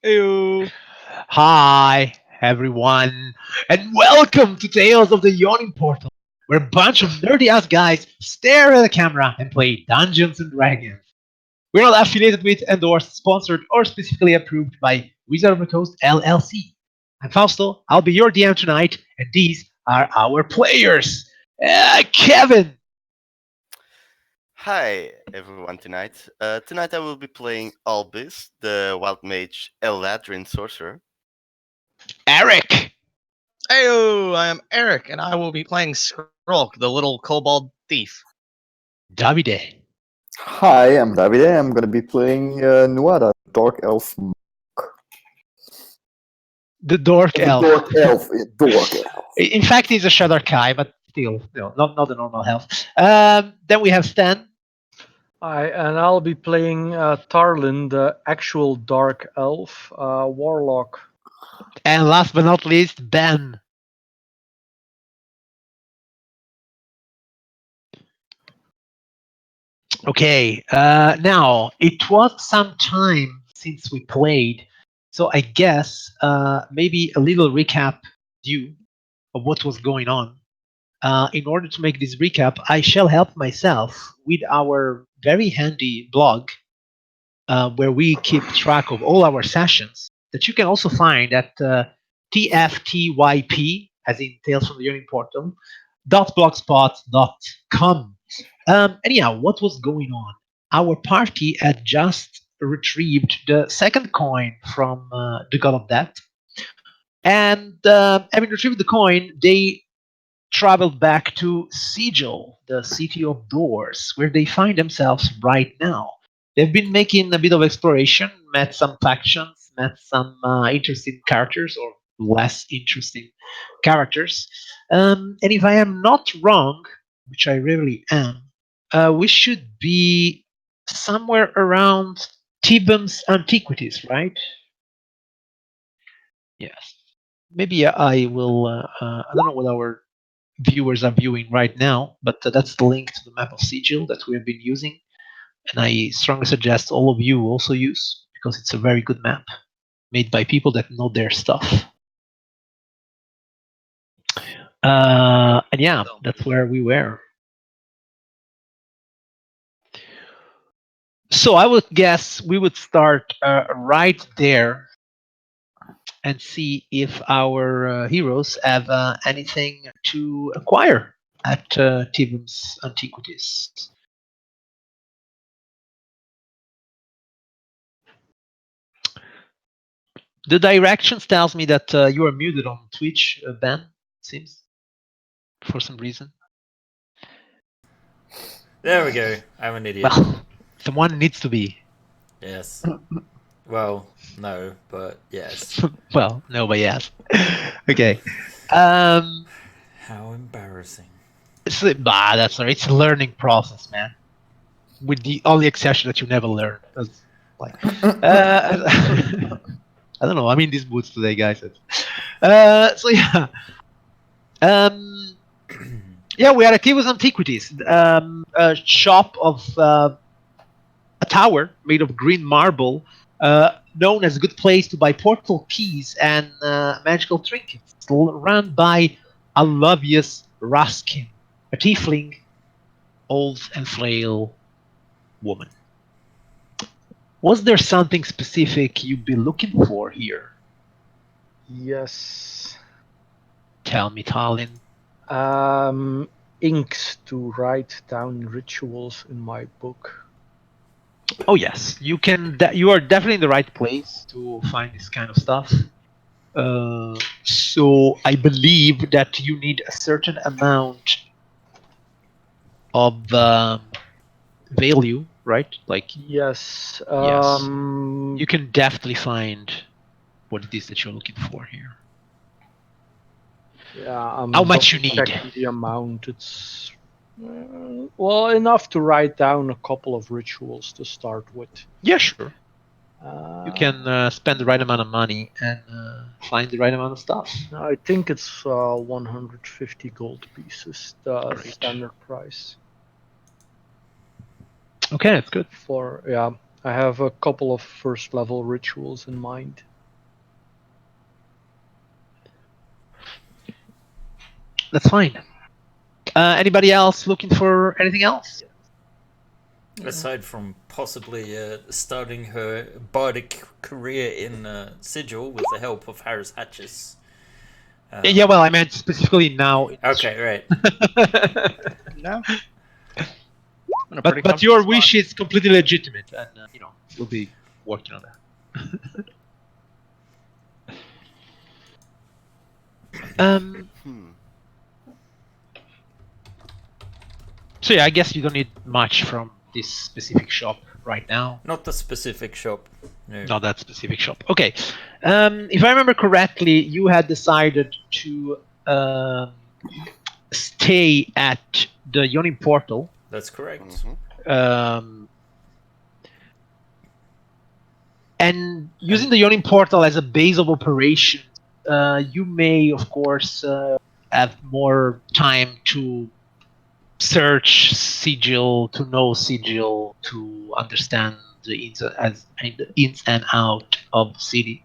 Ew. Hi, everyone, and welcome to Tales of the Yawning Portal, where a bunch of nerdy ass guys stare at the camera and play Dungeons and Dragons. We're not affiliated with, endorsed, sponsored, or specifically approved by Wizard of the Coast LLC. I'm Fausto, I'll be your DM tonight, and these are our players. Kevin, Hi everyone tonight. Tonight I will be playing Albus, the wild mage Eladrin sorcerer. Eric, Ew. I am Eric, and I will be playing Skrulk, the little kobold thief. Davide, Hi, I'm Davide. I'm gonna be playing Nuada, Dark Elf. the Dork Elf. Dork Elf. In fact, he's a Shadow Kai, but still, not the normal health. Then we have Stan. And I'll be playing Tarlin, the actual Dark Elf Warlock. And last but not least, Ben. Okay, now it was some time since we played, so I guess maybe a little recap due of what was going on. In order to make this recap, I shall help myself with our very handy blog where we keep track of all our sessions that you can also find at tftyp, as in Tales from the Yawning Portal, .blogspot.com. Anyhow, what was going on? Our party had just retrieved the second coin from the God of Death, and having retrieved the coin, they traveled back to Sigil, the city of doors, where they find themselves right now. They've been making a bit of exploration, met some factions, met some interesting characters or less interesting characters. And if I am not wrong, which I rarely am, we should be somewhere around Thebam's Antiquities, right? Yes. Maybe I will. I don't know what our viewers are viewing right now, but that's the link to the map of Sigil that we have been using, and I strongly suggest all of you also use because it's a very good map made by people that know their stuff. And yeah, that's where we were. So I would guess we would start right there and see if our heroes have anything to acquire at Thebam's Antiquities. The directions tells me that you are muted on Twitch, Ben. It seems for some reason. There we go. I'm an idiot. Well, someone needs to be. Yes. Well, no, but yes. Well, no, but yes. Okay. How embarrassing. That's all right. It's a learning process, man. With the only exception that you never learn. That's like, I don't know. I'm in these moods today, guys. So yeah. Yeah, we are at Kiva's Antiquities, a shop of a tower made of green marble, known as a good place to buy portal keys and magical trinkets, run by Aluvius Raskin, a tiefling, old and frail woman. Was there something specific you'd be looking for here? Yes. Tell me, Talin. Inks to write down rituals in my book. Oh yes, you can. You are definitely in the right place to find this kind of stuff. So I believe that you need a certain amount of value, right? Like Yes. yes, you can definitely find what it is that you're looking for here. Yeah. How much you need? Checking the amount. It's well enough to write down a couple of rituals to start with. Yeah, sure. You can spend the right amount of money and find the right amount of stuff. I think it's 150 gold pieces, the Great. standard price. Okay, that's good. I have a couple of first level rituals in mind. That's fine. Anybody else looking for anything else? Aside from possibly starting her bardic career in Sigil with the help of Harris Hatches. Yeah, well, I meant specifically now. Okay, right. No. In a pretty But your comfortable wish spot. is completely legitimate, and we'll be working on that. Hmm. So yeah, I guess you don't need much from this specific shop right now. Not the specific shop. No. Not that specific shop. Okay. If I remember correctly, you had decided to stay at the Yawning portal. That's correct. Mhm. And using the Yawning portal as a base of operations, you may, of course, have more time to search Sigil, to know Sigil, to understand the ins and out of the city.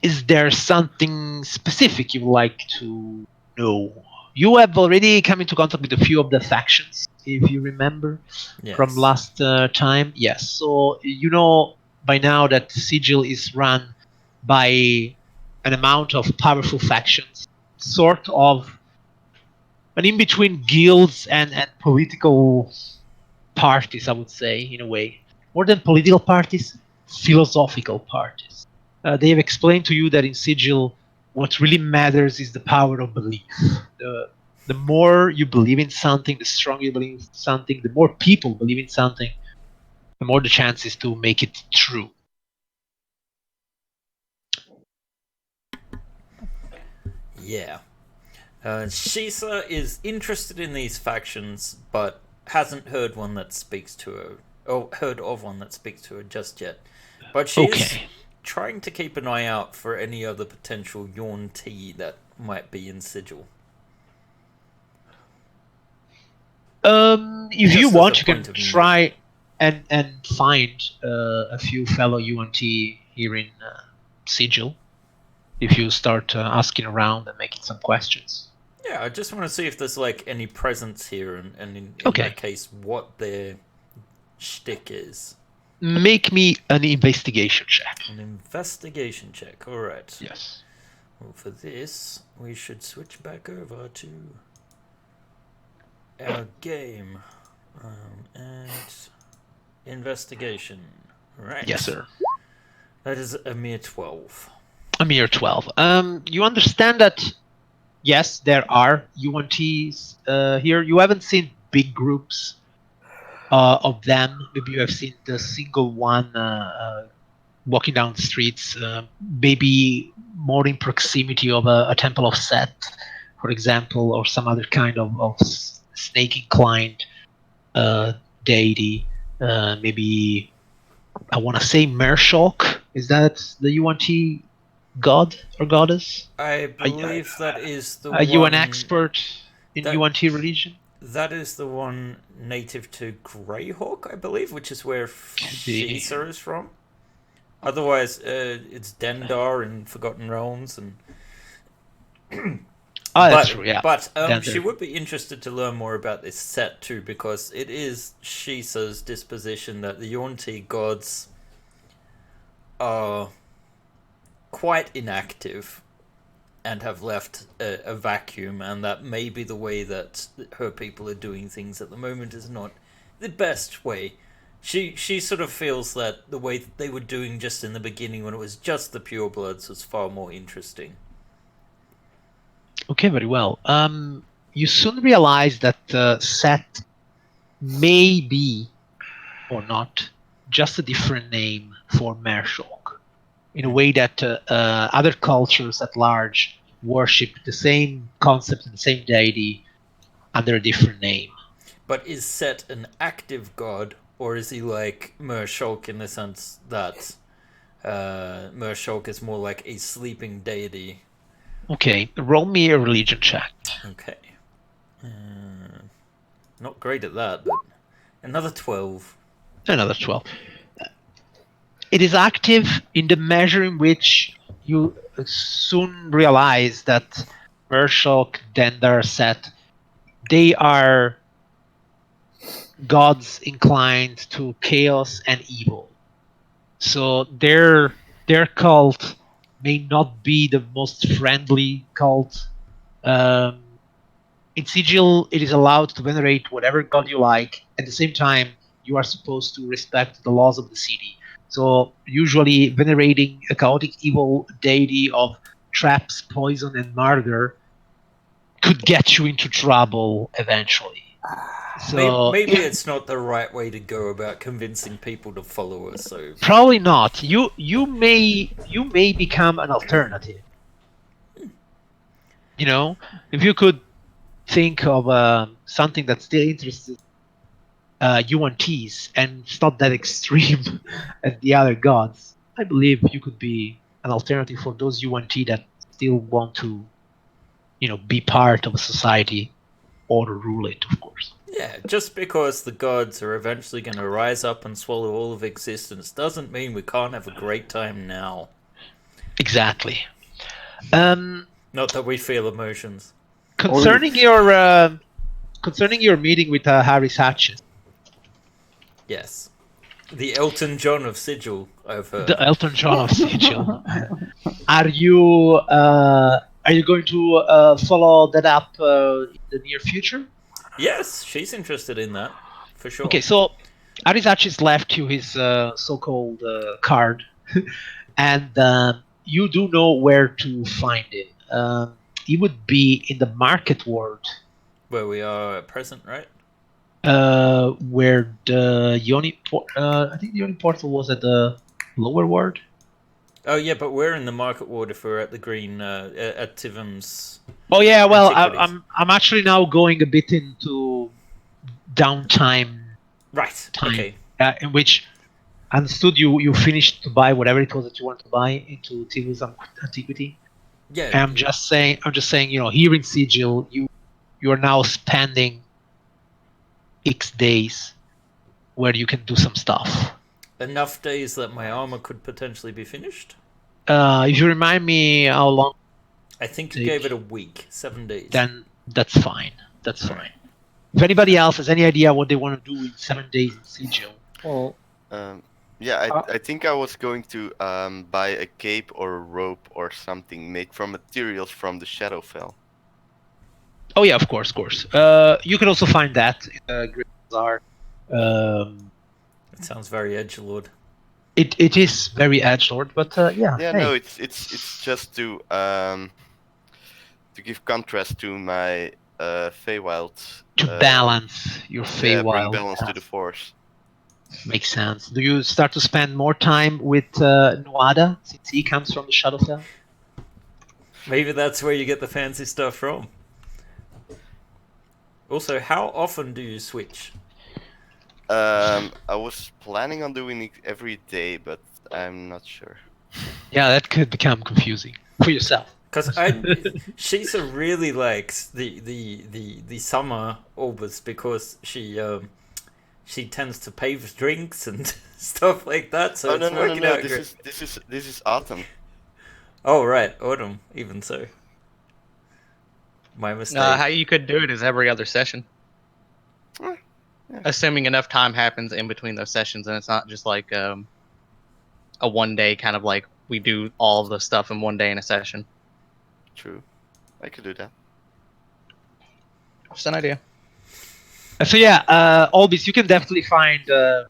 Is there something specific you would like to know? You have already come into contact with a few of the factions, if you remember, Yes. from last time. Yes, so you know by now that Sigil is run by an amount of powerful factions, sort of an in-between guilds and political parties, I would say, in a way. More than political parties, philosophical parties. They have explained to you that in Sigil, what really matters is the power of belief. The more you believe in something, the stronger you believe in something, the more people believe in something, the more the chances to make it true. Yeah. Shisa is interested in these factions, but hasn't heard one that speaks to her, or heard of one that speaks to her just yet. But she is trying to keep an eye out for any other potential Yawn tea that might be in Sigil. If Just you as want, a you can point of view. try and find a few fellow UNT here in Sigil. If you start asking around and making some questions. Yeah, I just want to see if there's like any presence here, and in Okay. that case, what their shtick is. Make me an investigation check. An investigation check. All right. Yes. Well, for this, we should switch back over to our game and investigation. Right. Yes, sir. That is a mere 12. A mere 12. You understand that, yes, there are UNTs here. You haven't seen big groups of them. Maybe you have seen the single one walking down the streets, maybe more in proximity of a temple of Set, for example, or some other kind of snake-inclined deity. Maybe, I want to say Mershok. Is that the UNT god or goddess? I believe that is the one... Are you an expert in that- UNT religion? That is the one native to Greyhawk, I believe, which is where Shisa is from. Otherwise, it's Dendar in Forgotten Realms, and That's true. Yeah. But Dendar. she would be interested to learn more about this set too, because it is Shisa's disposition that the Yonti gods are quite inactive and have left a vacuum, and that maybe the way that her people are doing things at the moment is not the best way. She sort of feels that the way that they were doing just in the beginning, when it was just the purebloods, was far more interesting. Okay, very well. You soon realize that Set may be, or not, just a different name for Mershok. In a way that other cultures at large worship the same concept and the same deity under a different name. But is Set an active god, or is he like Mershok in the sense that Mershok is more like a sleeping deity? Okay, roll me a religion check. Okay. Not great at that, but another 12. Another 12. It is active in the measure in which you soon realize that Urshok, Dendar, Set, they are gods inclined to chaos and evil. So their cult may not be the most friendly cult. Um, in Sigil, it is allowed to venerate whatever god you like. At the same time, you are supposed to respect the laws of the city. So usually, venerating a chaotic evil deity of traps, poison, and murder could get you into trouble eventually. So Maybe it's not the right way to go about convincing people to follow us. So probably not. You may become an alternative. You know, if you could think of something that still interests UNTs and it's not that extreme as the other gods, I believe you could be an alternative for those UNT that still want to, be part of a society or rule it, of course. yeah, just because the gods are eventually going to rise up and swallow all of existence doesn't mean we can't have a great time now. Exactly. Not that we feel emotions. Concerning your meeting with Harris Hatches, Yes. The Elton John of Sigil, I've heard. the Elton John of Sigil, are you going to follow that up in the near future? Yes, she's interested in that, for sure. Okay, so Harris Hatches left you his so-called card, and you do know where to find it. It would be in the market ward, Where we are at present, right? where the I think the Yoni portal was at the lower ward. Oh, yeah, but we're in the market ward if we're at the green, at Tivum's. Oh yeah, well, Antiquities. I'm actually now going a bit into downtime Right, time, okay. in which I understood you finished to buy whatever it was that you wanted to buy into Tivu's Antiquity. Yeah. And I'm just saying, here in Sigil, you are now spending X days where you can do some stuff. Enough days that my armor could potentially be finished? If you remind me how long, I think you gave it a week, 7 days. then that's fine. That's fine. If anybody else has any idea what they want to do in 7 days in Sigil, Well, I think I was going to buy a cape or a rope or something made from materials from the Shadowfell. oh yeah, of course. You can also find that in Great Delazar. It sounds very edgelord. It is very edgelord, but yeah. Yeah, hey. no, it's just to give contrast to my Feywild. To balance your Yeah, bring Feywild. balance to the Force. Makes sense. Do you start to spend more time with Nuada since he comes from the Shadowfell? Maybe that's where you get the fancy stuff from. Also, how often do you switch? I was planning on doing it every day, but I'm not sure. Yeah, that could become confusing for yourself. Because Shisa really likes the summer Orbis because she tends to pay for drinks and stuff like that. So it's working out great. This is autumn. Oh right, autumn. Even so, my mistake. How you could do it is every other session. Yeah. Assuming enough time happens in between those sessions, and it's not just like a 1 day kind of like we do all of the stuff in 1 day in a session. True, I could do that. Just an idea. So yeah, Albis, you can definitely find the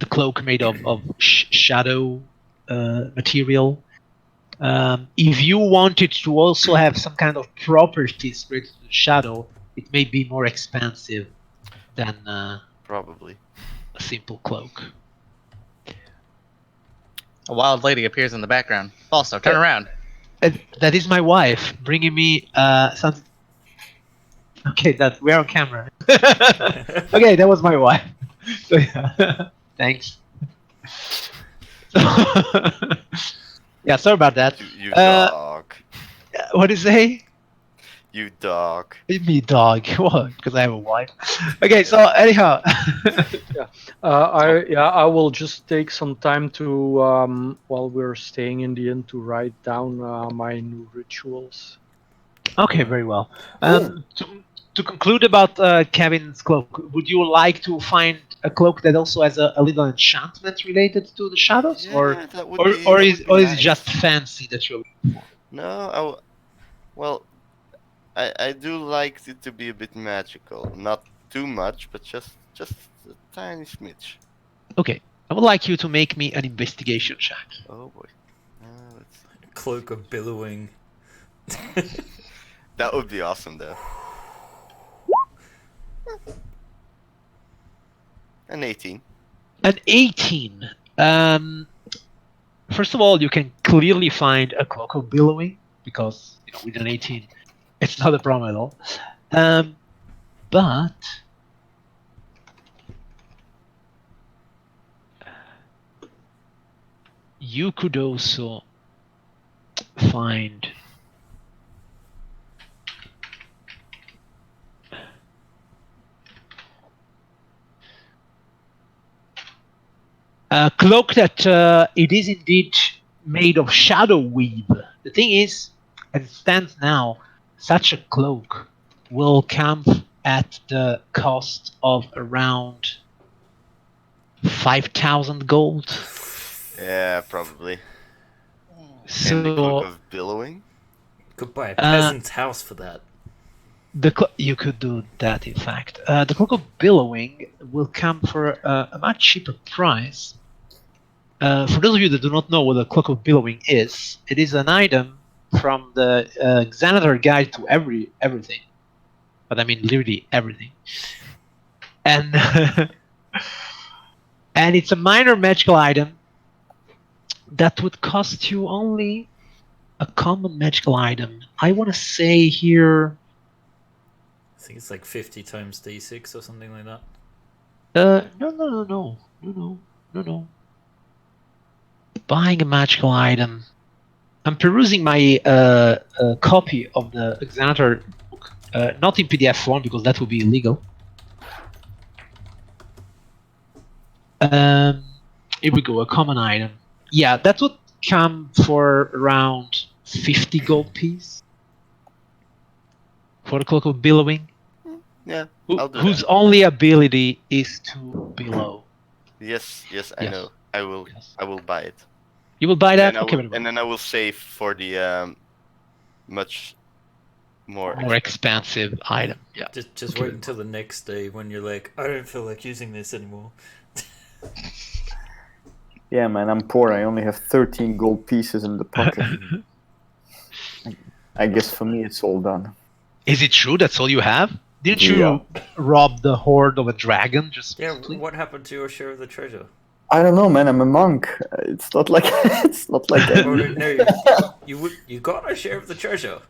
cloak made of shadow material. If you wanted to also have some kind of properties related to the shadow, it may be more expensive than Probably. a simple cloak. A wild lady appears in the background. Also, turn around. That is my wife bringing me something. Okay, that we're on camera. Okay, that was my wife. So, yeah. Thanks. Yeah, sorry about that. You dog. What did you say? You dog. Me dog. What? Because I have a wife. Okay, so anyhow. I will just take some time to while we're staying in the inn to write down my new rituals. Okay, very well. Cool. To conclude about Kevin's cloak, would you like to find a cloak that also has a little enchantment related to the shadows, Yeah, that would be or that is would be it nice. just fancy that you're looking for? No, well, I do like it to be a bit magical, not too much, but just a tiny smidge. Okay, I would like you to make me an investigation check. Oh boy, let's see. Cloak of billowing. That would be awesome, though. An 18. An 18. First of all, you can clearly find a cloak of billowing because with an 18, it's not a problem at all. But you could also find a cloak that it is indeed made of shadow weave. The thing is, as it stands now, such a cloak will come at the cost of around 5,000 gold. Yeah, probably. So And the cloak of billowing. Could buy a peasant's house for that. you could do that, in fact. The cloak of billowing will come for a much cheaper price. For those of you that do not know what a cloak of billowing is, it is an item from the Xanatar guide to everything. But I mean literally everything. And and it's a minor magical item that would cost you only a common magical item. I want to say here. I think it's like 50 times d6 or something like that. No. Buying a magical item. I'm perusing my copy of the Xanatar book, not in PDF form because that would be illegal. Here we go, a common item. Yeah, that would come for around 50 gold piece for the Cloak of Billowing. Yeah, I'll do whose that. only ability is to billow. Yes, I know. I will. Yes. I will buy it. You will buy that? And Okay, and then I will save for the much more expensive item. Yeah. Just Okay, wait until the next day when you're like, I don't feel like using this anymore. Yeah, man, I'm poor. I only have 13 gold pieces in the pocket. I guess for me it's all done. Is it true that's all you have? Didn't you rob the hoard of a dragon just recently? What happened to your share of the treasure? I don't know, man. I'm a monk. It's not like Oh, no, you got a share of the treasure.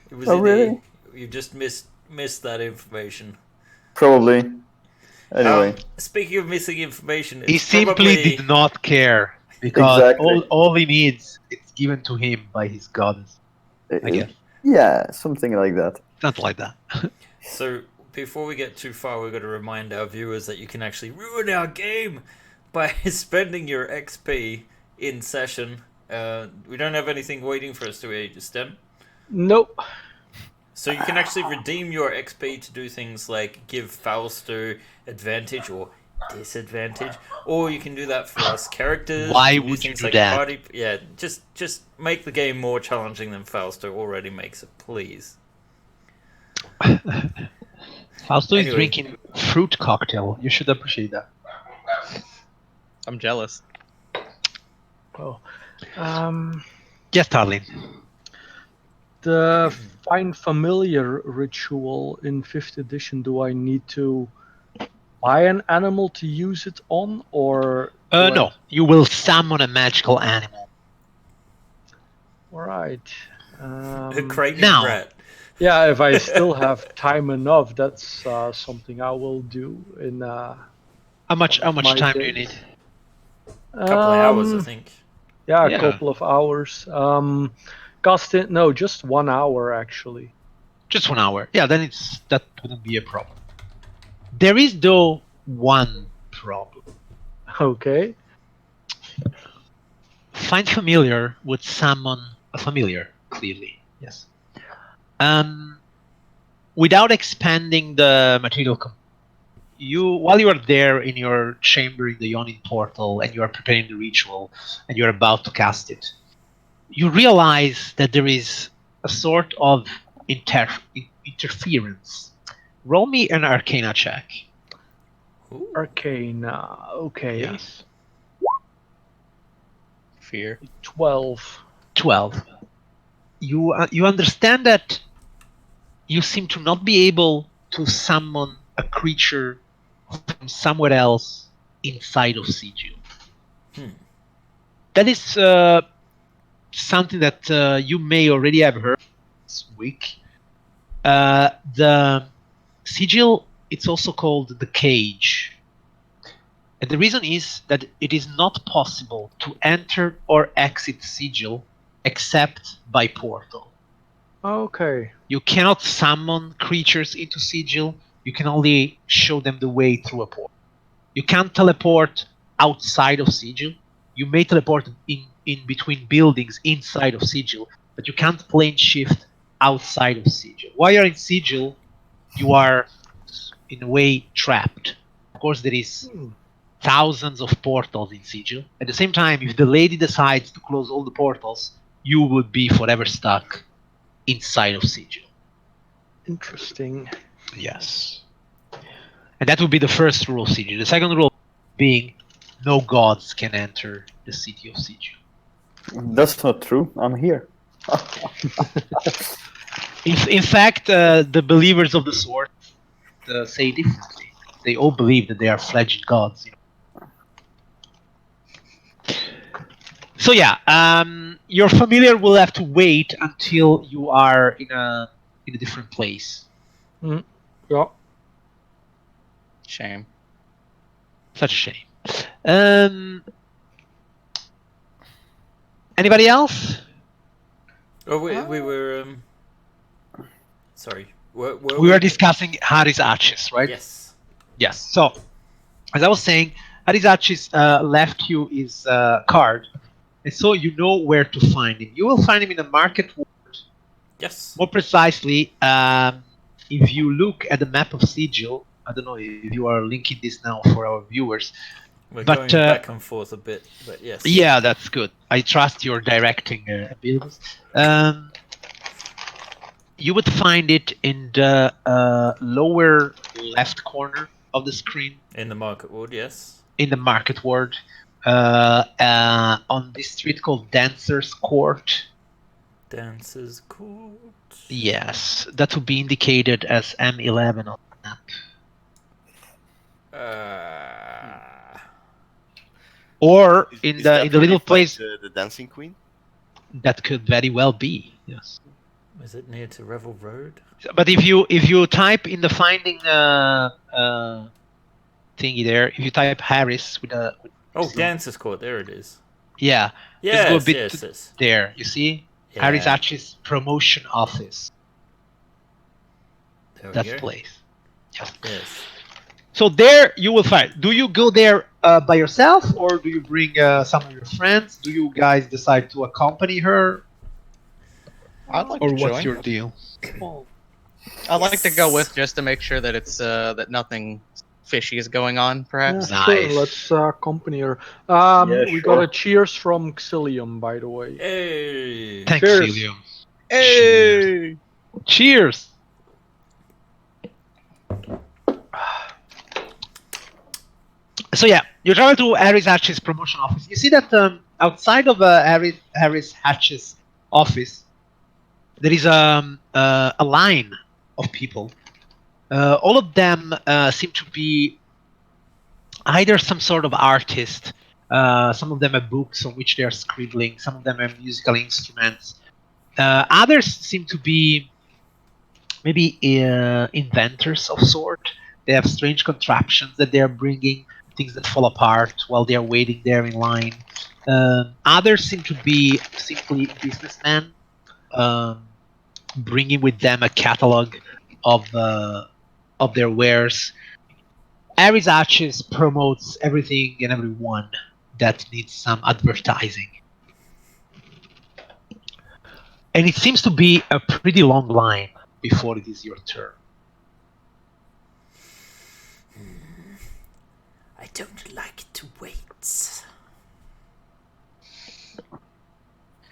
It was really? You just missed that information. Probably. Anyway. Speaking of missing information, he simply did not care because all he needs is given to him by his goddess. I guess. Yeah, something like that. Something like that. So before we get too far, we've got to remind our viewers that you can actually ruin our game by spending your XP in session. We don't have anything waiting for us, do we, Stem? Nope. So you can actually redeem your XP to do things like give Fausto advantage or disadvantage, or you can do that for us characters. Why would you do that? Yeah, just make the game more challenging than Fausto already makes it, please. Fausto is drinking fruit cocktail. You should appreciate that. I'm jealous. Oh. Yes, darling. The Find Familiar ritual in 5th edition, do I need to buy an animal to use it on, or... No, you will summon a magical animal. Alright. A craving rat. Yeah, if I still have time enough, that's something I will do in... How much time do you need? A couple of hours, I think. Yeah, a couple of hours. Just 1 hour, actually. Just 1 hour. Yeah, then that wouldn't be a problem. There is though one problem. Okay. Find familiar would summon a familiar, clearly. Yes. Without expanding the material while you are there in your chamber in the Yawning portal and you are preparing the ritual and you're about to cast it, you realize that there is a sort of interference. Roll me an Arcana check. Ooh. Arcana. Okay. Yes. Fear. 12. 12. You understand that you seem to not be able to summon a creature from somewhere else inside of Sigil. That is something that you may already have heard this week. The Sigil, it's also called the Cage. And the reason is that it is not possible to enter or exit Sigil except by portal. Okay. You cannot summon creatures into Sigil. You can only show them the way through a portal. You can't teleport outside of Sigil. You may teleport in between buildings inside of Sigil, but you can't plane shift outside of Sigil. While you're in Sigil, you are in a way trapped. Of course, there is thousands of portals in Sigil. At the same time, if the lady decides to close all the portals, you would be forever stuck inside of Sigil. Interesting. Yes. And that would be the first rule of Sigil. The second rule being no gods can enter the city of Sigil. That's not true. I'm here. In fact, the believers of the sword say differently. They all believe that they are fledged gods. So yeah, your familiar will have to wait until you are in a different place. Yeah. Shame. Such a shame. Anybody else? Oh, we were. Sorry. Were We were discussing Haris Arches, right? Yes. Yes. So, as I was saying, Haris Arches left you his card, and so you know where to find him. You will find him in the market ward. Yes. More precisely, if you look at the map of Sigil, I don't know if you are linking this now for our viewers. We're But, going back and forth a bit, but yes. Yeah, that's good. I trust your directing abilities. You would find it in the lower left corner of the screen. In the market ward, yes. In the market ward. On this street called Dancer's Court. Dancer's Court. Yes, that would be indicated as M11 on the map. Or in Is the that where little you find place the Dancing Queen? that could very well be. Yes. Is it near to Revel Road? But if you type in the finding thingy there, if you type Harris with a Dancer's Court, there it is. Yeah. Yes, Just go a bit yes. there. You see? Yeah. Harris Arch's promotion office. There we That's go. the place. Yes. Yes. So there you will find. Do you go there by yourself, or do you bring some of your friends? Do you guys decide to accompany her, I'd like or to what's join. your deal? I'd like to go with just to make sure that it's that nothing fishy is going on. Perhaps. Yeah, sure. Nice. Let's accompany her. Yeah, We sure. got a cheers from Xilium, by the way. Hey. Thanks, Cheers. William. Hey! Cheers. So yeah, you travel to Harris Hatch's promotion office. You see that outside of Harris Hatch's office, there is a line of people. All of them seem to be either some sort of artist. Some of them have books on which they are scribbling. Some of them have musical instruments. Others seem to be maybe inventors of sort. They have strange contraptions that they are bringing, things that fall apart while they are waiting there in line. Others seem to be simply businessmen. bringing with them a catalog of their wares. Aries Arches promotes everything and everyone that needs some advertising. And it seems to be a pretty long line before it is your turn. I don't like to wait.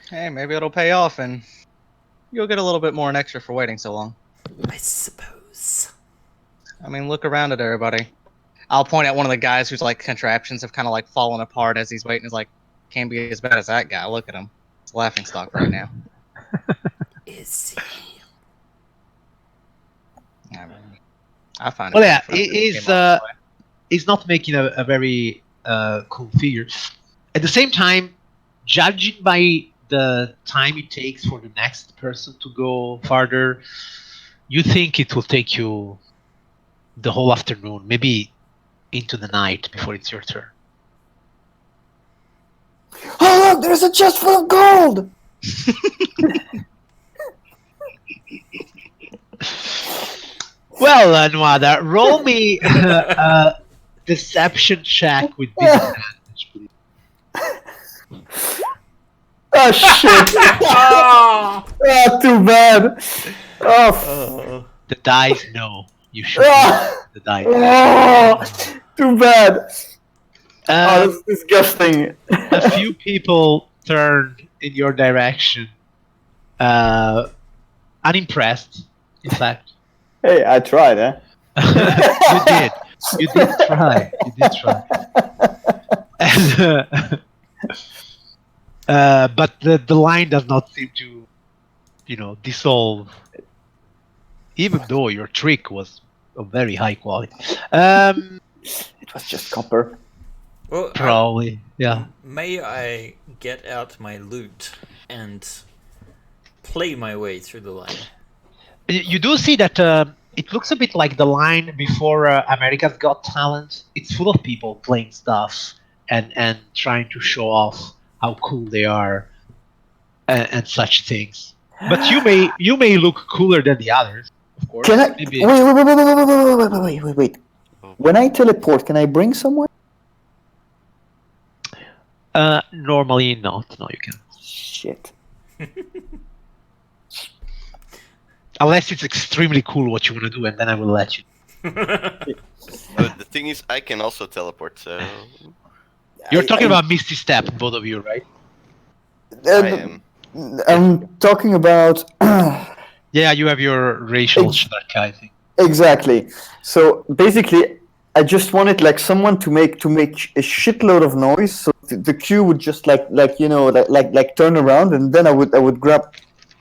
Hey, maybe it'll pay off and you'll get a little bit more in extra for waiting so long. I suppose. I mean, look around at everybody. I'll point at one of the guys whose like contraptions have kind of like fallen apart as he's waiting. He's like, can't be as bad as that guy. Look at him. It's a laughing stock right now. Is he? I mean, I find it. Well, yeah, pretty funny. he's not making a very cool figure. At the same time, judging by the time it takes for the next person to go farther, you think it will take you the whole afternoon, maybe into the night before it's your turn. Oh look, there's a chest full of gold! Well, Nuada, roll me a deception check with disadvantage, please. Oh shit! Ah! Oh, too bad! Oh, The dice know. You should Ah! the dice. oh too bad! Oh, that's disgusting. A few people turned in your direction, unimpressed, in fact. Hey, I tried, eh? You did. You did try. You did try. And, but the line does not seem to, dissolve. Even though your trick was of very high quality. It was just copper. Well, Probably, yeah. may I get out my loot and play my way through the line? You do see that it looks a bit like the line before America's Got Talent. It's full of people playing stuff and trying to show off how cool they are and such things. But you may look cooler than the others, of course. Can I? Maybe. Wait. When I teleport, can I bring someone? Normally not. No, you can't. Shit. Unless it's extremely cool what you want to do, and then I will let you. The thing is, I can also teleport, so You're talking about Misty Step, both of you, right? I am. I'm talking about Yeah, you have your racial Shrek, I think. exactly. So basically, I just wanted like someone to make a shitload of noise, so the queue would just like turn around, and then I would grab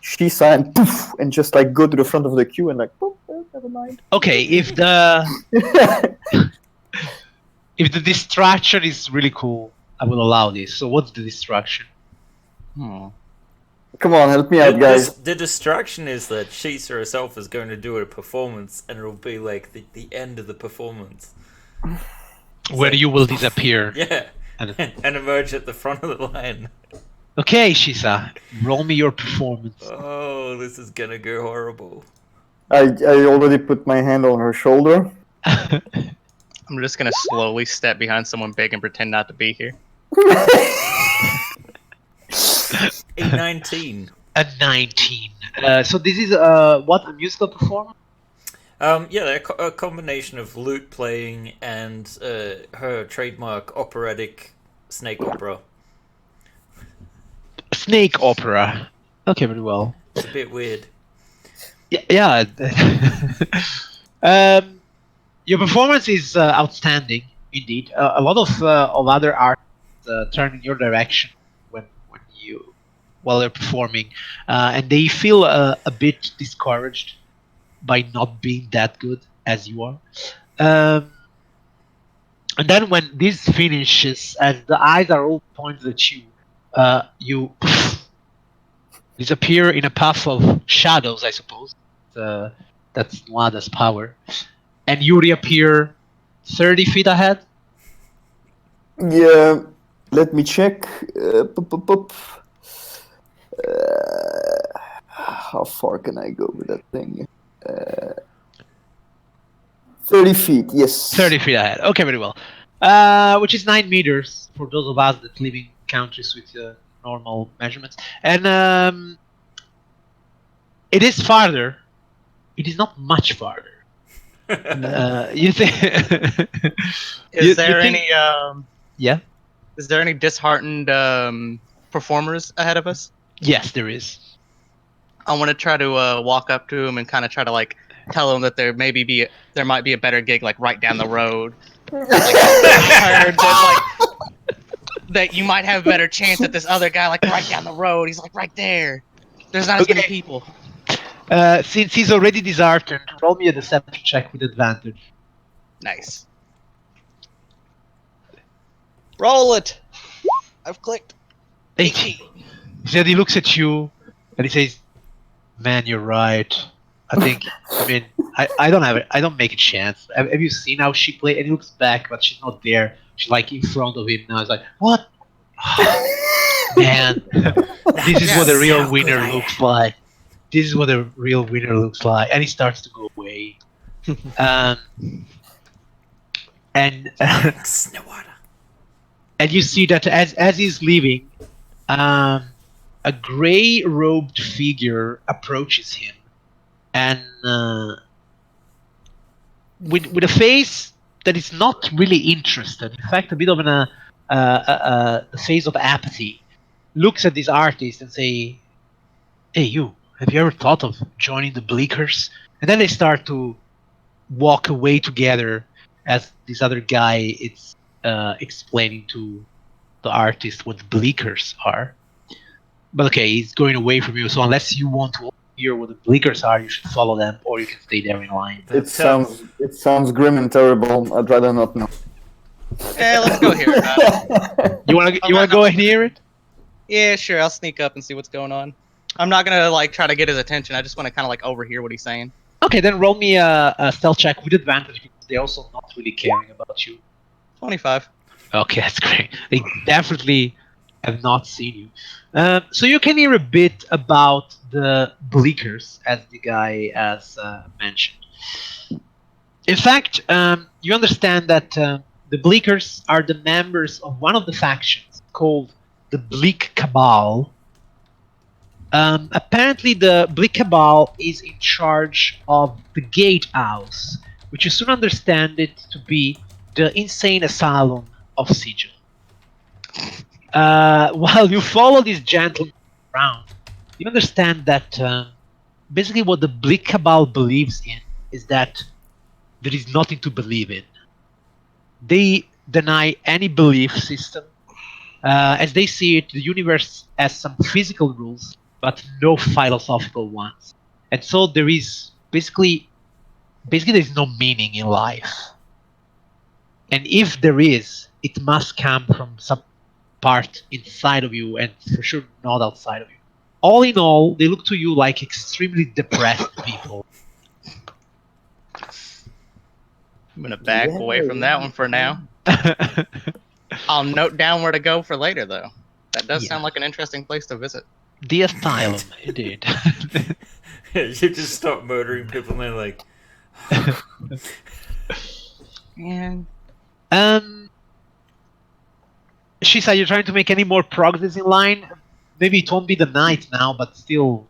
Shisa and poof, and just like go to the front of the queue and like poof, never mind. Okay, if the if the distraction is really cool, I will allow this. So what's the distraction? Come on, help me out, guys. The distraction is that Shisa herself is going to do a performance, and it'll be like the end of the performance. Where you will disappear. Yeah, And- and emerge at the front of the line. Okay, Shisa, roll me your performance. Oh, this is gonna go horrible. I already put my hand on her shoulder. I'm just gonna slowly step behind someone big and pretend not to be here. A 19. A 19. So this is what, a musical performance? Yeah, a combination of lute playing and her trademark operatic snake opera. Snake opera. Okay, very well. It's a bit weird. Yeah. Your performance is outstanding, indeed. A lot of other artists turn in your direction while they're performing, and they feel a bit discouraged by not being that good as you are. And then when this finishes, and the eyes are all pointed at you, you disappear in a puff of shadows, I suppose. That's Nwada's power. And you reappear 30 feet ahead. Yeah, let me check. How far can I go with that thing? 30 feet, yes. 30 feet ahead. Okay, very well. Which is 9 meters for those of us that live in countries with normal measurements. And it is farther. It is not much farther. You think? Is there think- any Yeah. is there any disheartened performers ahead of us? Yes, there is. I want to try to walk up to him and kind of try to like tell him that there might be a better gig like right down the road. Like, I heard that that you might have a better chance at this other guy like right down the road. He's like right there. There's not as many Okay. people. Since he's already disheartened, roll me a deception check with advantage. Nice. Roll it. I've clicked. 18. He looks at you and he says, "Man, you're right. I think. I mean, I don't make a chance. Have you seen how she played?" And he looks back, but she's not there. She's like in front of him now. He's like, "What? Man, this is what a real winner looks like. This is what a real winner looks like." And he starts to go away. And and you see that as he's leaving, a gray-robed figure approaches him, and with a face that is not really interested. In fact, a bit of a face of apathy. Looks at this artist and say, "Hey, you. Have you ever thought of joining the Bleakers?" And then they start to walk away together as this other guy is explaining to the artist what the Bleakers are. But okay, he's going away from you, so unless you want to hear what the Bleakers are, you should follow them, or you can stay there in line. It sounds grim and terrible. I'd rather not know. Yeah, let's go here. You wanna go and hear it? Yeah, sure. I'll sneak up and see what's going on. I'm not gonna like try to get his attention. I just want to kind of like overhear what he's saying. Okay, then roll me a stealth check with advantage because they're also not really caring about you. 25. Okay, that's great. They definitely have not seen you. So you can hear a bit about the Bleakers, as the guy has mentioned. In fact, you understand that the Bleakers are the members of one of the factions called the Bleak Cabal. Apparently, the Bleak Cabal is in charge of the Gatehouse, which you soon understand it to be the insane asylum of Sigil. While you follow this gentleman around, you understand that basically what the Bleak Cabal believes in is that there is nothing to believe in. They deny any belief system. As they see it, the universe has some physical rules, but no philosophical ones. And so there is basically there's no meaning in life. And if there is, it must come from some part inside of you and for sure not outside of you. All in all, they look to you like extremely depressed people. I'm gonna back away from that one for now. I'll note down where to go for later, though. That does sound like an interesting place to visit. The asylum, indeed. You just stop murdering people and they're like, Man. Shisa, you're trying to make any more progress in line? Maybe it won't be the night now, but still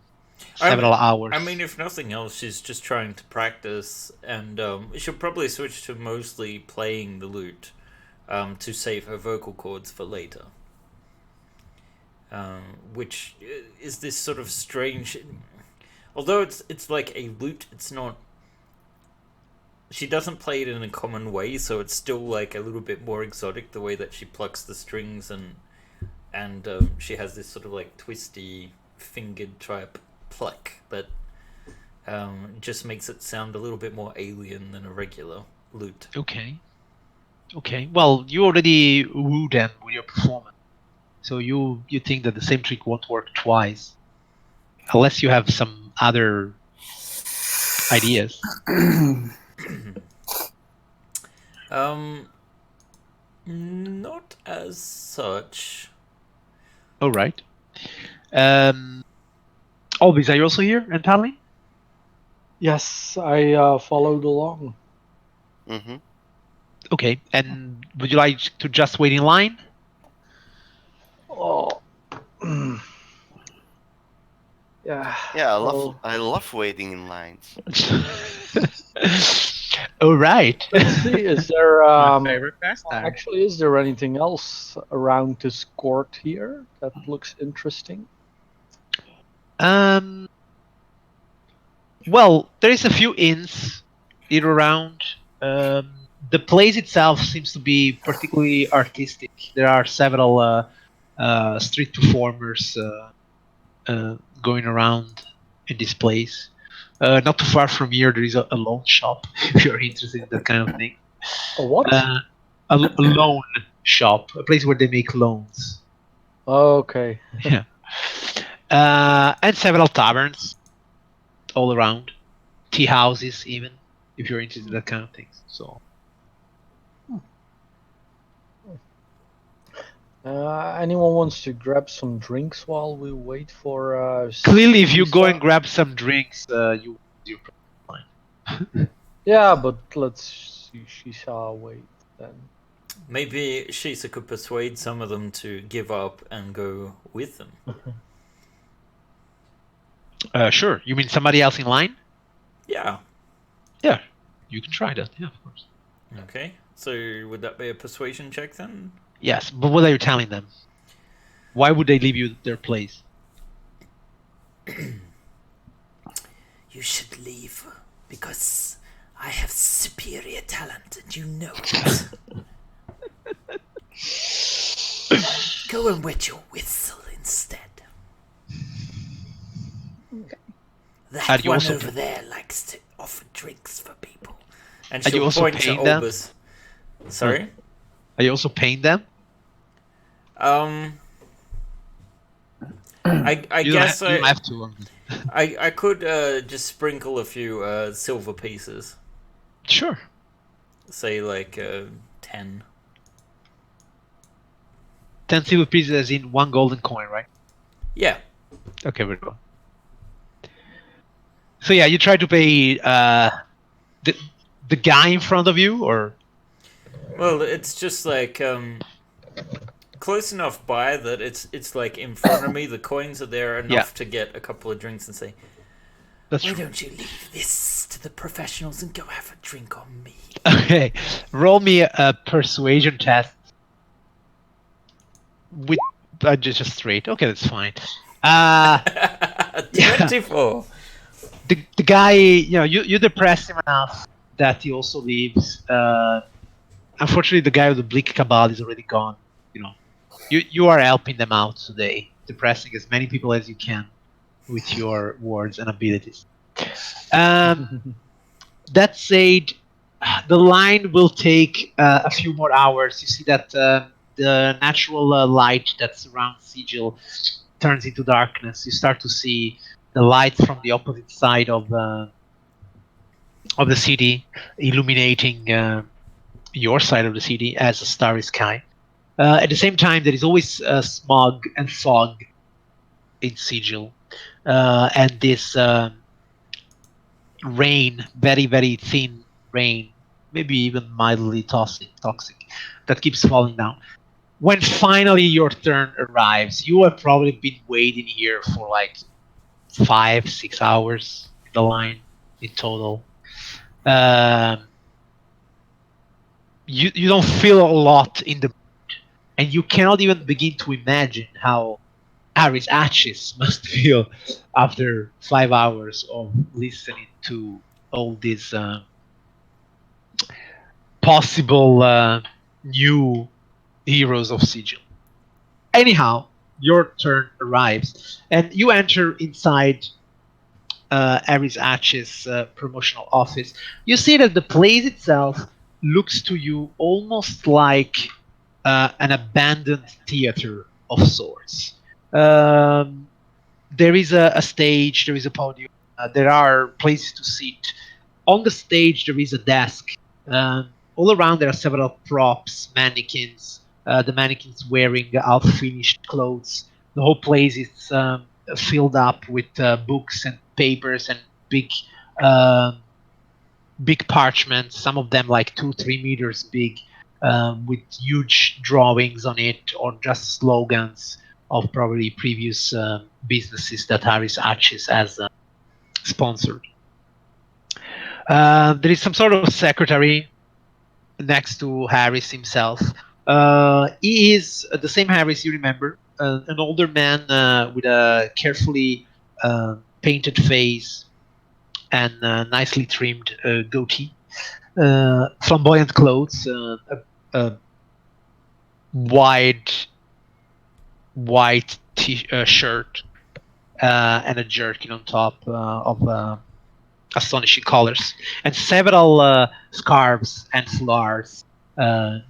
several hours. I mean, if nothing else, she's just trying to practice, and she'll probably switch to mostly playing the lute to save her vocal cords for later. Which is this sort of strange... Although it's like a lute, it's not... She doesn't play it in a common way, so it's still like a little bit more exotic, the way that she plucks the strings, and she has this sort of like twisty fingered type pluck that just makes it sound a little bit more alien than a regular lute. Okay. Well, you already wooed them with your performance, so you think that the same trick won't work twice, unless you have some other ideas. Not as such. All right. Always, are you also here, and Tally? Yes, I followed along. Mm-hmm. Okay, and would you like to just wait in line? Oh. Yeah. Yeah, Well, I love waiting in lines. All right. let's see. Is there My favorite pastime. actually is there anything else around this court here that looks interesting? Um. Well, there is a few inns in around. The place itself seems to be particularly artistic. There are several street performers going around in this place. Not too far from here, there is a loan shop if you're interested in that kind of thing. A what? A loan shop, a place where they make loans. Okay. Yeah. And several taverns all around, tea houses even, if you're interested in that kind of things. So Anyone wants to grab some drinks while we wait for? clearly, if you go Lisa? and grab some drinks, you you're probably fine. Yeah, but let's see. She shall wait then. Maybe Shisa could persuade some of them to give up and go with them. Sure. You mean somebody else in line? Yeah. Yeah, you can try that. Yeah, of course. Okay. So would that be a persuasion check then? Yes, but what are you telling them? Why would they leave you their place? You should leave because I have superior talent and you know it. Go and wet your whistle instead. That And you one also- over there likes to offer drinks for people. And Are you she'll also point to paying them? Albus. Sorry? Are you also paying them? I You guess don't have to. I could just sprinkle a few silver pieces. Sure. Say like 10. 10 silver pieces as in 1 golden coin, right? Yeah. Okay, very well. So yeah, you try to pay the guy in front of you, or Well, it's just like close enough by that it's like in front of me. The coins are there enough to get a couple of drinks and say, that's Why true. don't you leave this to the professionals and go have a drink on me? Okay, roll me a persuasion test with just straight. Okay, that's fine. 24. The guy, you depress him enough that he also leaves. Unfortunately, the guy with the bleak cabal is already gone. You are helping them out today, depressing as many people as you can with your words and abilities. That said, the line will take a few more hours. You see that the natural light that surrounds Sigil turns into darkness. You start to see the light from the opposite side of the city illuminating your side of the city as a starry sky. At the same time, there is always smog and fog in Sigil, and this rain, very very thin rain, maybe even mildly toxic, that keeps falling down. When finally your turn arrives, you have probably been waiting here for like 5-6 hours in the line in total. You don't feel a lot in the mood, and you cannot even begin to imagine how Aris Atchis must feel after 5 hours of listening to all these possible new heroes of Sigil. Anyhow, your turn arrives, and you enter inside Aris Atchis' promotional office. You see that the place itself looks to you almost like an abandoned theater of sorts. There is a stage, there is a podium, there are places to sit. On the stage, there is a desk. All around, there are several props, mannequins. The mannequins wearing half-finished clothes. The whole place is filled up with books and papers and uh, big parchments. Some of them like 2-3 meters big, with huge drawings on it, or just slogans of probably previous businesses that Harris Atchis has sponsored. There is some sort of secretary next to Harris himself. He is the same Harris you remember, an older man with a carefully painted face and nicely trimmed goatee, flamboyant clothes, a wide white shirt, and a jerkin on top of astonishing colors, and several scarves and foulards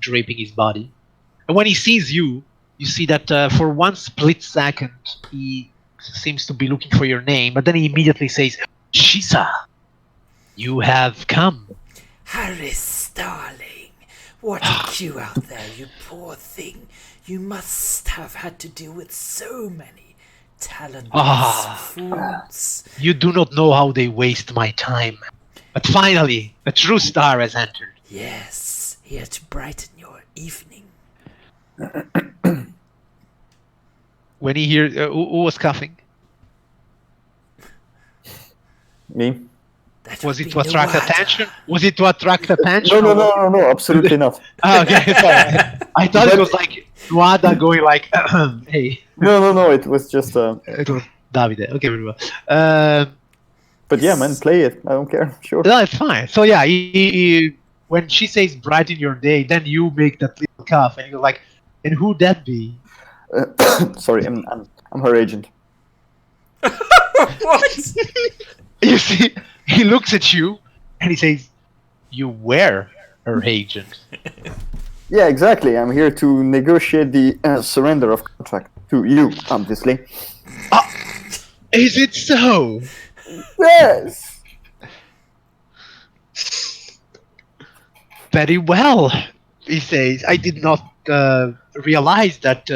draping his body. And when he sees you, you see that for one split second he seems to be looking for your name, but then he immediately says, "Shisa, you have come." Harris, darling, what a queue out there, you poor thing. You must have had to deal with so many talentless fools. You do not know how they waste my time. But finally, a true star has entered. Yes, here to brighten your evening. When he hears, who was coughing? Me? That Was would it be to attract Nuada. attention? Was it to attract attention? No, absolutely not. Ah, okay, sorry. I thought it was like Nuada going like, hey. No, it was just. It was Davide. Okay, very well. But yeah, man, play it. I don't care. Sure. No, it's fine. So yeah, when she says brighten your day, then you make that little cough, and you're like, and who'd that be? Sorry, I'm her agent. What? You see, he looks at you, and he says, "You were her agent." Yeah, exactly. I'm here to negotiate the surrender of contract to you, obviously. Is it so? Yes. Very well, he says. I did not realize that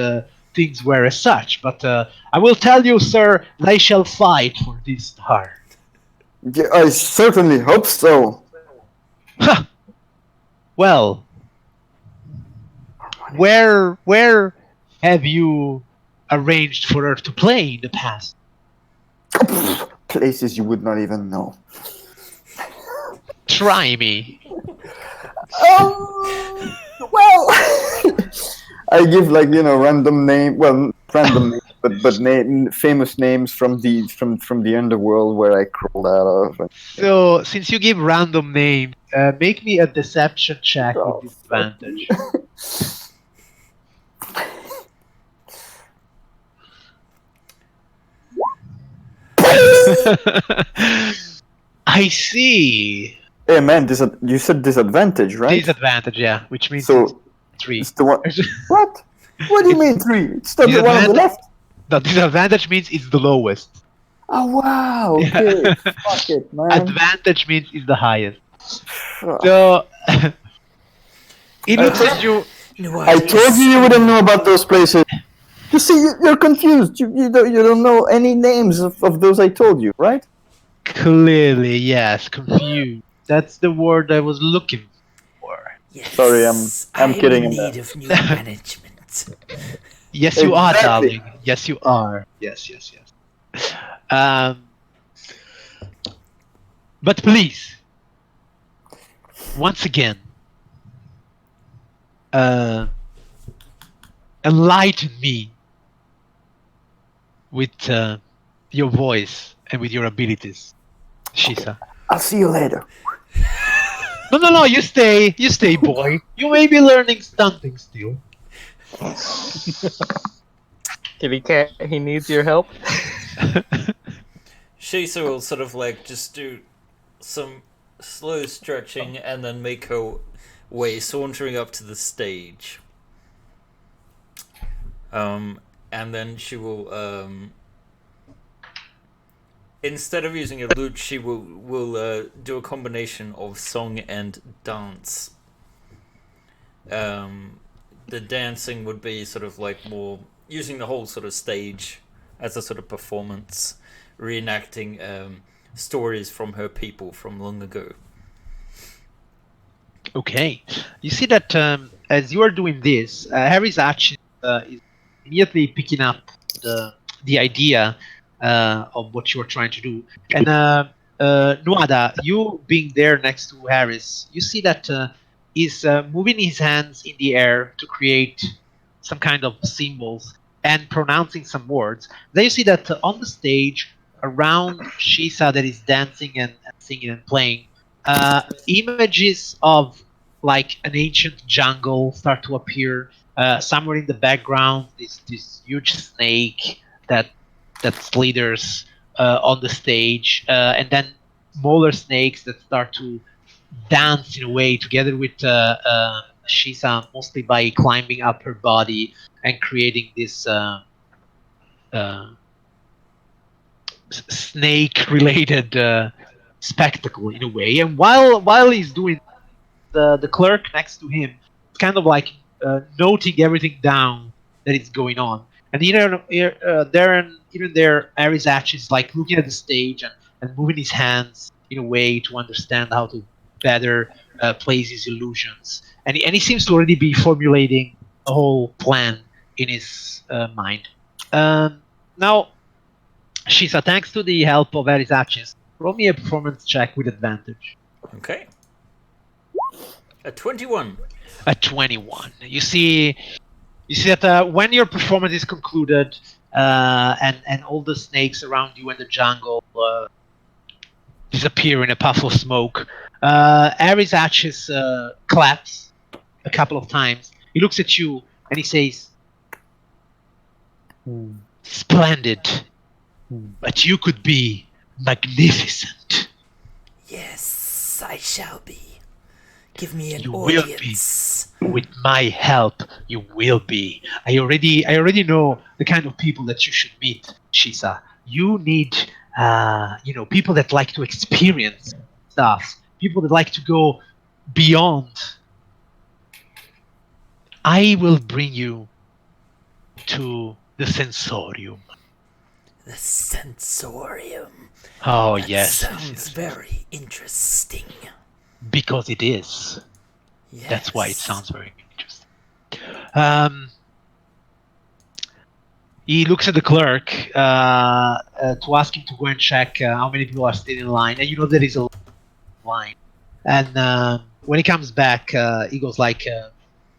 things were as such, but I will tell you, sir, I shall fight for this star. Yeah, I certainly hope so. Huh. Well, where have you arranged for her to play in the past? Places you would not even know. Try me. Well, I give random name. Well, random names, but famous names from the underworld where I crawled out of. So, since you give random names, make me a deception check Oh, with disadvantage. I see. Hey man, you said disadvantage, right? Disadvantage, yeah, which means So it's 3. it's the one. What? What do you mean 3? It's not the one on the left. The disadvantage means it's the lowest. Oh wow! Okay, fuck it, man. Advantage means it's the highest. So he looks at you. I told you wouldn't know about those places. You see, you're confused. You don't know any names of those I told you, right? Clearly, yes, confused. That's the word I was looking for. Yes, Sorry, I'm kidding in him need of new management. Yes, you are, Exactly. darling. Yes, you are. Yes. But please, once again, enlighten me with your voice and with your abilities, Shisa. I'll see you later. No, you stay, boy. You may be learning something still. He needs your help. Shisa will sort of like just do some slow stretching and then make her way sauntering up to the stage. And then she will instead of using a lute, she will do a combination of song and dance. The dancing would be sort of like more using the whole sort of stage as a sort of performance, reenacting stories from her people from long ago. Okay, you see that as you are doing this, Harry's action is immediately picking up the idea of what you are trying to do. And Nuada, you being there next to Harris, you see that he's moving his hands in the air to create some kind of symbols and pronouncing some words. Then you see that on the stage around Shisa that is dancing and singing and playing, images of like an ancient jungle start to appear. Somewhere in the background, this huge snake that slithers on the stage, and then smaller snakes that start to dance in a way together with Shisa, mostly by climbing up her body and creating this uh, snake-related spectacle in a way. And while he's doing the clerk next to him, kind of like noting everything down that is going on. And even there, Arizach is like looking at the stage and moving his hands in a way to understand how to better place his illusions. And he seems to already be formulating a whole plan in his mind. Now, Shisa, thanks to the help of Arizachis, roll me a performance check with advantage. Okay. A 21. A 21. You see that when your performance is concluded, and all the snakes around you in the jungle disappear in a puff of smoke, Ares Atchis claps a couple of times. He looks at you and he says, "Splendid, but you could be magnificent." Yes, I shall be. Give me an You will be. audience. With my help, you will be. I already know the kind of people that you should meet, Shisa. You need, people that like to experience stuff, people that like to go beyond. I will bring you to the sensorium. The sensorium. Oh, That yes. sounds very interesting. Because it is. Yes. That's why it sounds very interesting. He looks at the clerk to ask him to go and check how many people are still in line, and you know there is a line. And when he comes back, he goes like,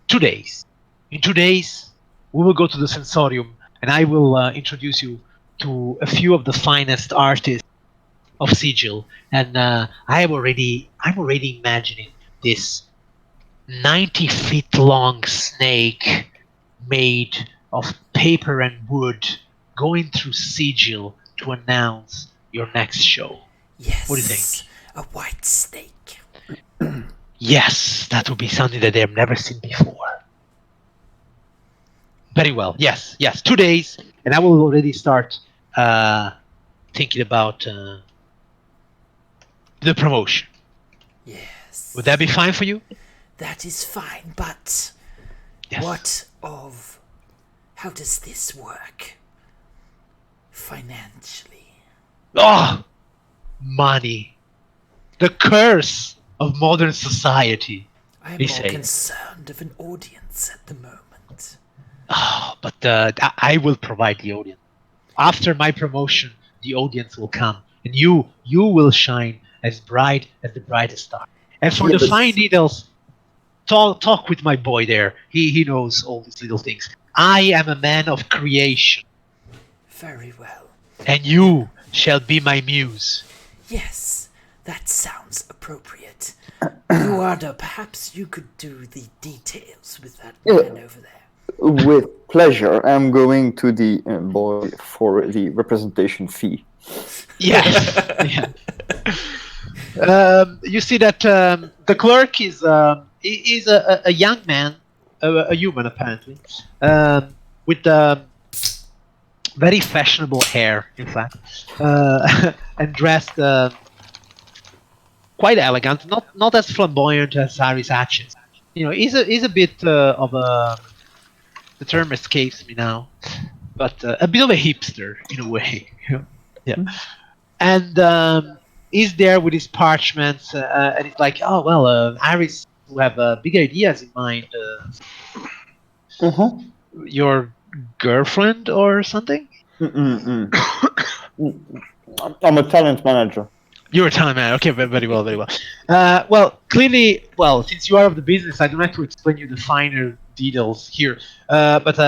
2 days. In 2 days, we will go to the sensorium, and I will introduce you to a few of the finest artists of Sigil. And I'm already imagining this 90 feet long snake made of paper and wood going through Sigil to announce your next show. Yes. What do you think? A white snake. Yes, that would be something that they have never seen before. Very well. Yes. 2 days, and I will already start thinking about the promotion. Yes. Would that be fine for you? That is fine, but Yes. how does this work? Financially. Oh, money. The curse of modern society. I'm He more says. concerned of an audience at the moment. Oh, but I will provide the audience. After my promotion, the audience will come, and you will shine as bright as the brightest star. And for Yeah, the but- fine details, talk with my boy there. He knows all these little things. I am a man of creation, Very well. and you shall be my muse. Yes, that sounds appropriate. Nuada, perhaps you could do the details with that man over there. With pleasure, I'm going to the boy for the representation fee. Yes. Yeah. You see that the clerk is a young man, a human apparently, with very fashionable hair, in fact, and dressed quite elegant, not as flamboyant as Harry's Hatches. He's a bit of a. The term escapes me now. but a bit of a hipster in a way. Yeah. And he's there with his parchments, and he's like, "Oh well, Aris, who have big ideas in mind. Uh-huh. Your girlfriend or something?" I'm a talent manager. You're a talent man. Okay, very well, very well. Well, clearly, since you are of the business, I don't have to explain you the finer details here. But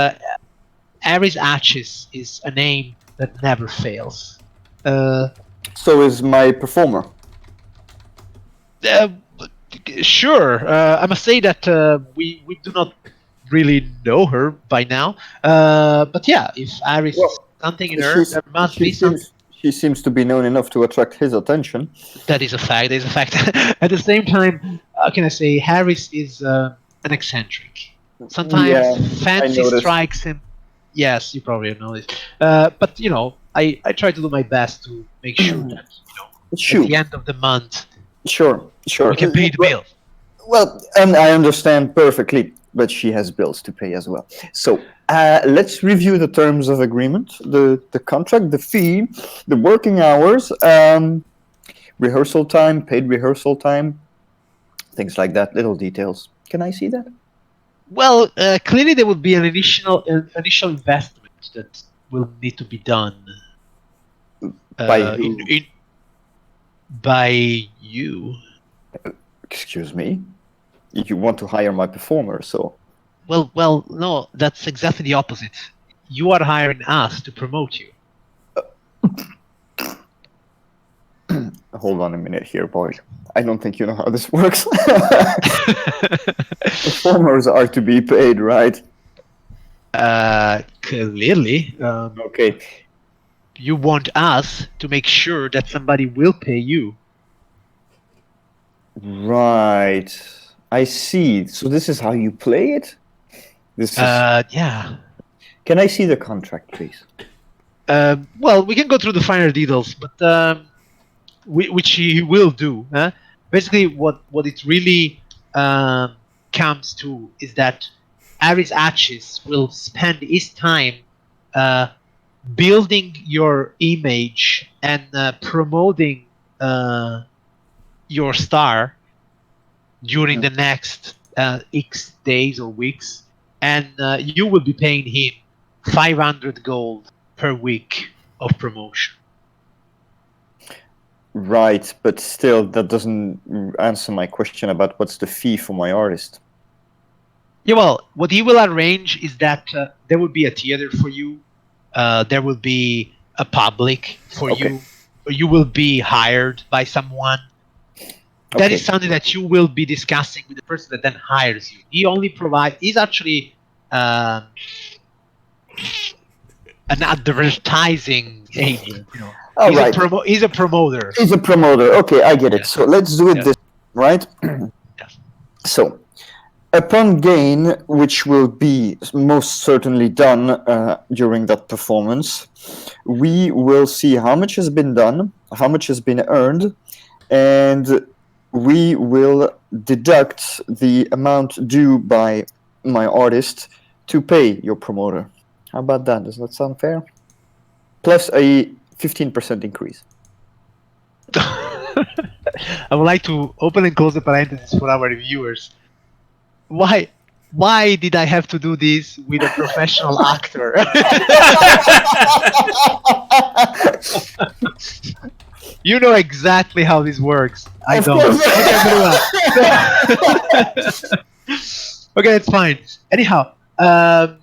Aris Atchis is a name that never fails. So is my performer. Uh, sure. I must say that we do not really know her by now. But yeah, if Aris is something in her, there must be some. She seems to be known enough to attract his attention. That is a fact. That is a fact. At the same time, how can I say, Harris is an eccentric. Sometimes fancy strikes him. Yes, you probably know this. But you know, I try to do my best to make sure that at the end of the month, sure, we can pay the bill. Well, and I understand perfectly, but she has bills to pay as well. So let's review the terms of agreement, the contract, the fee, the working hours, rehearsal time, paid rehearsal time, things like that, little details. Can I see that? Well, clearly there would be an initial investment that will need to be done By who? by you. Excuse me? You want to hire my performer, so... Well, no, that's exactly the opposite. You are hiring us to promote you. Hold on a minute here, boy. I don't think you know how this works. Performers are to be paid, right? Clearly. Okay. You want us to make sure that somebody will pay you. Right. I see. So this is how you play it? This is... yeah. Can I see the contract, please? Well, we can go through the finer details, but which he will do. Basically, what it really comes to is that Aris Atchis will spend his time building your image and promoting your star during the next X days or weeks, and you will be paying him 500 gold per week of promotion. Right, but still, that doesn't answer my question about what's the fee for my artist. Yeah, well, what he will arrange is that there will be a theater for you. There will be a public for you. You will be hired by someone. That is something that you will be discussing with the person that then hires you. He only provides. He's actually an advertising agent. You know, he's a promoter. He's a promoter. Okay, I get it. So let's do it this, right? Yes. So, upon gain, which will be most certainly done during that performance, we will see how much has been done, how much has been earned, and we will deduct the amount due by my artist to pay your promoter. How about that? Does that sound fair? Plus a 15% increase. I would like to open and close the parenthesis for our viewers. Why did I have to do this with a professional actor? You know exactly how this works. I don't. Okay, it's fine. Anyhow, the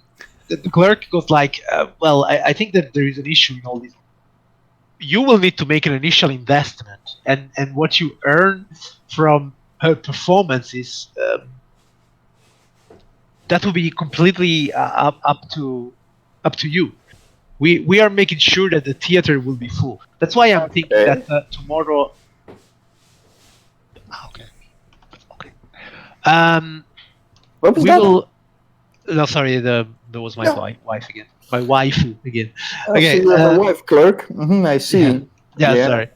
clerk goes like, well, I think that there is an issue in all this. You will need to make an initial investment, and what you earn from her performances, that will be completely up to you. We are making sure that the theater will be full. That's why I'm thinking that tomorrow. Okay. What was we that? will. No, sorry. That was my wife again. My waifu again. Okay. So you have a wife, clerk. I see. Yeah. Sorry.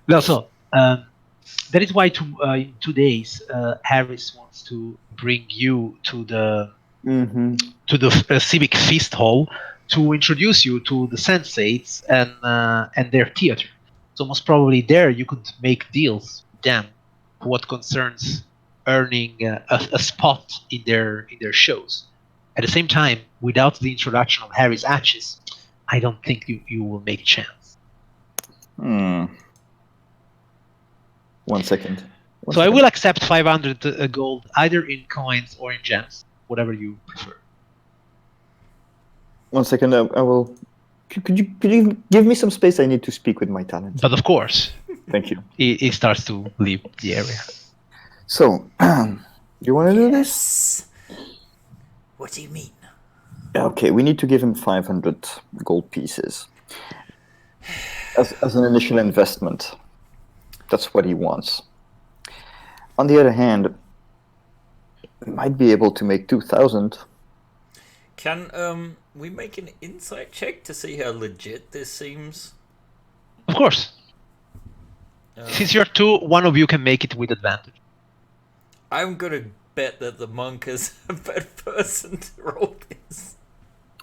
No, so that is why in 2 days, Harris wants to bring you to the civic feast hall to introduce you to the sensates and their theater. So most probably there you could make deals with them for what concerns earning a spot in their shows. At the same time, without the introduction of Harry's Atches, I don't think you will make chance. Hmm. 1 second. So I will accept 500 gold either in coins or in gems, whatever you prefer. 1 second. I will. Could you give me some space? I need to speak with my talent. But of course, Thank you. he starts to leave the area. So, you want to do this? Yes. What do you mean? Okay, we need to give him 500 gold pieces as an initial investment. That's what he wants. On the other hand, we might be able to make 2,000. Can we make an insight check to see how legit this seems? Of course. Since you're two, one of you can make it with advantage. I'm gonna bet that the monk is a better person to roll this.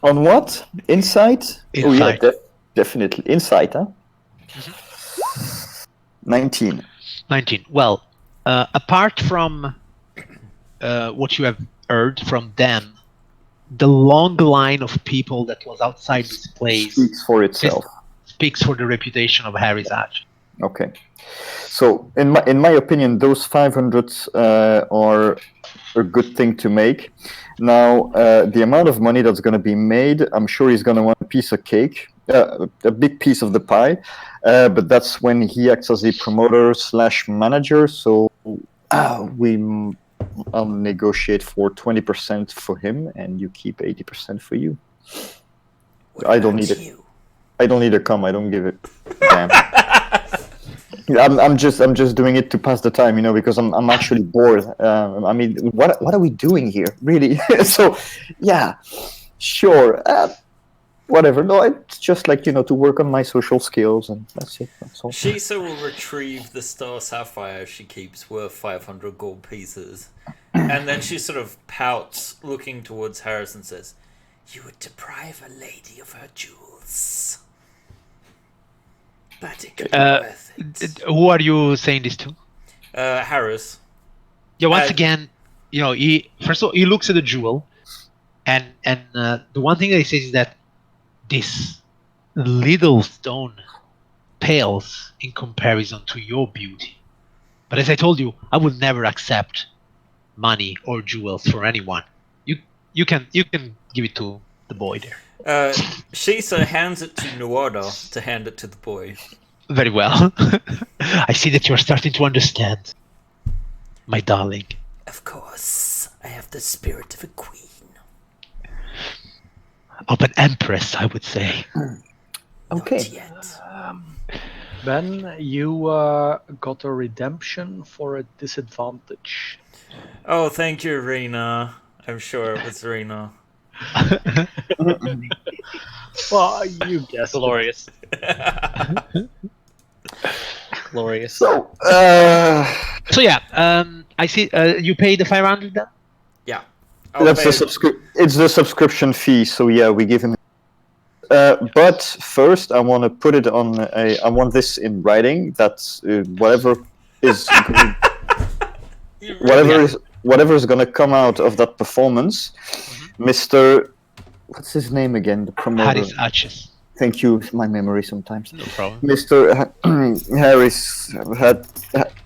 On what? Insight? Oh yeah, Insight. definitely. Insight, huh? 19. 19. Well, apart from what you have heard from Dan, the long line of people that was outside this place Speaks for itself. speaks for the reputation of Harry's Atch. Okay. So, in my opinion, those 500s are a good thing to make. Now, the amount of money that's going to be made, I'm sure he's going to want a piece of cake, a big piece of the pie. But that's when he acts as a promoter / manager. So, I'll negotiate for 20% for him, and you keep 80% for you. I don't need it. I don't need a cum. I don't give it. Damn. I'm just doing it to pass the time, because I'm actually bored. I mean, what are we doing here, really? So, yeah, sure, whatever. No, it's just like to work on my social skills, and that's it. That's all. Shisa will retrieve the star sapphire she keeps, worth 500 gold pieces, and then she sort of pouts, looking towards Harris, and says, You would deprive a lady of her jewels. But it could be worth it. Who are you saying this to? Harris. Yeah, once again, he first of all he looks at the jewel, and the one thing that he says is that this little stone pales in comparison to your beauty. But as I told you, I would never accept money or jewels for anyone. You can give it to the boy there. Shisa hands it to Nuada to hand it to the boy. Very well. I see that you're starting to understand, my darling. Of course, I have the spirit of a queen. Of an empress, I would say. Okay. Not yet. Ben, you got a redemption for a disadvantage. Oh, thank you, Rena. I'm sure it was Rena. Well, you guessed. Glorious. Glorious. So, So yeah, I see. You pay the 500 then. Yeah. that's it's the subscription fee. So yeah, we give him. But first, I want to put it on. I want this in writing. That's whatever is whatever is going to come out of that performance, Mr. What's his name again? The promoter. Harry's Atches. Thank you. My memory sometimes. No problem. Mr. Harris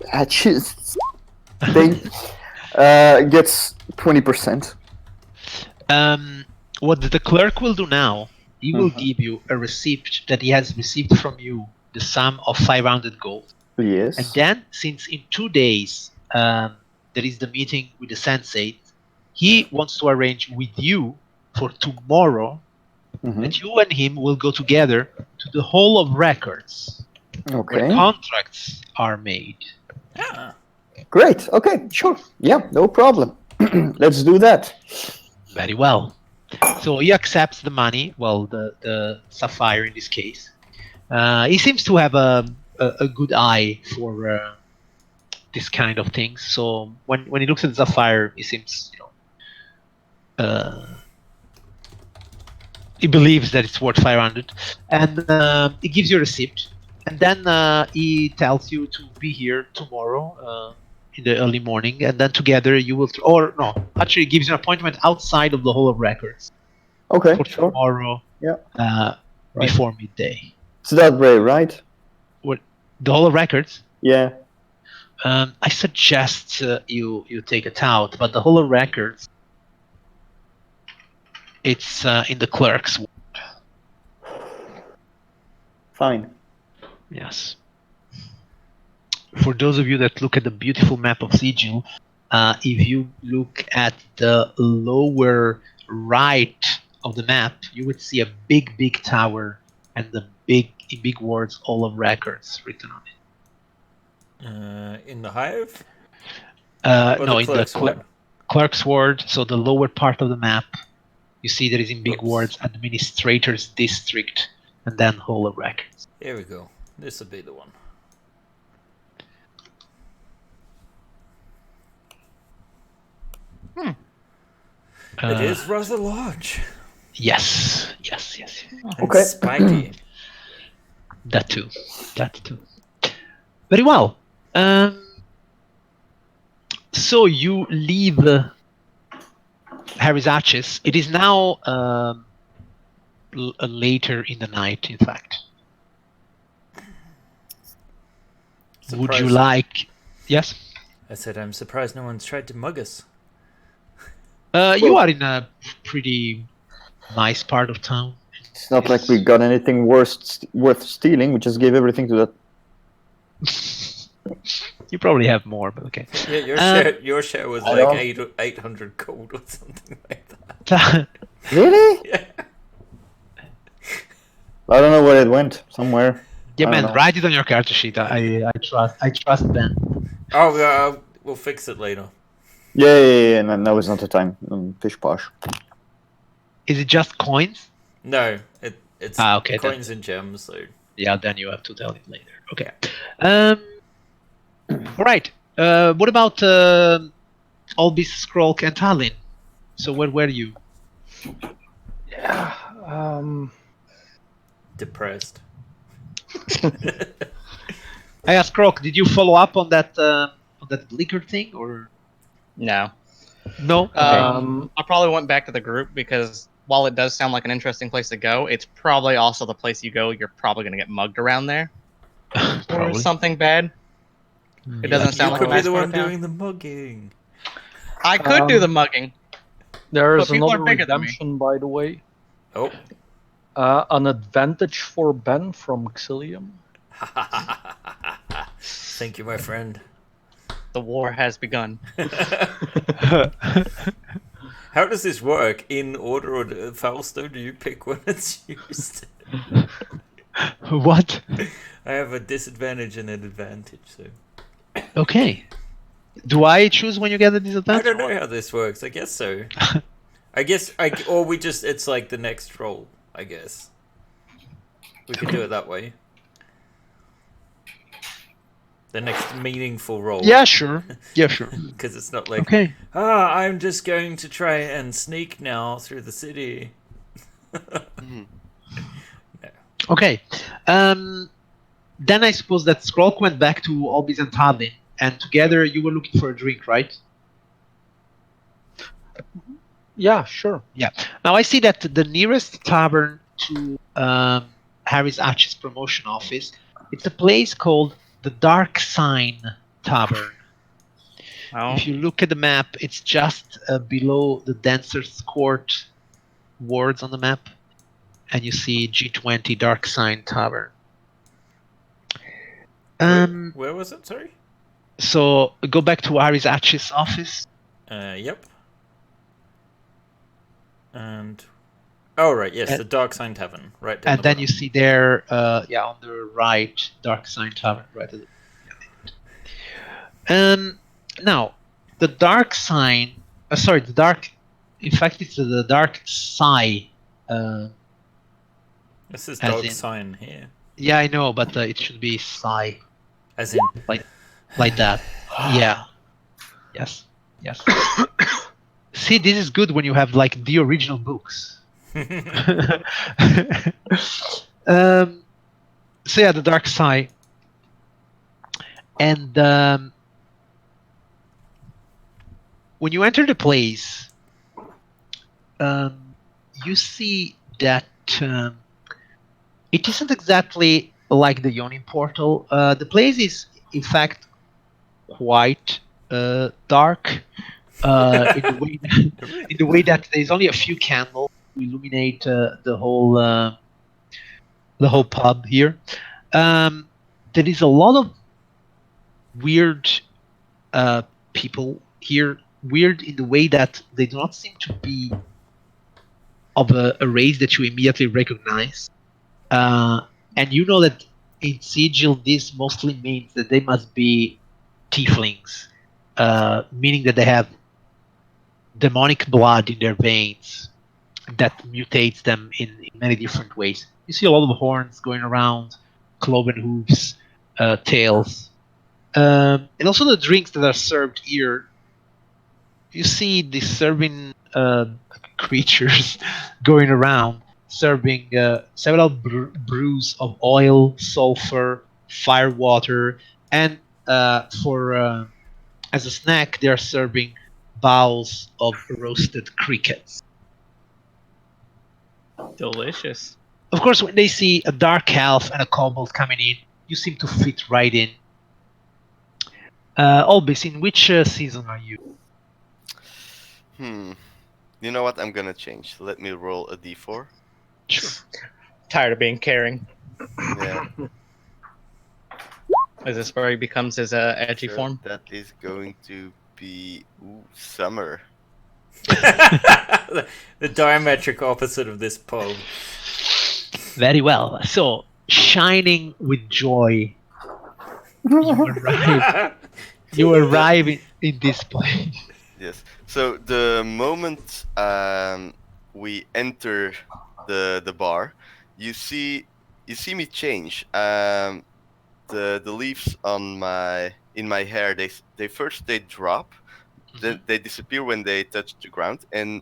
Hatches thing gets 20%. What the clerk will do now, he will give you a receipt that he has received from you, the sum of 500 gold. Yes. And then, since in 2 days there is the meeting with the sensei, he wants to arrange with you for tomorrow that you and him will go together to the Hall of Records, where contracts are made. Great. Okay. Sure. Yeah. No problem. Let's do that. Very well. So he accepts the money, well, the sapphire in this case. He seems to have a good eye for this kind of things. So when he looks at the sapphire, he seems, he believes that it's worth 500, and he gives you a receipt, and then he tells you to be here tomorrow in the early morning, and then together you will. Or no, actually, he gives you an appointment outside of the Hall of Records Okay, for sure. tomorrow Yeah. uh, Right. before midday. It's that way, right? What the Hall of Records? Yeah. I suggest you take it out, but the Hall of Records, it's in the clerk's. Fine. Yes. For those of you that look at the beautiful map of Sigil, if you look at the lower right of the map, you would see a big, big tower and the big words "All of Records" written on it. In the hive? Or No, the in the clerk's ward? clerk's ward. So the lower part of the map, you see there is in big Oops. words "Administrator's District" and then "Hall of Records." Here we go. This will be the one. It is rather large. Yes. And Okay. spiky. That too. Very well. So you leave Harry's Arches. It is now later in the night, in fact. Would you Surprised- like... Yes? I said I'm surprised no one's tried to mug us. You are in a pretty nice part of town. It's not like we got anything worth stealing. We just gave everything to that. You probably have more, but okay. Yeah, your share was I like don't- 800 gold or something like that. Really? Yeah. I don't know where it went. Somewhere. Yeah, I don't man, know. write it on your character sheet. I trust Ben. Oh, we'll fix it later. Yeah. No, now is not the time. Pish posh. Is it just coins? No, it's okay, coins and gems. So Yeah, then you have to tell it later. Okay. All right. What about Albis, Skrolk, and Tallinn? So where were you? Yeah. depressed. I asked Skrolk, did you follow up on that Blicker thing or No. no? Okay. I probably went back to the group because while it does sound like an interesting place to go, it's probably also the place you go. You're probably going to get mugged around there or Probably. something bad. It doesn't sound You like could a be nice the part one of town. doing the mugging. I could do the mugging. There is But people are another bigger than me. redemption, by the way. Oh. An advantage for Ben from Xilium. Thank you, my friend. The war has begun. How does this work? In order or Fausto, do you pick when it's used? What? I have a disadvantage and an advantage, so... Okay. Do I choose when you get the I disadvantage? don't know how this works. I guess so. Or we just, it's like the next roll, I guess. We could do it that way. The next meaningful roll. Yeah, sure. Because it's not like, Okay. I'm just going to try and sneak now through the city. Okay. Then I suppose that Skrolk went back to Albis and Tallinn, and together you were looking for a drink, right? Yeah, sure. Yeah. Now I see that the nearest tavern to Harry's Arches promotion office, it's a place called the Dark Sign Tavern. Oh. If you look at the map, it's just below the Dancer's Court wards on the map, and you see G20 Dark Sign Tavern. Where was it? Sorry? So go back to Harry's Arches office. Yep. And... Oh, right, yes, the Dark Sign Tavern. Right down And the then bottom. you see there, on the right, Dark Sign Tavern, right at the... Now, the Dark Sign... the Dark... In fact, it's the Dark Sign. This is as Dark in- Sign here. Yeah, I know, but it should be Sign. As in... Like that. Yeah. Yes. See, this is good when you have, like, the original books. So yeah, the dark side, and when you enter the place, you see that it isn't exactly like the Yawning portal. The place is, in fact, quite dark. In the way that there's only a few candles to illuminate the whole pub here. There is a lot of weird people here. Weird in the way that they do not seem to be of a race that you immediately recognize. And you know that in Sigil, this mostly means that they must be tieflings, meaning that they have demonic blood in their veins that mutates them in many different ways. You see a lot of horns going around, cloven hooves, tails, and also the drinks that are served here. You see these serving creatures going around, serving several brews of oil, sulfur, fire water, and for as a snack, they are serving bowls of roasted crickets. Delicious. Of course, when they see a dark elf and a kobold coming in, you seem to fit right in. Albus, in which season are you? You know what? I'm gonna change. Let me roll a d4. Sure. Tired of being caring. Yeah. Is this where he becomes his edgy So form? that is going to be summer. The diametric opposite of this poem. Very well. So, shining with joy, you arrive in this place. Yes. So the moment we enter the bar, you see me change. The leaves on in my hair, they first drop, then they disappear when they touch the ground, and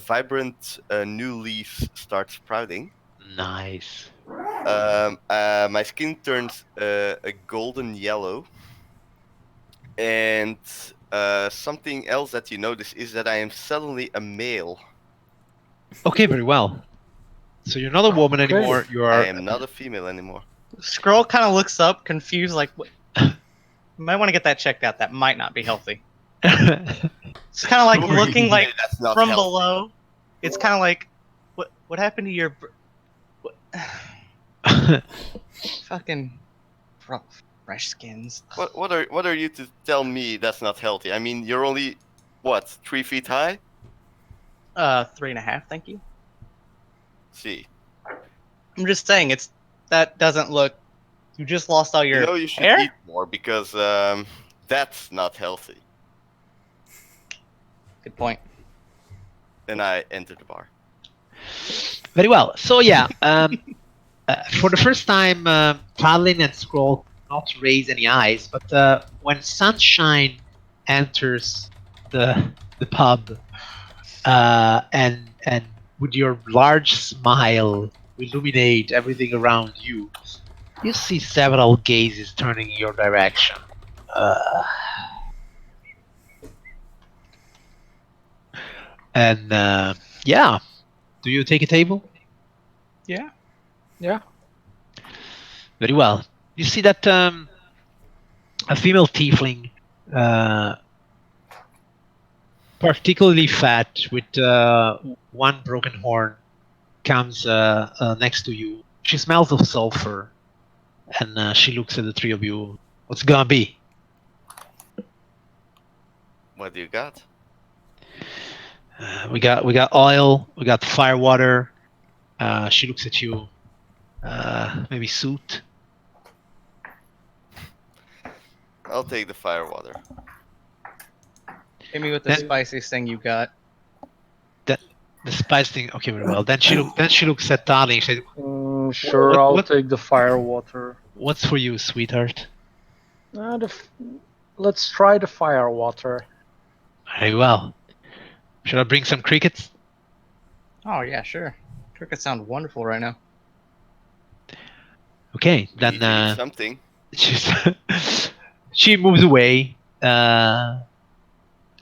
vibrant new leaves start sprouting. Nice. My skin turns a golden yellow, and something else that you notice is that I am suddenly a male. Okay, very well. So you're not a woman Okay. anymore. You I are. am not a female anymore. Scroll kind of looks up, confused, like, what? You might want to get that checked out. That might not be healthy. It's kind of like Sure, you looking say like that's not from healthy. below. It's kind of like, what happened to your what? Fucking fresh skins? What are you to tell me that's not healthy? I mean, you're only what, 3 feet high? 3.5, thank you. See, I'm just saying, that doesn't look. You just lost all your you should hair. eat more because that's not healthy. Good point. Then I enter the bar. Very well. So yeah, for the first time, Paladin and Scroll not raise any eyes, but when Sunshine enters the pub, and with your large smile illuminate everything around you, you see several gazes turning in your direction. And yeah, do you take a table? Yeah. Yeah. Very well. You see that a female tiefling, particularly fat, with one broken horn, comes next to you. She smells of sulfur, and she looks at the three of you. What's gonna be? What do you got? We got oil. We got fire water. She looks at you. Maybe suit. I'll take the fire water. Hit me with the Then- spiciest thing you got. The spice thing. Okay, very well. Then she looks at Darling. She says, Sure, What- I'll take the fire water. "What's for you, sweetheart?" Let's try the fire water. Very well. Should I bring some crickets? Oh yeah, sure. Crickets sound wonderful right now. Okay, We need to eat then something. she moves away. Then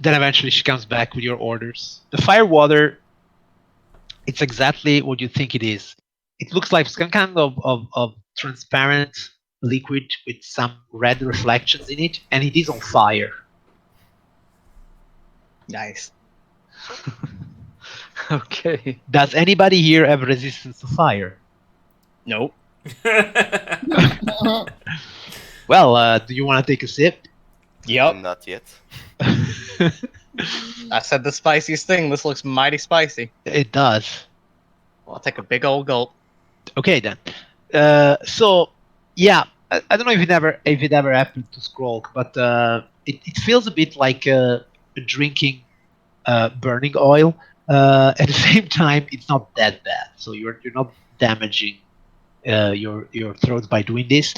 eventually she comes back with your orders. The fire water, it's exactly what you think it is. It looks like some kind of transparent liquid with some red reflections in it, and it is on fire. Nice. Okay. Does anybody here have resistance to fire? Nope. Well, do you want to take a sip? Yep. Not yet. I said the spiciest thing. This looks mighty spicy. It does. Well, I'll take a big old gulp. Okay then. So yeah, I don't know if it ever happened to Scroll, but it feels a bit like drinking burning oil. At the same time, it's not that bad. So you're not damaging your throat by doing this.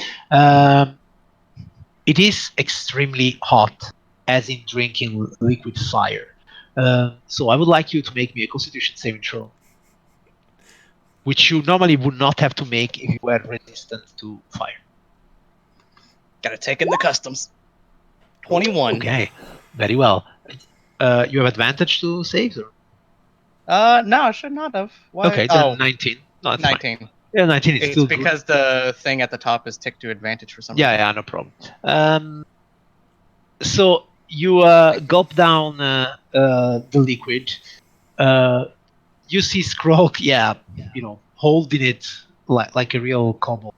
It is extremely hot, as in drinking liquid fire. So I would like you to make me a Constitution saving throw, which you normally would not have to make if you were resistant to fire. Gotta take in the customs. 21. Okay, very well. You have advantage to saves, or? No, I should not have. Why? Okay, Oh, then 19. No, that's fine. 19. Yeah, 19 is It's still good. because the thing at the top is tick to advantage for some Yeah, reason. yeah, no problem. So you gulp down the liquid. You see Scroll, holding it like a real kobold,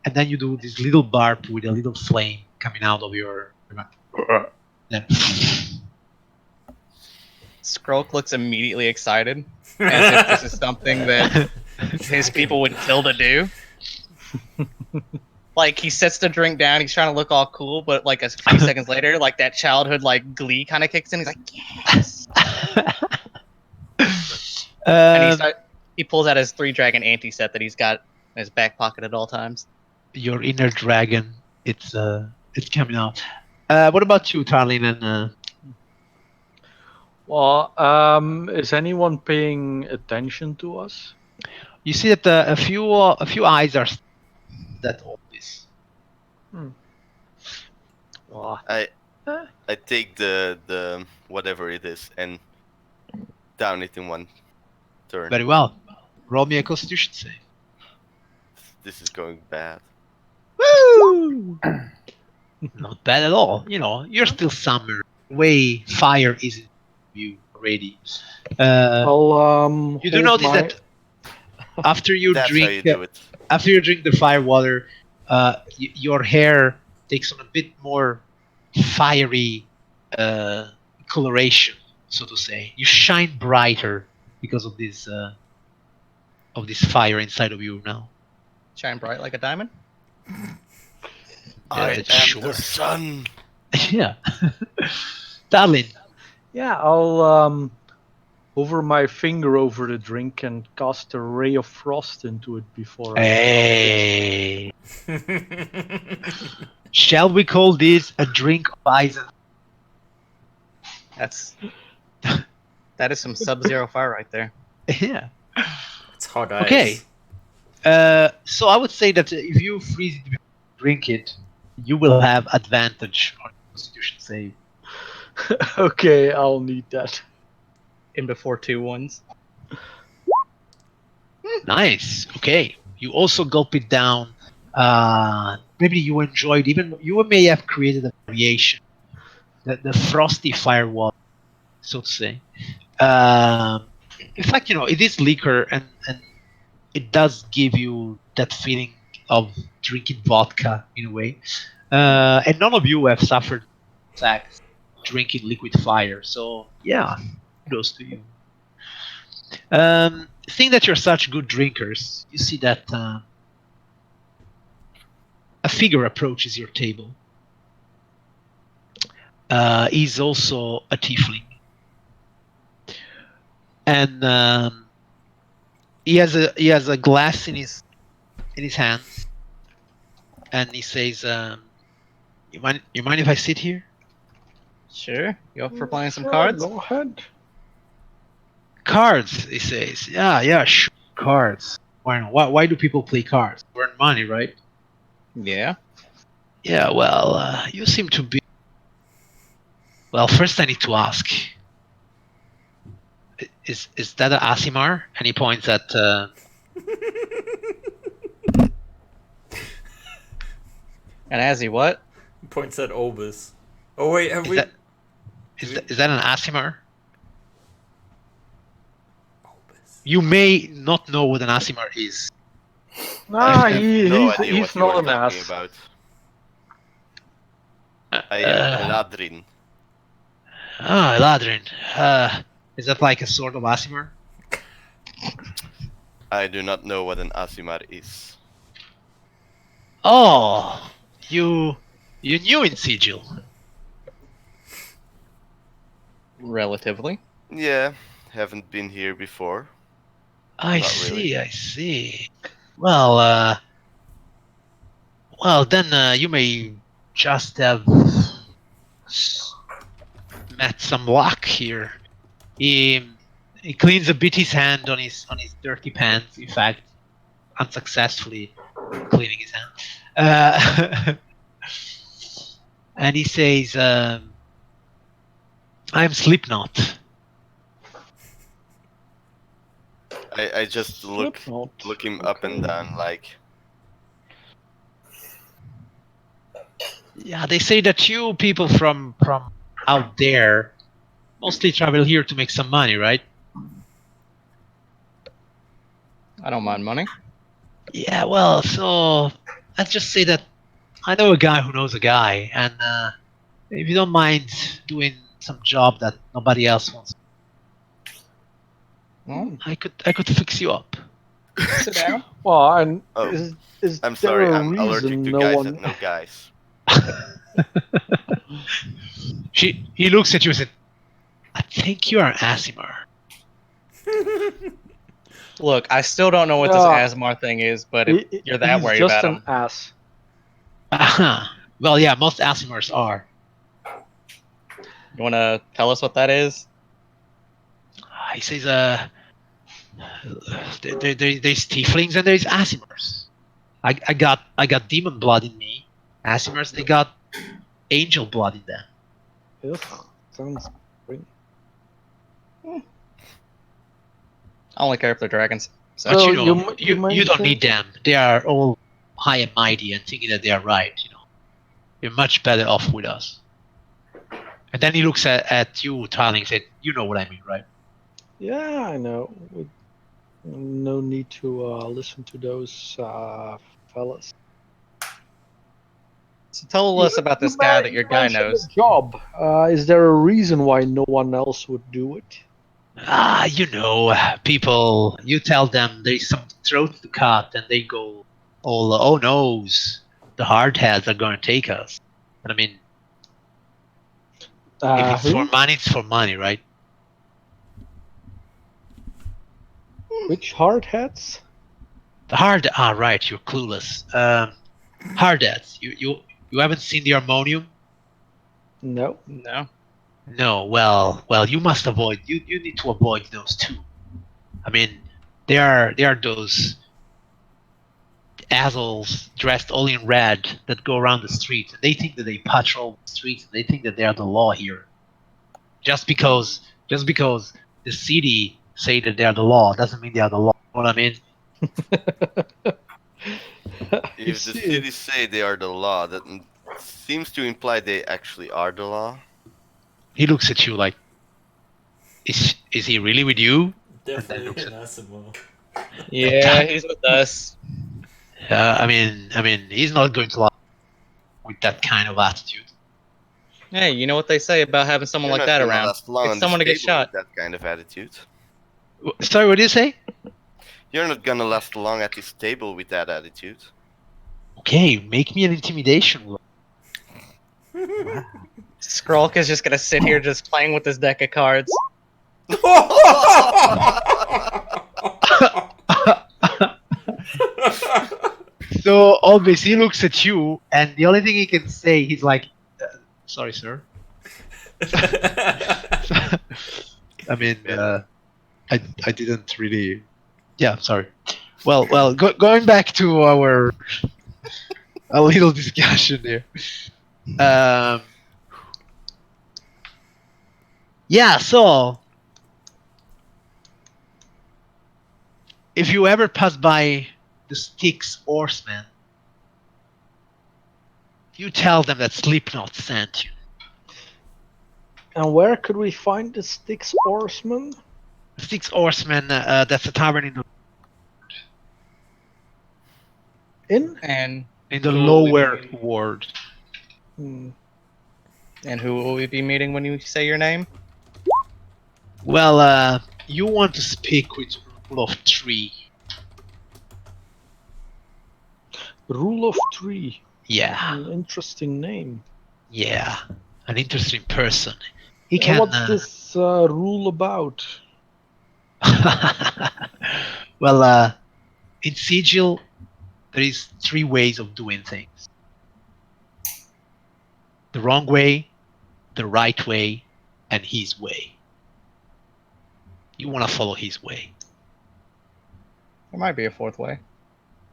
and then you do this little barp with a little flame coming out of your. Then, Skroak looks immediately excited, as if this is something that his people would kill to do. Like, he sets the drink down, he's trying to look all cool, but like a few seconds later, like that childhood like glee kind of kicks in. He's like, yes. And he pulls out his 3-dragon anti set that he's got in his back pocket at all times. your inner dragon, it's coming out. What about you, Tarlin? And Well, is anyone paying attention to us? you see that a few eyes are that always. Well, I take the whatever it is and down it in one turn. Very well. Roll me a Constitution save. This is going bad. Woo! Not bad at all. You're still summer. Way fire is in you already. I'll You do hold notice that after you That's drink how you do it. after you drink the fire water, your hair takes on a bit more fiery coloration, so to say. You shine brighter because of this fire inside of you now. Shine bright like a diamond. I am sure. the sun. Yeah. Darlin, Yeah, I'll hover my finger over the drink and cast a ray of frost into it before I hey. Shall we call this a drink of ice? That is some Sub-Zero fire right there. Yeah. It's hot ice. Okay. So I would say that if you freeze it before you drink it, you will have advantage on your Constitution save. Okay, I'll need that. In before 2 ones. Nice. Okay. You also gulp it down. Maybe you enjoyed you may have created a variation. The frosty firewall, so to say. In fact, it is liquor and it does give you that feeling of drinking vodka in a way. And none of you have suffered attacks drinking liquid fire, so yeah, kudos to you. Seeing that you're such good drinkers, you see that a figure approaches your table. He's also a tiefling, and he has a glass in his hands, and he says, "You mind if I sit here?" Sure. You up for playing some Sure, cards? Go ahead. Cards, he says. Yeah, sure, cards. Why do people play cards? Earn money, right? Yeah. Yeah, well, you seem to be... Well, first I need to ask. Is that an Asimar? And he points at... And as he what? Points at Albus. Oh wait, have we? Is that an Asimar? Albus. You may not know what an Asimar is. Nah, I have no idea he's what you are not an talking ass. about. I am Ladrin. Eladrin. Is that like a sort of Asimar? I do not know what an Asimar is. Oh, you knew in Sigil. Relatively. Yeah, haven't been here before. I Not see, really. I see. Well, then you may just have met some luck here. He cleans a bit his hand on his dirty pants. In fact, unsuccessfully cleaning his hand. And he says, "I'm Slipknot." I just look him up and down like, Yeah, they say that you people from out there mostly travel here to make some money, right? I don't mind money. Yeah, well, so let's just say that I know a guy who knows a guy, and if you don't mind doing some job that nobody else wants, Well, I could fix you up. sit down. Well, and Oh, is I'm there sorry, a I'm allergic reason to no guys one? that know guys. He looks at you and said, "I think you are Asimar." Look, I still don't know what this Yeah. Asmar thing is, but if you're that He's worried just about an him, ass. Well, yeah, most Asimars are. you want to tell us what that is? He says, there's tieflings and there's Asimars. I got demon blood in me. Asimars, they got angel blood in them. Yes, sounds great. I only care if they're dragons. So, But So you know, you you don't mentioned- need them. They are all high and mighty and thinking that they are right. You know, you're much better off with us. And then he looks at you, Tarling, and said, "You know what I mean, right?" Yeah, I know. No need to listen to those fellas. so tell us about this guy that your guy mentioned knows. the job. Is there a reason why no one else would do it? You know, people. You tell them there's some throat to cut, and they go all, "Oh noes, the hardheads are going to take us." And I mean, if it's for Who? money, it's for money, right? Which hardheads? The right, you're clueless. Hardheads. You haven't seen the Harmonium? No. No. No. Well, you must avoid. You need to avoid those too. I mean, they are those assholes dressed all in red that go around the streets, and they think that they patrol the streets, and they think that they are the law here. Just because the city say that they are the law doesn't mean they are the law. You know what I mean? If the cities say they are the law, that seems to imply they actually are the law. He looks at you like, is he really with you? Definitely an Asimar. Yeah, he's with us. I mean, he's not going to lie with that kind of attitude. Hey, you know what they say about having someone You're like not that gonna around? last long It's on someone to this get table shot. with that kind of attitude. Sorry, what did you say? You're not gonna last long at this table with that attitude. Okay, make me an intimidation roll. Skrulk is just gonna sit here just playing with this deck of cards. So Albus, he looks at you, and the only thing he can say, he's like, "Sorry, sir." I mean, I didn't really. Yeah, sorry. Well, going back to our a little discussion here. Yeah, so if you ever pass by the Styx Horsemen, you tell them that Slipknot sent you. And where could we find the Styx Horseman? Styx Horsemen, that's a tavern And in the who will we lower be, ward. Hmm. and who will we be meeting when you say your name? Well, you want to speak with Rule of Three. Rule of Three. Yeah, An interesting name. yeah, an interesting person. He And can. what's this rule about? Well, in Sigil, there is 3 ways of doing things: the wrong way, the right way, and his way. You want to follow his way. There might be a fourth way.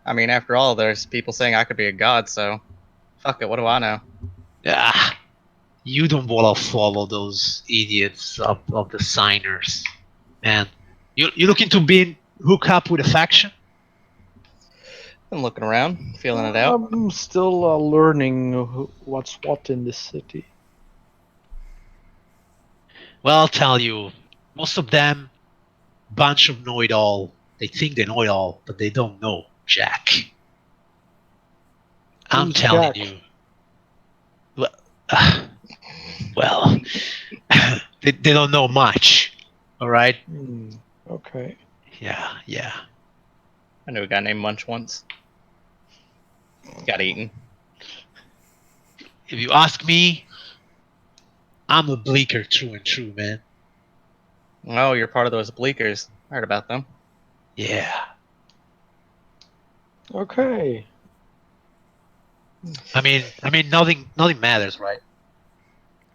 I mean, after all, there's people saying I could be a god, so fuck it. What do I know? Ah, you don't want to follow those idiots of the signers, man. You looking to be hook up with a faction? I'm looking around, feeling it out. I'm still learning what's what in this city. Well, I'll tell you, most of them, bunch of know-it-all. They think they know it all, but they don't know Jack. I'm Who's telling Jack? you. Well, they don't know much. All right. Okay. Yeah. I knew a guy named Munch once. Got eaten. If you ask me, I'm a bleaker true and true, man. Oh, you're part of those bleakers. I heard about them. Yeah. Okay. I mean, nothing matters, right?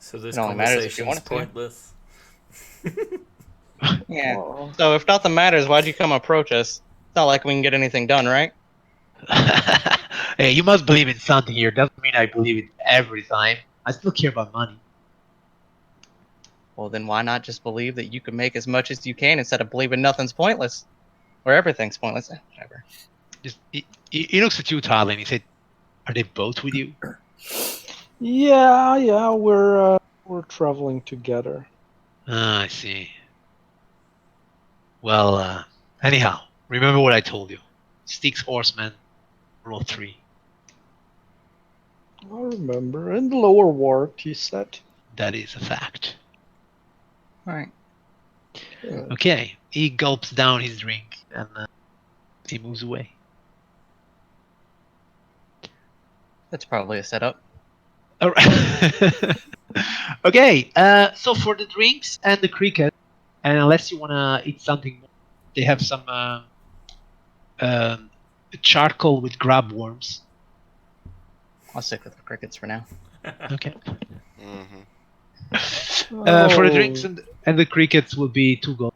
So this It only matters if you conversation's want it to. pointless. Yeah. Well, So if nothing matters, why'd you come approach us? It's not like we can get anything done, right? Hey, you must believe in something here. Doesn't mean I believe it every time. I still care about money. Well, then why not just believe that you can make as much as you can instead of believing nothing's pointless? Or everything's pointless. Whatever. He looks at you, Tyler, and he said, "Are they both with you?" yeah, we're traveling together. Ah, I see. Well, anyhow, remember what I told you. Styx Horseman, Rule 3. I remember. In the lower ward, you said. That is a fact. All right. Okay, he gulps down his drink and he moves away. That's probably a setup. All right. Okay, so for the drinks and the cricket, and unless you wanna eat something more, they have some charcoal with crab worms. I'll stick with the crickets for now. Okay. Mm-hmm. For the drinks and the crickets will be 2 gold.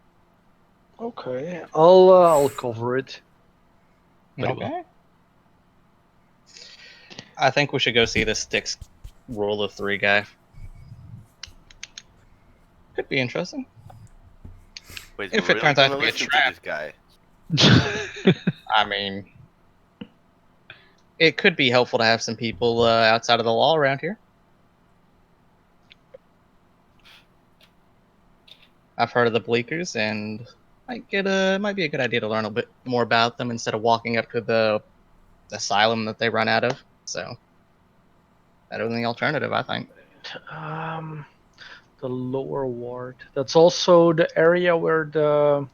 Okay, I'll cover it. Very well. Okay. I think we should go see this Styx Rule of 3 guy. Could be interesting. Wait, If we're it really turns out gonna to be a listen trap. to this guy. I mean, it could be helpful to have some people outside of the law around here. I've heard of the Bleakers, and might be a good idea to learn a bit more about them instead of walking up to the asylum that they run out of. So, better than the alternative, I think. The lower ward. That's also the area where the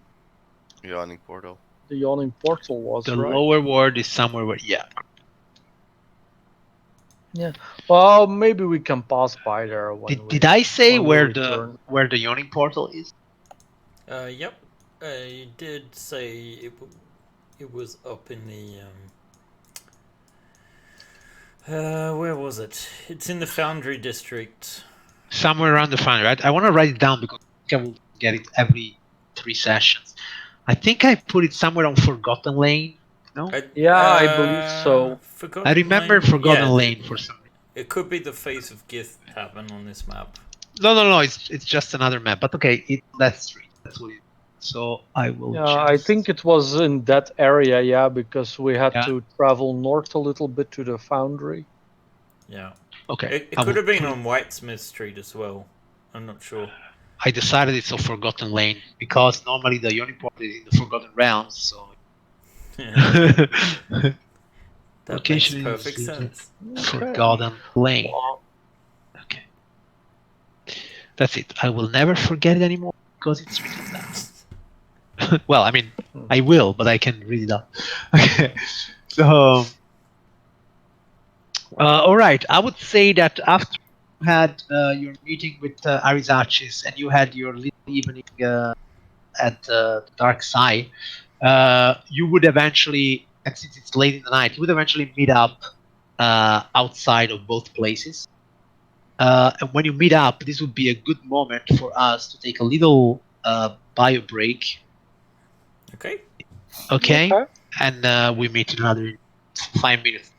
Yawning portal. yawning portal was, The right? lower ward is somewhere where, yeah. Well, maybe we can pass by there when Did I say when we where return. the yawning portal is? Yep. You did say it was up in the where was it? It's in the Foundry district. Somewhere around the foundry, right? I want to write it down because I will get it every 3 sessions. I think I put it somewhere on Forgotten Lane. No, I believe so. Forgotten I remember Lane? Forgotten Yeah, Lane for some reason. it could be the Face of Gith Tavern on this map. No. It's just another map. But okay, that's street. That's what it is. So I will. Yeah, I think it was in that area, yeah, because we had Yeah. to travel north a little bit to the foundry. Yeah. Okay. It I could will have been put it- on Whitesmith Street as well. I'm not sure. I decided it's a Forgotten Lane because normally the Uniport is in the Forgotten Realms. So. That makes Location perfect is sense. Forgotten Lane. Okay. That's it. I will never forget it anymore because it's written down. Well, I mean, I will, but I can read it out. Okay. So, all right. I would say that after you had your meeting with Arizachis and you had your little evening at the dark side, you would eventually, and since it's late in the night, you would eventually meet up outside of both places. And when you meet up, this would be a good moment for us to take a little bio break. Okay. Okay? And we meet in another 5 minutes.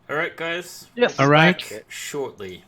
Alright, guys. Yes. We'll be Alright. back shortly.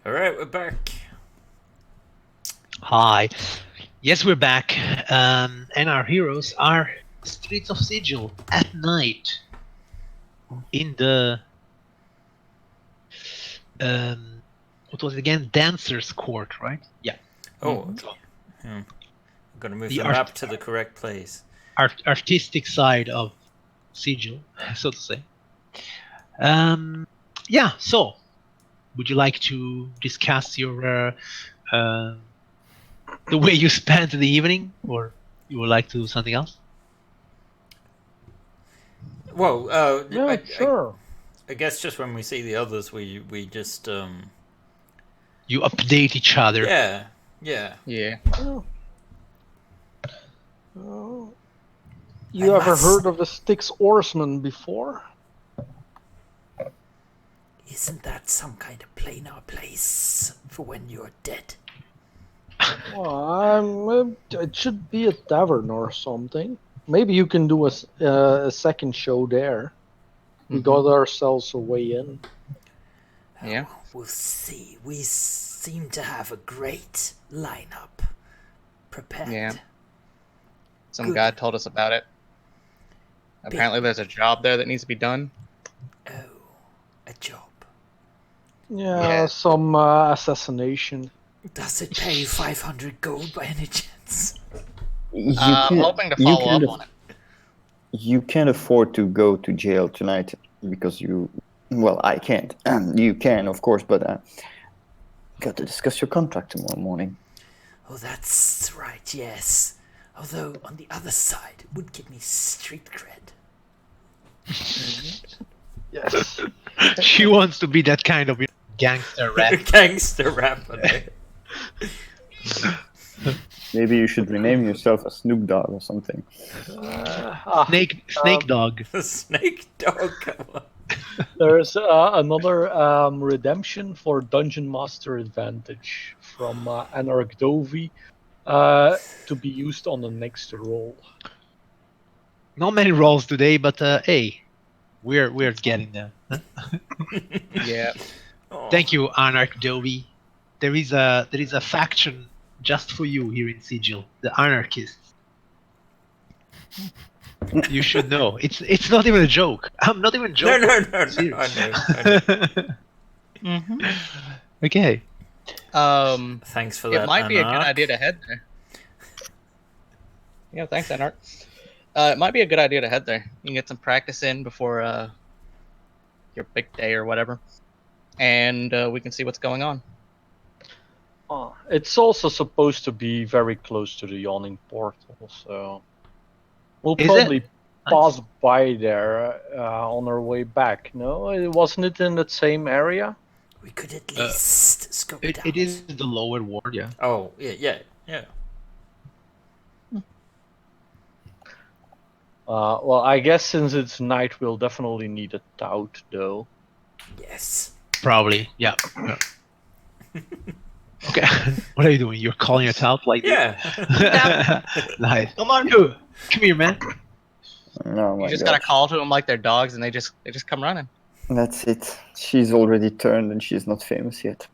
All right, we're back. Hi. Yes, we're back. And our heroes are streets of Sigil at night in the what was it again? Dancer's Court, right? Yeah. Oh, okay. I'm gonna move The the map to the correct place. Artistic side of Sigil, so to say. Yeah. So, would you like to discuss your the way you spent the evening, or you would like to do something else? Well, Yeah, sure. I guess just when we see the others, we just You update each other. yeah. Yeah. You ever heard of the Styx Oarsman before? Isn't that some kind of planar place for when you're dead? Well, it should be a tavern or something. Maybe you can do a second show there. We got ourselves a way in. Yeah. Oh, we'll see. We seem to have a great lineup prepared. Yeah. Some Good. guy told us about it. Apparently, there's a job there that needs to be done. Oh, a job. Yeah, some assassination. Does it pay 500 gold by any chance? I'm hoping to follow up on it. You can't afford to go to jail tonight because you. Well, I can't. You can, of course, but got to discuss your contract tomorrow morning. Oh, that's right, yes. Although, on the other side, it would give me street cred. Yes. She wants to be that kind of gangster rap. Gangster rapper. Maybe you should rename yourself as Snoop Dogg or something. Snake Dog. Snake dog. Come on. There's another redemption for Dungeon Master Advantage from Anarch Dovi to be used on the next roll. Not many rolls today, but hey, we're getting there. Yeah. Thank you, Anarch Dovi. There is a faction just for you here in Sigil, the Anarchists. You should know. It's not even a joke. I'm not even joking. No. Serious. I know. Okay. Thanks for that. It might be a good Anarch. idea to head there. Yeah, thanks, Anarch. It might be a good idea to head there. You can get some practice in before your big day or whatever, and we can see what's going on. It's also supposed to be very close to the Yawning portal, so we'll Is probably it? pass by there on our way back. No, wasn't it in that same area? We could at least scope it out. It is the lower ward, yeah. Oh, yeah. Well, I guess since it's night, we'll definitely need a tout, though. Yes. Probably, yeah. Okay, what are you doing? You're calling it out like Yeah. this? Nice. Come on, you. Come here, man. Oh my You just God. gotta call to them like they're dogs, and they just come running. That's it. She's already turned and she's not famous yet.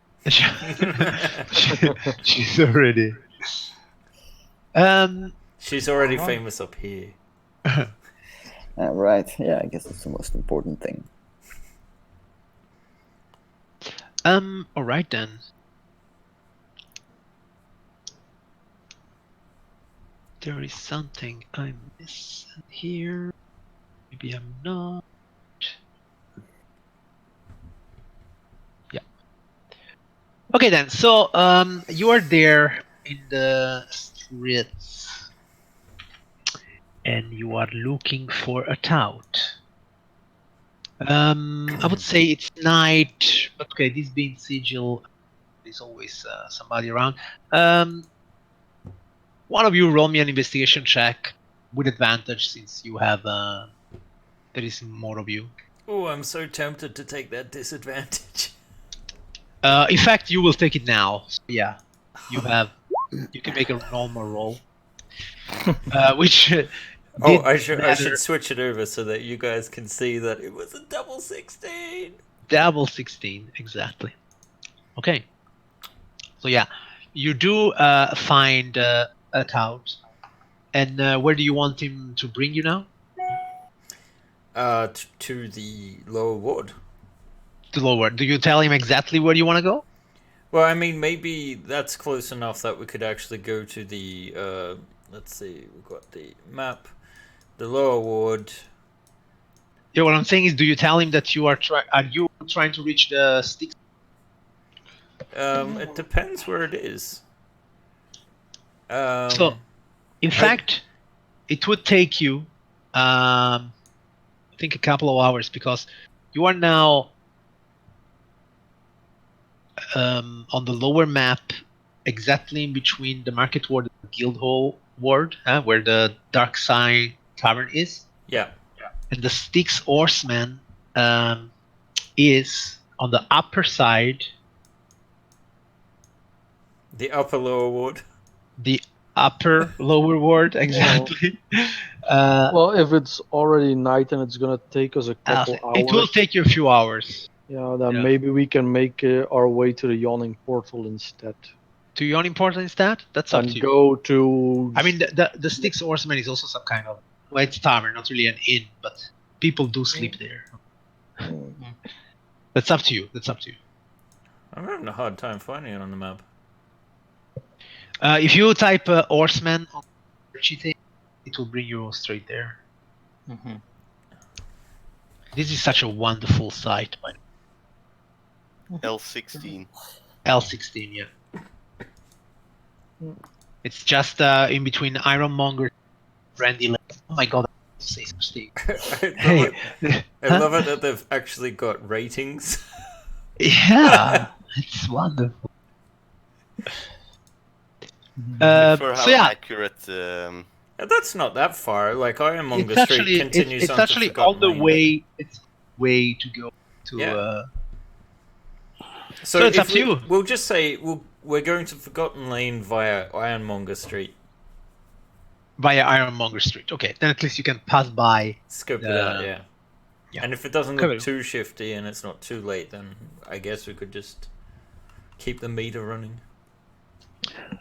She's already. She's already famous up here. Right. Yeah, I guess that's the most important thing. All right then. There is something I'm missing here. Maybe I'm not. Yeah. Okay then. So you are there in the streets, and you are looking for a tout. I would say it's night, but okay, this being Sigil, there's always somebody around. One of you roll me an investigation check with advantage since you have there is more of you. Oh, I'm so tempted to take that disadvantage. In fact, you will take it now. So yeah, you can make a normal roll, which. I should switch it over so that you guys can see that it was a double 16. Double 16, exactly. Okay. So yeah, you do find a tout. And where do you want him to bring you now? To the lower ward. To lower. Do you tell him exactly where you want to go? Well, I mean, maybe that's close enough that we could actually go to the. Let's see, we've got the map, the lower ward. Yeah, what I'm saying is, do you tell him that you are you trying to reach the sticks? It depends where it is. So, in fact, it would take you, I think, a couple of hours because you are now on the lower map, exactly in between the Market Ward and the Guildhall Ward, where the Dark Side Tavern is. Yeah. And the Styx Horseman is on the upper side. The upper lower ward. The upper lower ward, exactly. Well, if it's already night and it's gonna take us a couple hours, it will take you a few hours. Yeah, then maybe we can make our way to the Yawning portal instead. To Yawning portal instead? That's up to you. And go to. I mean, the Styx Horseman is also some kind of. Well, it's tavern, not really an inn, but people do sleep there. That's up to you. That's up to you. I'm having a hard time finding it on the map. If you type Horseman on cheating, it will bring you straight there. Mm-hmm. This is such a wonderful site, by the way. L16. L16, yeah. It's just in between Ironmonger and Brandy Lane. Oh my god, I have to say something. I love it that they've actually got ratings. Yeah, it's wonderful. For how So yeah, accurate. That's not that far. Like Ironmonger it's Street actually continues it's on to actually Forgotten on the Lane. way. It's way to go to. Yeah. So it's up to you. We'll just say we're going to Forgotten Lane via Ironmonger Street. Via Ironmonger Street. Okay, then at least you can pass by. Scope it out, yeah. And if it doesn't look Cool. too shifty and it's not too late, then I guess we could just keep the meter running.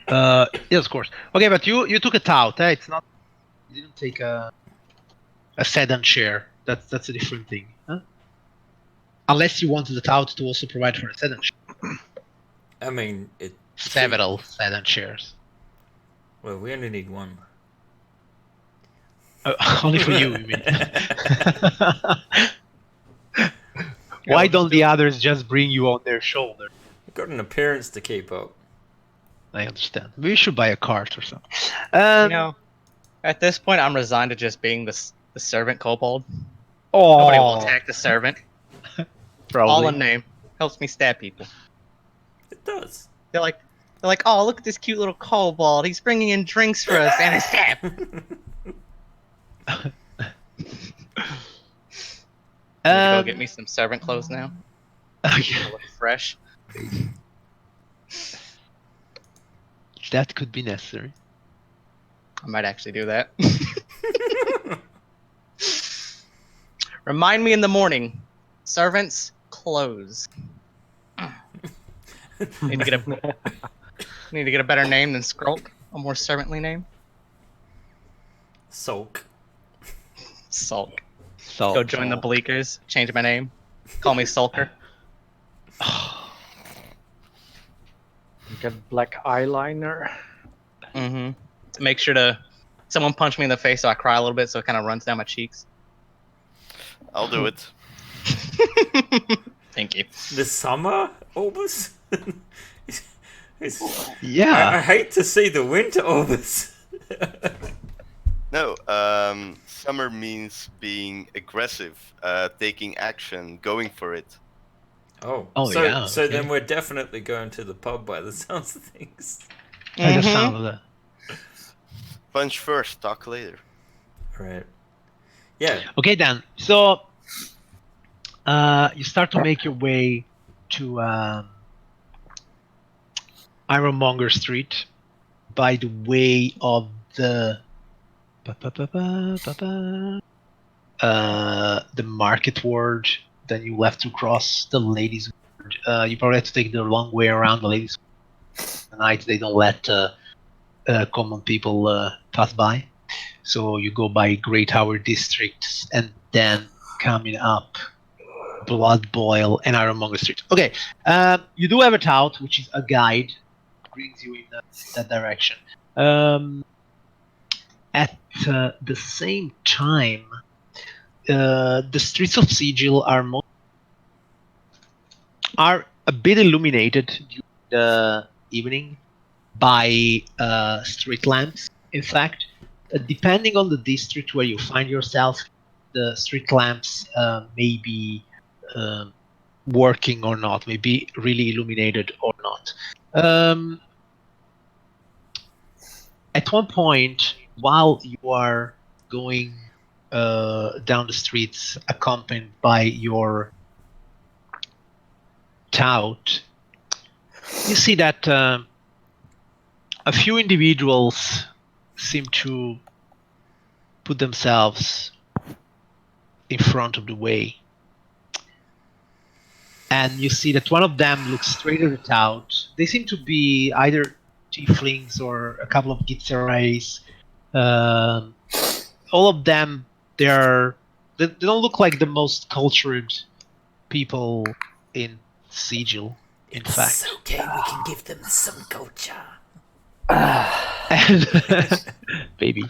Yes, of course. Okay, but you took a tout. It's not. You didn't take a sedan chair. That's a different thing. Huh? Unless you wanted the tout to also provide for a sedan chair. I mean, it. Several sedan chairs. Well, we only need one. Only for you, you mean? Why don't the others just bring you on their shoulder? We've got an appearance to keep up. I understand. We should buy a cart or something. At this point, I'm resigned to just being the servant kobold. Oh, Nobody will attack the servant. probably. All in name. Helps me stab people. It does. They're like, oh, look at this cute little kobold. He's bringing in drinks for us and a stab. Go get me some servant clothes now. I look fresh. That could be necessary. I might actually do that. Remind me in the morning. Servants, close. Need to get a better name than Skrulk. A more servantly name. Sulk. Sulk. So Go join the Bleakers. Change my name. Call me Sulker. Get black eyeliner. Mm-hmm. Make sure to someone punch me in the face so I cry a little bit so it kind of runs down my cheeks. I'll do it. Thank you. The summer, Orbus? yeah. I hate to see the winter, Orbus. No, summer means being aggressive, taking action, going for it. Oh, so, yeah, so okay. then we're definitely going to the pub by the sounds of things. By the sound of that. Punch first, talk later. Right. Yeah. Okay, then. So you start to make your way to Ironmonger Street by the way of the Market Ward. Then you left to cross the Ladies' Ward. You probably have to take the long way around the Ladies' Ward. night they don't let common people pass by. So you go by Great Tower districts and then coming up Blood Boil and Ironmonger Street. Okay, you do have a tout, which is a guide, brings you in that direction. At the same time, the streets of Sigil are a bit illuminated during the evening by street lamps. In fact, depending on the district where you find yourself, the street lamps may be working or not, may be really illuminated or not. At one point, while you are going down the streets accompanied by your tout, you see that a few individuals seem to put themselves in front of the way. And you see that one of them looks straight at the tout. They seem to be either tieflings or a couple of Gitzerais. All of them, they don't look like the most cultured people in Sigil, in fact. It's okay, we can give them some culture. And baby.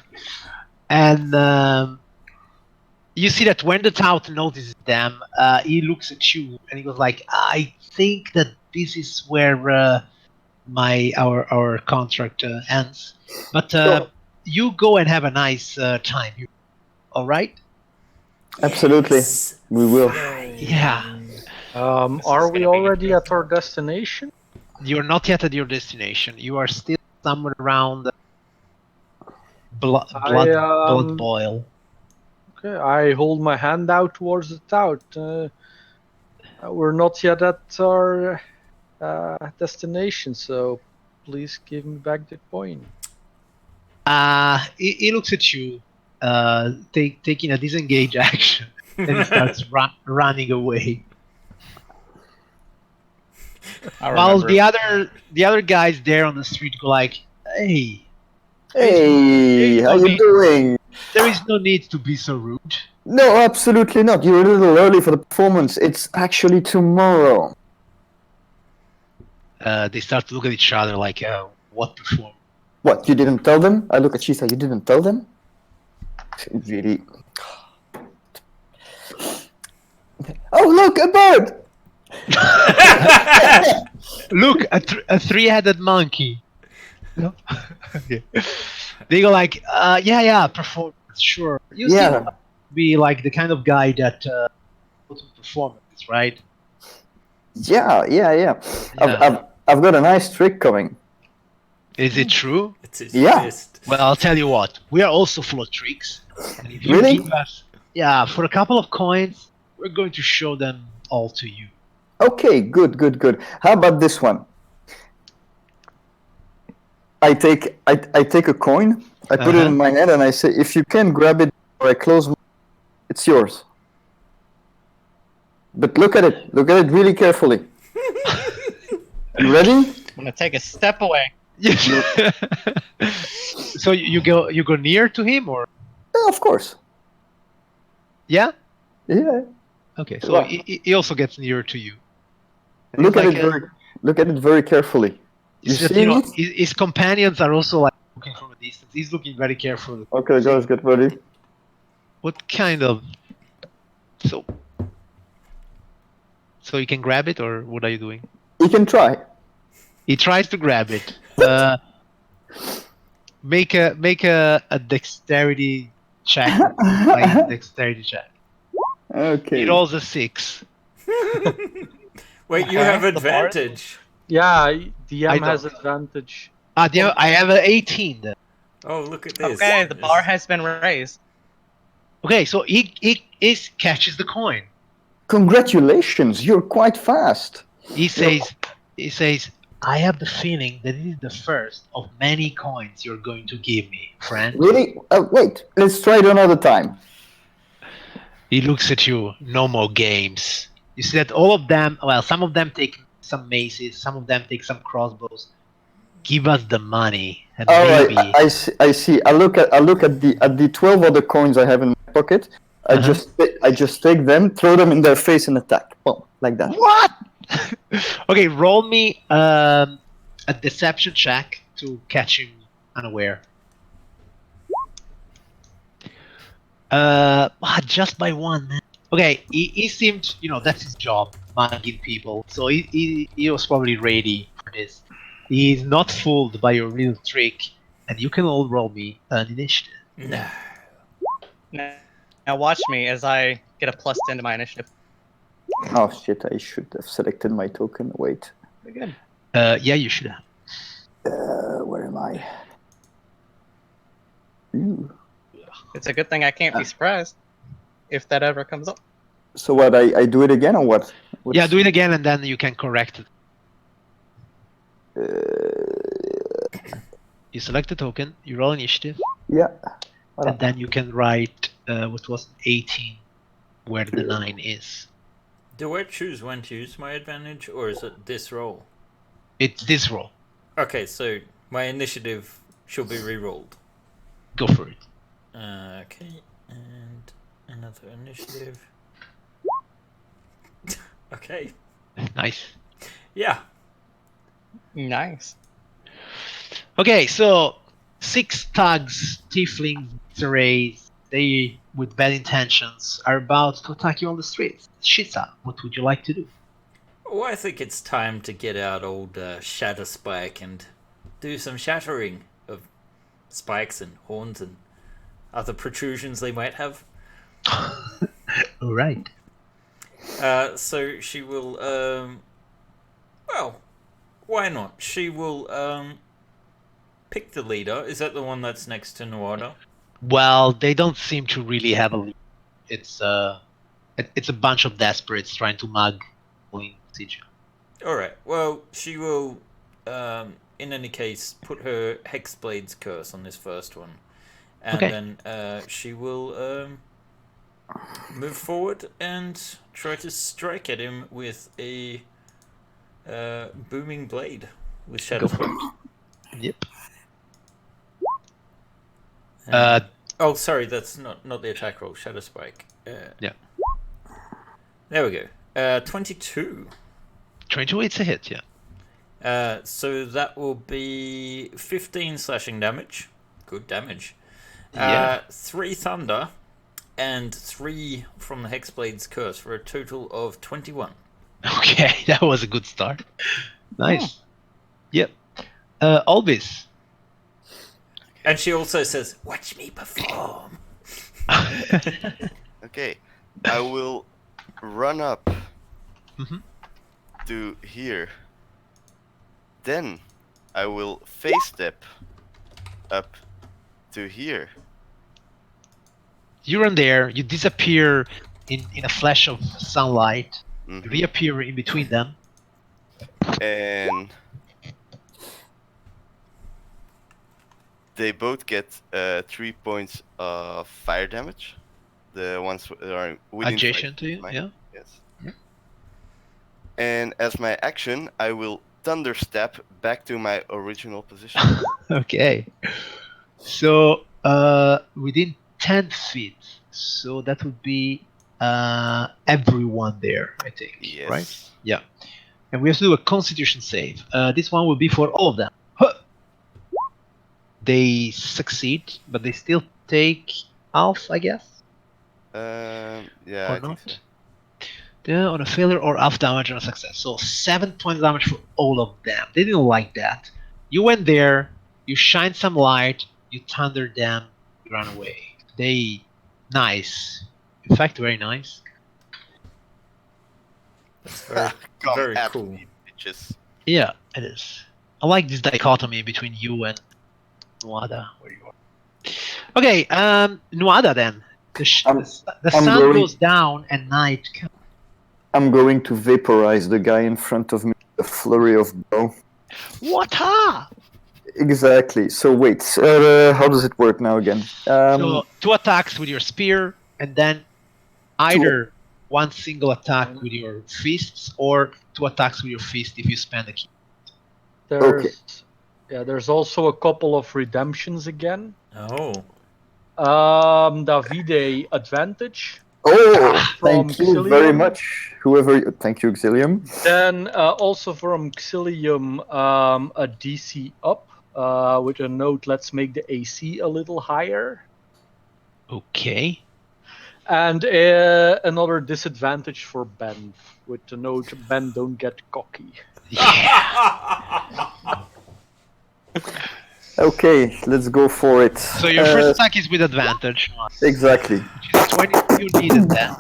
And you see that when the tout notices them, he looks at you and he goes like, I think that this is where our contract ends. But you go and have a nice time. All right? Absolutely, Yes. we will. Yeah. Are we already at our destination? You're not yet at your destination. You are still somewhere around blood boil. Okay, I hold my hand out towards the tout. We're not yet at our destination, so please give me back the coin. He looks at you, taking a disengage action, and he starts running away. While the other guys there on the street go like, "Hey, Hey, how you doing? there is no need to be so rude." No, absolutely not. You're a little early for the performance. It's actually tomorrow. They start to look at each other like, "What performance?" What, you didn't tell them? I look at Shisa, you didn't tell them? Really? Oh, look, a bird! Look, a three-headed monkey. No? Okay. They go like, yeah, performance, sure. You seem to be like the kind of guy that goes to performances, right? Yeah. I've got a nice trick coming. Is it true? It is Yeah. just... Well, I'll tell you what. We are also full of tricks. And if you Really? give us, for a couple of coins, we're going to show them all to you. Okay, good. How about this one? I take a coin, I put it in my hand, and I say, if you can grab it or I close, it's yours. But look at it really carefully. You ready? I'm gonna take a step away. So you go near to him, or? Yeah, of course. Yeah. Yeah. Okay, so he also gets near to you. And Look he's at like, it look at it very carefully. You it's just, see it? his companions are also like looking from a distance. He's looking very carefully. Okay, guys, get ready. What kind of? So you can grab it, or what are you doing? You can try. He tries to grab it. Make a dexterity check. Dexterity check. Okay. He rolls a 6. Wait, you have advantage. Yeah, DM I has don't. advantage. I have an 18 then. Oh, look at this. Okay, the bar has been raised. Okay, so he catches the coin. Congratulations, you're quite fast. He says, I have the feeling that it is the first of many coins you're going to give me, friend. Really? Wait, let's try it another time. He looks at you. No more games. You see that all of them, well, some of them take some maces, some of them take some crossbows. Give us the money, and All maybe. right, I see. I look at the 12 other coins I have in my pocket. I just take them, throw them in their face, and attack. Boom, like that. What? Okay, roll me a deception check to catch him unaware. Just by one, man. Okay, he seemed, that's his job, mugging people. So he was probably ready for this. He's not fooled by your little trick, and you can all roll me an initiative. No. Now watch me as I get a +10 to my initiative. Oh shit! I should have selected my token. Wait. Pretty good. Yeah, you should have. Where am I? Ooh. It's a good thing I can't be surprised if that ever comes up. So what? I do it again or what? Yeah, do it again, and then you can correct it. You select the token, you roll initiative, Yeah. and then you can write what was 18 where the 9 is. Do I choose when to use my advantage, or is it this roll? It's this roll. Okay, so my initiative should be re-rolled. Go for it. Okay, and another initiative. Okay. Nice. Yeah. Nice. Okay, so 6 thugs, tieflings, rays, they, with bad intentions, are about to attack you on the streets. Shisa, what would you like to do? Well, I think it's time to get out old Shatter Spike and do some shattering of spikes and horns and other protrusions they might have. All right. So she will, well, why not? She will pick the leader. Is that the one that's next to Nuada? Well, they don't seem to really have a lead. It's a bunch of desperates trying to mug Siege. Alright, well, she will, in any case, put her Hexblade's curse on this first one. And then she will move forward and try to strike at him with a booming blade with Shadow Spike. Yep. Oh, sorry, that's not the attack roll. Shadow Spike. Yeah. There we go. 22. 22, it's a hit, yeah. So that will be 15 slashing damage. Good damage. Yeah. 3 thunder, and 3 from the Hexblade's curse for a total of 21. Okay, that was a good start. Nice. Yep. Alvis. And she also says, "Watch me perform." Okay, I will run up to here. Then I will face step up to here. You run there, you disappear in a flash of sunlight, you reappear in between them. And they both get 3 points of fire damage. The ones that are within Adjacent to you, yeah? Yes. And as my action, I will thunder step back to my original position. Okay. So, within 10 feet, so that would be everyone there, I think, Yes. right? Yeah. And we have to do a constitution save. This one will be for all of them. Huh! They succeed, but they still take half, I guess? Yeah, Or I think not? so. Yeah, on a failure or half damage on a success. So 7 points damage for all of them. They didn't like that. You went there, you shine some light, you thundered them, you ran away. They... nice. In fact, very nice. That's very, Come very at cool. me, bitches. Yeah, it is. I like this dichotomy between you and Nuada, where you are. Okay, Nuada then. The I'm sun going- goes down and night comes. I'm going to vaporize the guy in front of me with a flurry of blow. What? Ha! Exactly. So wait, how does it work now again? So 2 attacks with your spear, and then either one single attack with your fists, or 2 attacks with your fist if you spend a key. There's Yeah, there's also a couple of redemptions again. Oh. Davide advantage. Oh, From thank you very Xilium. much. Thank you, Xilium. Then also from Xilium, a DC up with a note. Let's make the AC a little higher. Okay. And another disadvantage for Ben with the note. Ben, don't get cocky. Yeah. Okay, let's go for it. So your first attack is with advantage, Exactly. which is 22 needed then.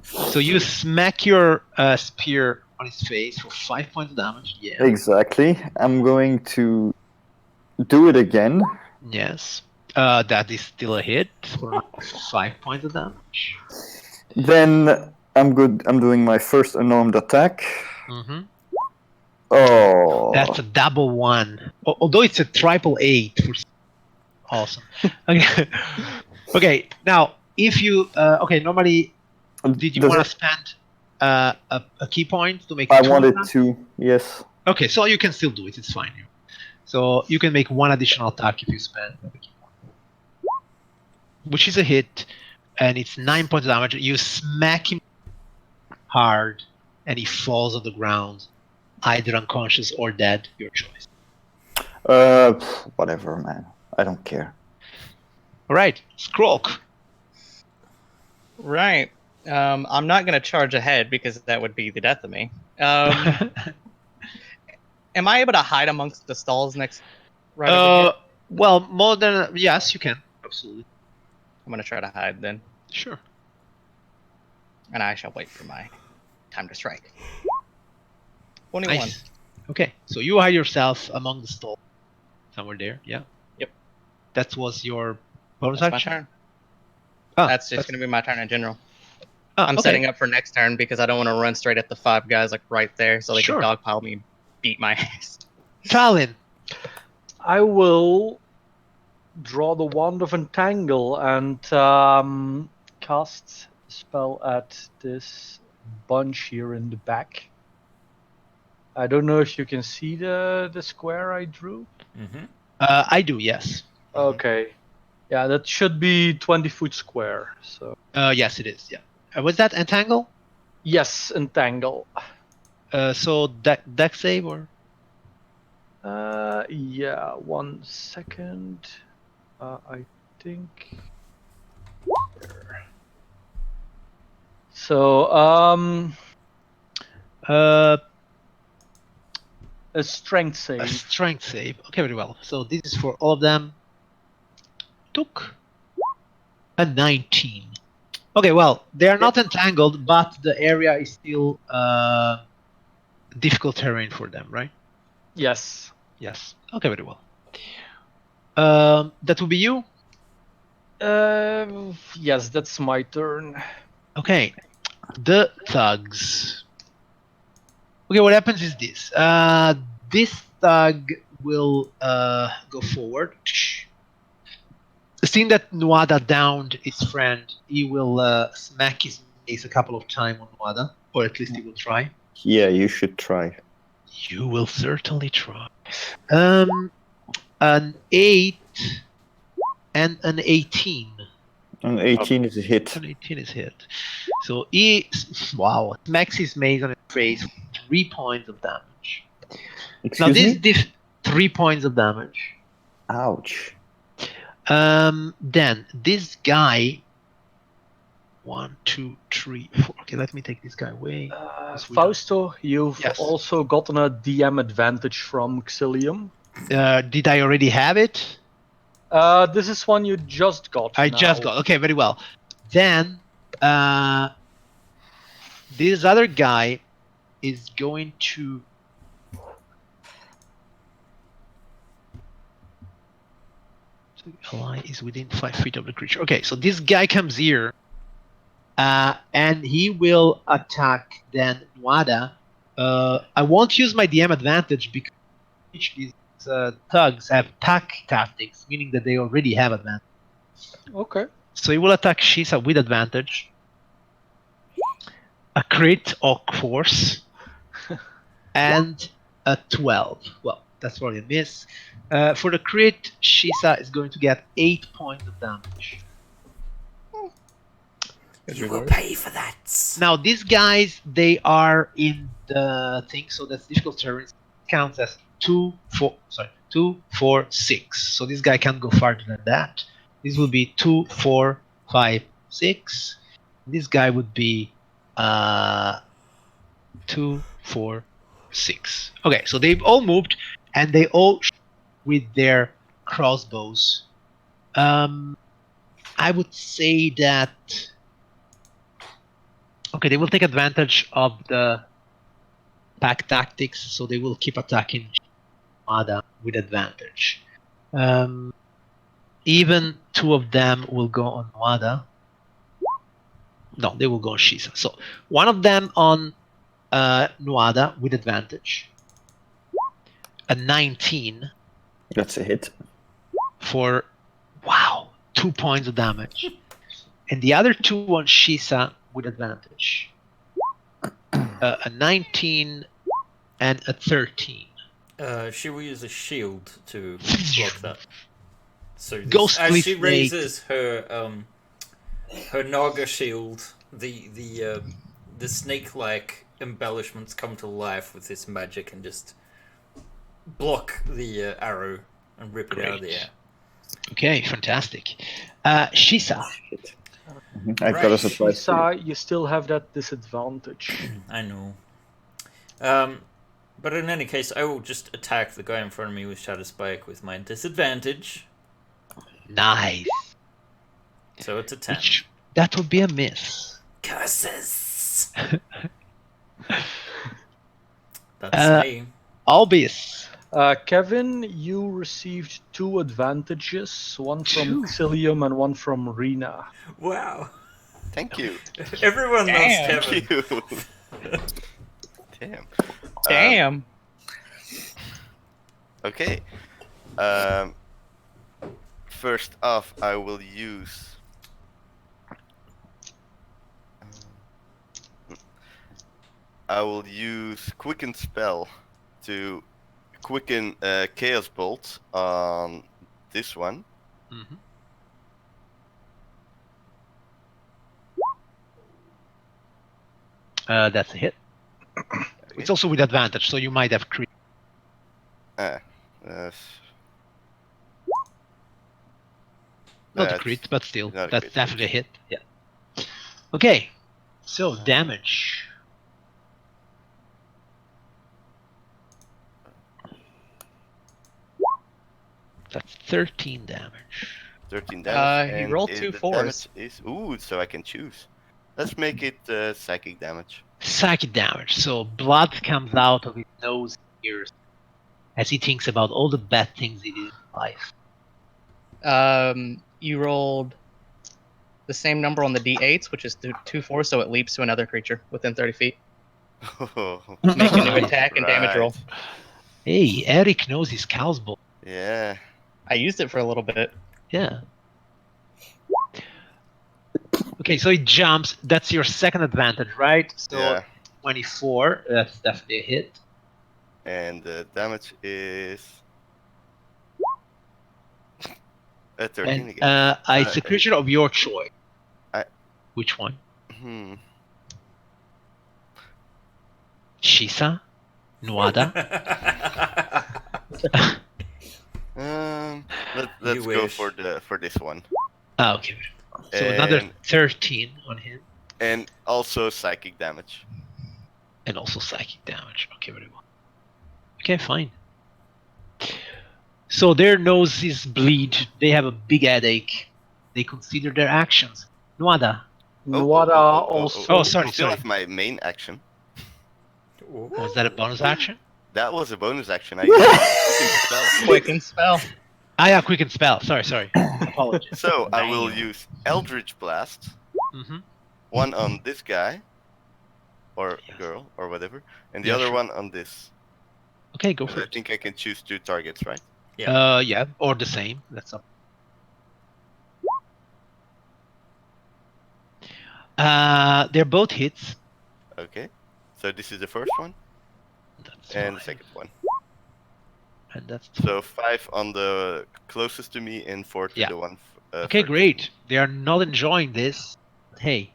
So you smack your spear on his face for 5 points of damage. Yeah. Exactly. I'm going to do it again. Yes. That is still a hit for 5 points of damage. Then I'm good. I'm doing my first unarmed attack. Mm-hmm. Oh, That's a double one. Although it's a triple 8. Awesome. Okay. Okay. Now, if you normally, did you Does want to it- spend a key point to make? I two wanted attacks? to. Yes. Okay, so you can still do it. It's fine. So you can make one additional attack if you spend a key point, which is a hit, and it's 9 points of damage. You smack him hard, and he falls on the ground, either unconscious or dead. Your choice. Whatever, man. I don't care. All right, Skrulk. Right. I'm not going to charge ahead because that would be the death of me. Am I able to hide amongst the stalls next? Right over here? Well, more than yes, you can absolutely. I'm going to try to hide then, Sure. and I shall wait for my time to strike. 21. Nice. Okay, so you hide yourself among the stalls, somewhere there. Yeah. Yep. That was your bonus That's my action. turn. Oh, That's just going to be my turn in general. oh, I'm okay. setting up for next turn because I don't want to run straight at the 5 guys like right there, so they Sure. can dogpile me and beat my ass. Talon. I will draw the Wand of Entangle and cast a spell at this bunch here in the back. I don't know if you can see the square I drew. Mm-hmm. I do, yes. Okay. Yeah, that should be 20-foot square. So Yes, it is. Yeah. Was that entangle? yes, entangle. So deck save or? Yeah, 1 second. I think. There. So Uh, a strength a save. strength save. Okay, very well. So this is for all of them. Took a 19. Okay, well, they are not entangled, but the area is still difficult terrain for them, right? Yes. Yes. Okay, very well. That will be you. Yes, that's my turn. Okay, the thugs. Okay, what happens is this. This thug will go forward. Seeing that Nuada downed his friend, he will smack his mace a couple of times on Nuada, or at least he will try. Yeah, you should try. You will certainly try. An 8 and an 18. An 18 is a hit. An 18 is hit. So he, wow, smacks his mace on his face for 3 points of damage. Excuse me? 3 points of damage. Ouch. Then this guy. 1, 2, 3, 4. Okay, let me take this guy away. Fausto, you've Yes. also gotten a DM advantage from Xilium. Did I already have it? This is one you just got. I just got. Okay, very well. Then this other guy is going to. Ally is within 5 feet of the creature. Okay, so this guy comes here, and he will attack then Nuada. I won't use my DM advantage because these thugs have attack tactics, meaning that they already have advantage. Okay. So he will attack Shisa with advantage. A crit, of course, and a 12. Well, that's probably a miss. For the crit, Shisa is going to get 8 points of damage. You will pay for that. Now these guys, they are in the thing, so that's difficult terrain. Counts as 2, 4, 6. So this guy can't go farther than that. This would be 2, 4, 5, 6. This guy would be 2, 4, 6. Okay, so they've all moved and they all shoot with their crossbows. I would say that okay, they will take advantage of the pack tactics, so they will keep attacking Ada with advantage. Even 2 of them will go on Wada. No, they will go on Shisa. So one of them on Nuada with advantage. A 19 That's a hit. for 2 points of damage. And the other 2 on Shisa with advantage. A 19 and a 13. She will use a shield to block that. So this, Ghostly as she snake. raises her Naga shield, the snake-like embellishments come to life with this magic and just block the arrow and rip it out of the air. Okay, fantastic. Shisa. I've got a surprise. Shisa, you still have that disadvantage. I know. But in any case, I will just attack the guy in front of me with Shadow Spike with my disadvantage. Nice. So it's a 10. That would be a miss. Curses. That's me. Albus. Kevin, you received 2 advantages, one from 2. Xilium and one from Rena. Wow. Thank you. Everyone loves Kevin. Thank you. Damn. Damn. Okay. First off, I will use. Quicken Spell to quicken Chaos Bolt on this one. Mm-hmm. That's a hit. Okay. It's also with advantage, so you might have crit. That's Not a That's crit, but still, not a that's crit, definitely a hit. Yeah. Okay, so damage. That's 13 damage. 13 damage. He and rolled it- 2 the 4s. damage is so I can choose. Let's make it psychic damage. Psychic damage. So blood comes out of his nose and ears as he thinks about all the bad things he did in life. You rolled the same number on the d8s, which is 2 4, so it leaps to another creature within 30 feet. Make a new attack and damage roll. Hey, Eric knows his cow's ball. Yeah. I used it for a little bit. Yeah. Okay, so he jumps. That's your second advantage, right? So Yeah. 24. That's definitely a hit. And the damage is 13 And again. it's a creature of your choice. Which one? Shisa? Nuada? Let's go for this one. Okay. So another 13 on him. And also psychic damage. And also psychic damage. Okay, very well. Okay, fine. So their noses bleed. They have a big headache. They consider their actions. Nuada. Nuada also. Oh, sorry, I still sorry. have my main action. Was that a bonus action? That was a bonus action. I used Quicken spell. Ah, yeah, quicken spell. Sorry. Apologies. So I will use Eldritch Blast. Mm-hmm. One on this guy, or girl, or whatever, and the other one on this. Okay, go And for I it. think I can choose 2 targets, right? Yeah, or the same. That's up. They're both hits. Okay. So this is the first one, That's and the fine. second one. And that's So 5 on the closest to me and 4 to Yeah. the one. okay. furthest. Great. They are not enjoying this. Hey,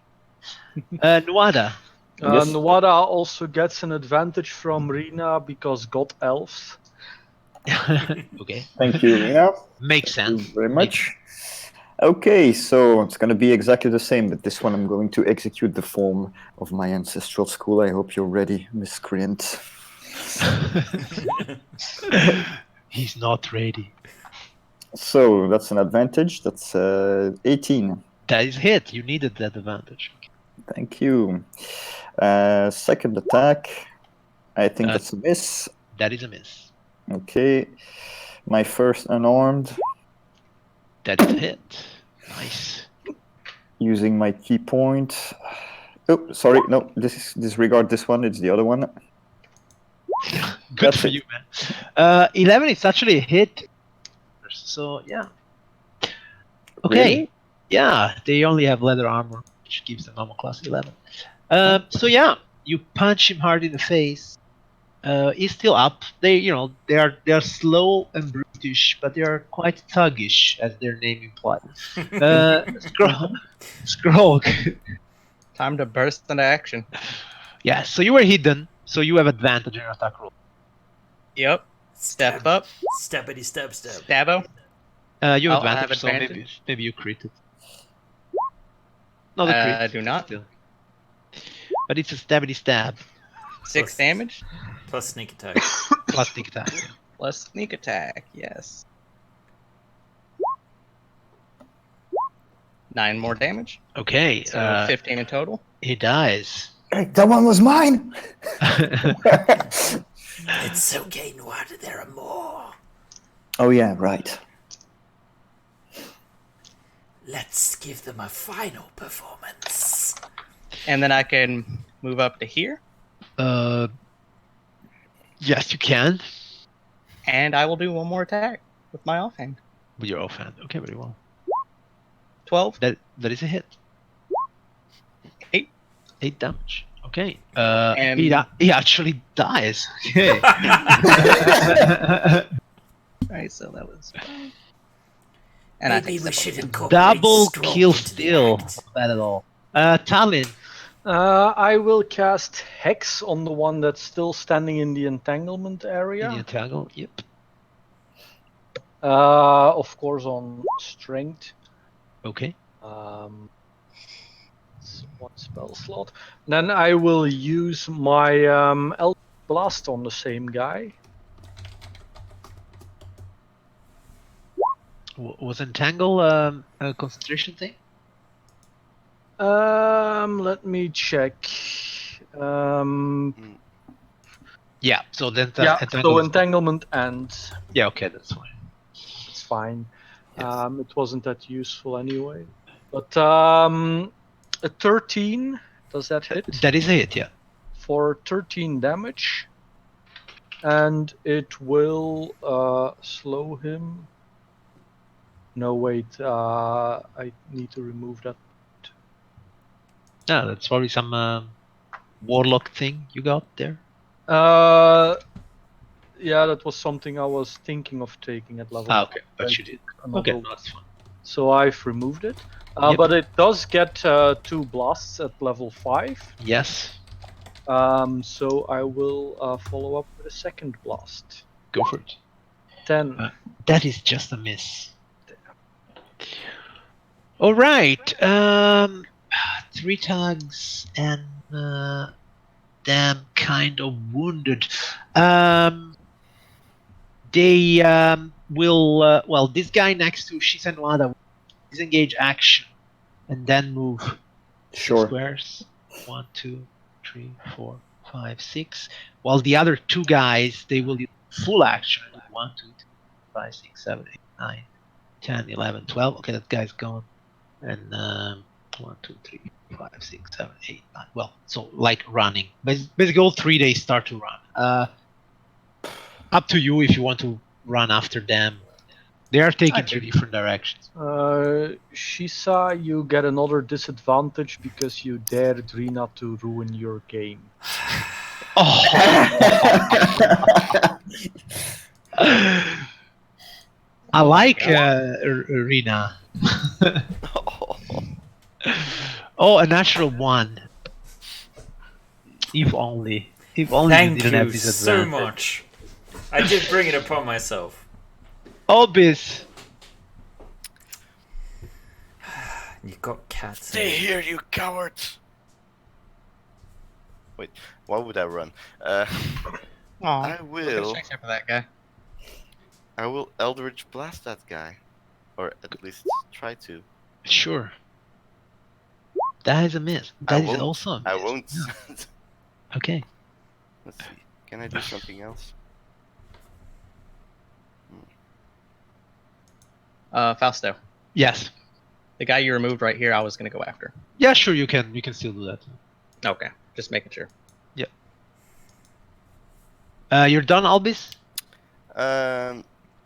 Nuada. Yes. Nuada also gets an advantage from Rina because God elves. Okay, Thank you, Rina. makes Thank you sense. very Makes much. Okay, so it's going to be exactly the same, but this one I'm going to execute the form of my ancestral school. I hope you're ready, miscreant. He's not ready. So that's an advantage. That's 18. That is hit. You needed that advantage. Thank you. Second attack. I think that's a miss. That is a miss. Okay. My first unarmed, That is a hit. Nice. using my key point. Oh, sorry. No, disregard this one. It's the other one. Good That's for it. you, man. 11 is actually a hit. So yeah. Okay. Really? Yeah, they only have leather armor, which gives them armor class 11. So yeah, you punch him hard in the face. He's still up. They're slow and brutish, but they are quite thuggish, as their name implies. Scrog. Time to burst into action. Yeah, so you were hidden, so you have advantage in your attack roll. Yep. Step up. Steppity step step. Stabbo. You have I advantage, have so advantage. maybe you crit it. Not a crit. I do not. Still. But it's a stabby stab 6 Plus- damage Plus sneak attack. plus sneak attack. plus sneak attack. Yes. 9 more damage. Okay, So 15 in total. he dies. Hey, that one was mine. It's okay, Noir, there are more. Oh yeah, right. Let's give them a final performance. And then I can move up to here. Yes, you can. And I will do one more attack with my offhand. With your offhand. Okay, very well. 12. That is a hit. 8. 8 damage. Okay. And- He actually dies. Okay. Alright, so that was 5. And I Maybe take we 7. should incorporate Double stroke kill into the steal. act. Not bad at all. Talon. I will cast Hex on the one that's still standing in the entanglement area. In the entangle. Yep. Of course, on Strength. Okay. It's one spell slot. Then I will use my Eldritch Blast on the same guy. Was entangle a concentration thing? Let me check. Yeah. So then Yeah, entangle so is- entanglement ends. Yeah. Okay, that's fine. It's fine. Yes. It wasn't that useful anyway. But a 13, does that hit? That is a hit. Yeah. For 13 damage. And it will slow him. No, wait. I need to remove that. No, that's probably some warlock thing you got there. Yeah, that was something I was thinking of taking at level. Okay, but I you did. took another Okay, one. that's fine. So I've removed it. Yep. But it does get 2 blasts at level 5. Yes, So I will follow up with a second blast. go for it. 10. That is just a miss. All right. 3 tags and them kind of wounded. They will. Well, this guy next to Shisanwada will disengage action and then move 6 Sure. squares. 1, 2, 3, 4, 5, 6. While the other 2 guys, they will use full action. 1, 2, 3, 5, 6, 7, 8, 9, 10, 11, 12. Okay, that guy's gone. And 1, 2, 3, 5, 6, 7, 8, 9. Well, so like running. Basically, all 3 they start to run. Up to you if you want to run after them. They are taking 3 different directions. Shisa, you get another disadvantage because you dared Rina to ruin your game. Oh, I like Rina. Oh, a natural one. If only. If only you Thank didn't you have this so advantage. much. I did bring it upon myself. Albis. You got cats. Stay here, you cowards! Wait, why would I run? I will. For that guy. I will Eldritch Blast that guy, or at least try to. Sure. That is a miss. That is also a miss. I won't. Yeah. Okay. Let's see. Can I do something else? Fausto. Yes. The guy you removed right here, I was gonna go after. Yeah, sure. You can. You can still do that. Okay, just making sure. You're done, Albis.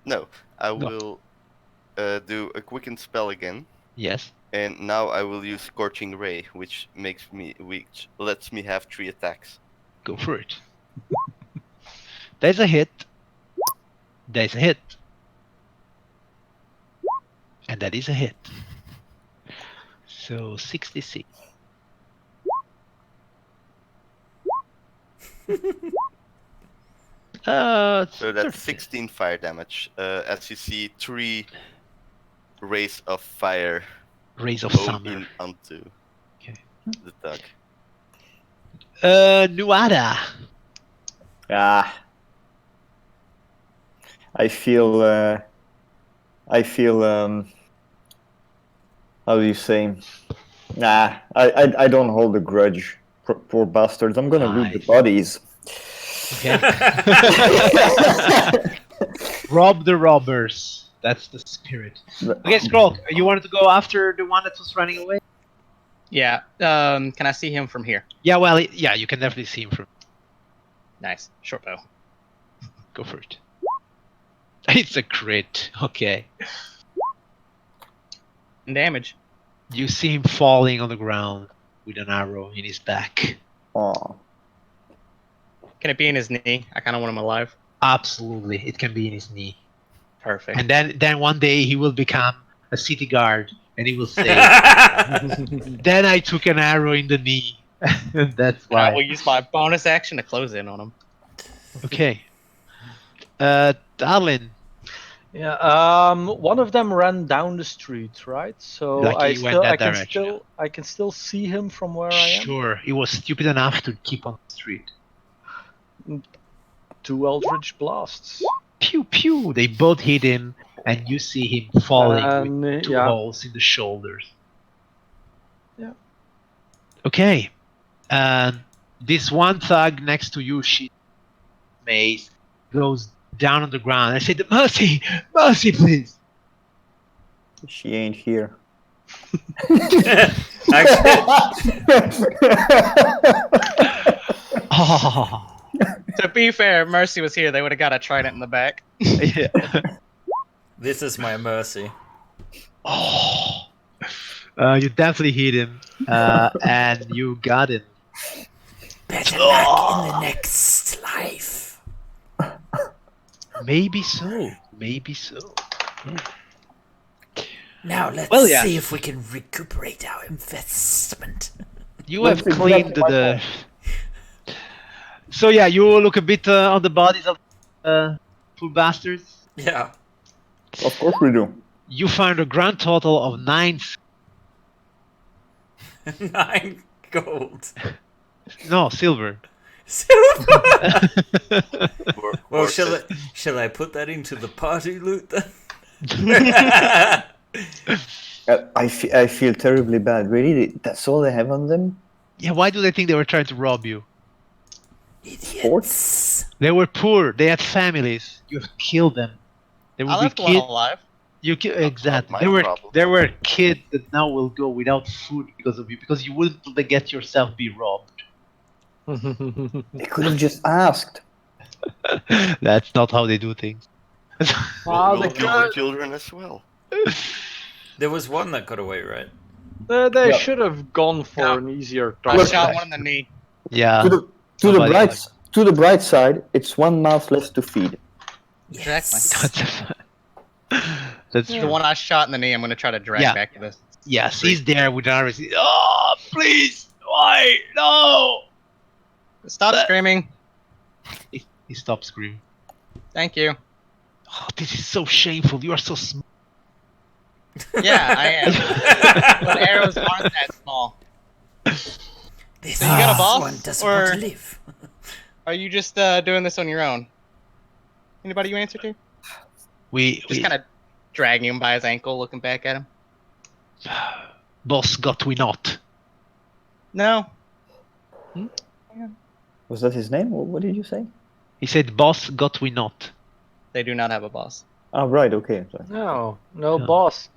No. I will do a quicken spell again, Yes. and now I will use Scorching Ray, which lets me have 3 attacks. Go for it. There's a hit. There's a hit. And that is a hit. So 66. So that's 30. 16 fire damage. As you see, 3 rays of fire Rays of go summer. in onto Okay. the thug. Nuada. I feel how do you say? I don't hold a grudge. Poor bastards. I'm gonna loot the bodies. Okay. Rob the robbers. That's the spirit. Okay, Scroll, you wanted to go after the one that was running away? Yeah. Can I see him from here? Yeah, well, yeah, you can definitely see him from. Nice. Short bow. Go for it. It's a crit. Okay. And damage. You see him falling on the ground with an arrow in his back. Oh. Can it be in his knee? I kind of want him alive. Absolutely, it can be in his knee. Perfect. And then one day he will become a city guard, and he will say, "Then I took an arrow in the knee." That's And I why. will use my bonus action to close in on him. Okay. Darlin. Yeah. One of them ran down the street, right? So Like I he went still, that I can direction. still, I can still see him from where I am. Sure, he was stupid enough to keep on the street. 2 Eldritch Blasts. Pew pew! They both hit him, and you see him falling with 2 yeah. holes in the shoulders. Yeah. Okay. This one thug next to you, she mace, goes down on the ground. I said, "Mercy, mercy, please." She ain't here. Oh. To be fair, Mercy was here. They would have got a trident in the back. Yeah. This is my mercy. Oh. You definitely hit him, and you got him. Better luck in the next life. Maybe so. Maybe so. Now let's Well, yeah. see if we can recuperate our investment. You have That's cleaned exactly my the. So yeah, you look a bit on the bodies of poor bastards. Yeah. Of course we do. You find a grand total of 9. 9 gold. No, silver. Silver. Well, Or shall I put that into the party loot then? I feel terribly bad. Really, that's all they have on them. Yeah, why do they think they were trying to rob you? Idiots. They were poor. They had families. You have killed them. They I will be left one kids. alive. Exactly. my There were problem. kids that now will go without food because of you, because you wouldn't let yourself be robbed. They could have just asked. That's not how they do things. we'll kill the children as well. There was one that got away, right? They Yeah. should have gone for Yeah. an easier I target. shot one in the knee. Yeah. To the Nobody bright side, it's 1 mouth less to feed. Exactly. That's The true. one I shot in the knee, I'm gonna try to drag Yeah. back to this. Yes, he's there with arms. Oh, please! Why? No! Stop screaming. He stopped screaming. Thank you. Oh, this is so shameful. You are so small. Yeah, I am. But arrows aren't that small. This So you got a boss, one doesn't or- want to live. Are you just doing this on your own? Anybody you answer to? Just kind of dragging him by his ankle, looking back at him. Boss got we not. No. Was that his name? What did you say? He said, "Boss got we not." They do not have a boss. Oh, right. Okay. Sorry. No No. boss.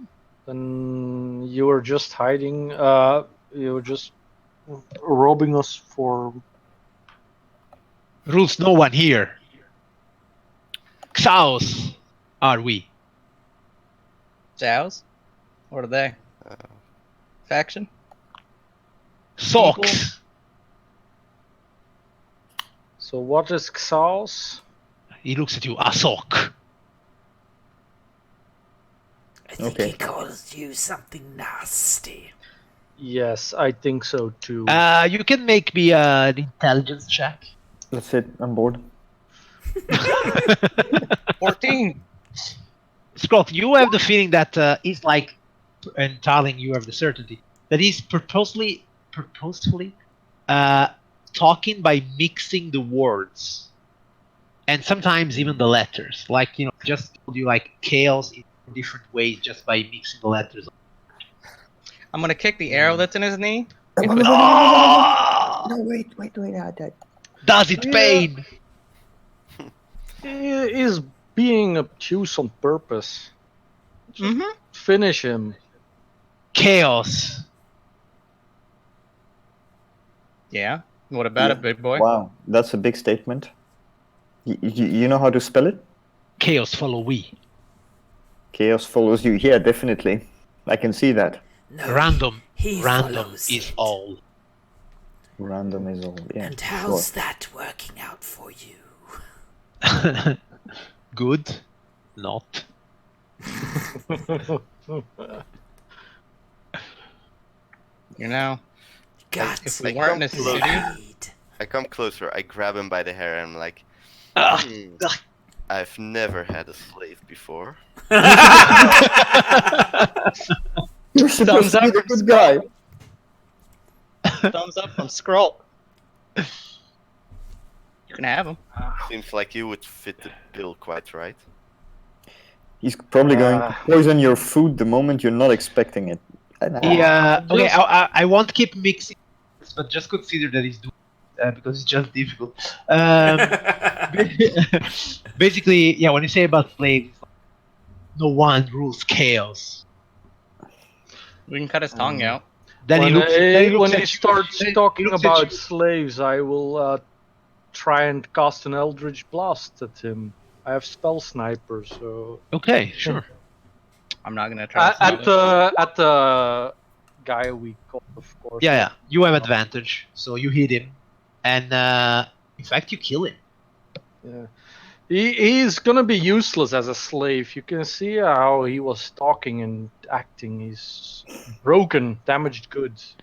Then you were just hiding. You were just robbing us for. Rules no one here. Xaos are we. Jows? What are they? Faction? Socks. So what is Xaos? He looks at you. A sock. I think Okay. he calls you something nasty. Yes, I think so too. You can make me an intelligence check. That's it. I'm bored. 14. Scroll, you have the feeling that he's like, and Tarling, you have the certainty that he's purposefully talking by mixing the words, and sometimes even the letters. Like, just told you like chaos in different ways just by mixing the letters. I'm gonna kick the arrow that's in his knee. Oh! No, wait. Does it pain? He is being obtuse on purpose. Mm-hmm. Finish him. Chaos. Yeah. What about it, big boy? Wow, that's a big statement. You know how to spell it? Chaos follow we. Chaos follows you. Yeah, definitely. I can see that. No, Random. he Random follows is it. all. Random is all. Yeah. And how's that working out for you? Good. Not. Got if we weren't in a city, need. I come closer. I grab him by the hair and I'm like, Ah. I've never had a slave before. You're supposed to be the good guy. thumbs up from Scroll. You can have him. Seems like you would fit the bill quite right. He's probably going to poison your food the moment you're not expecting it. Yeah. Okay. I won't keep mixing, but just consider that he's doing because it's just difficult. Basically, yeah. When you say about slaves, no one rules chaos. We can cut his tongue out. Then when he looks when at he you, starts then he talking looks at about you. slaves, I will try and cast an Eldritch Blast at him. I have Spell Sniper, so Okay, sure. I'm not gonna try. at the guy we called, of course. Yeah. You have advantage, so you hit him, and in fact, you kill him. Yeah. He's gonna be useless as a slave. You can see how he was talking and acting. He's broken, damaged goods.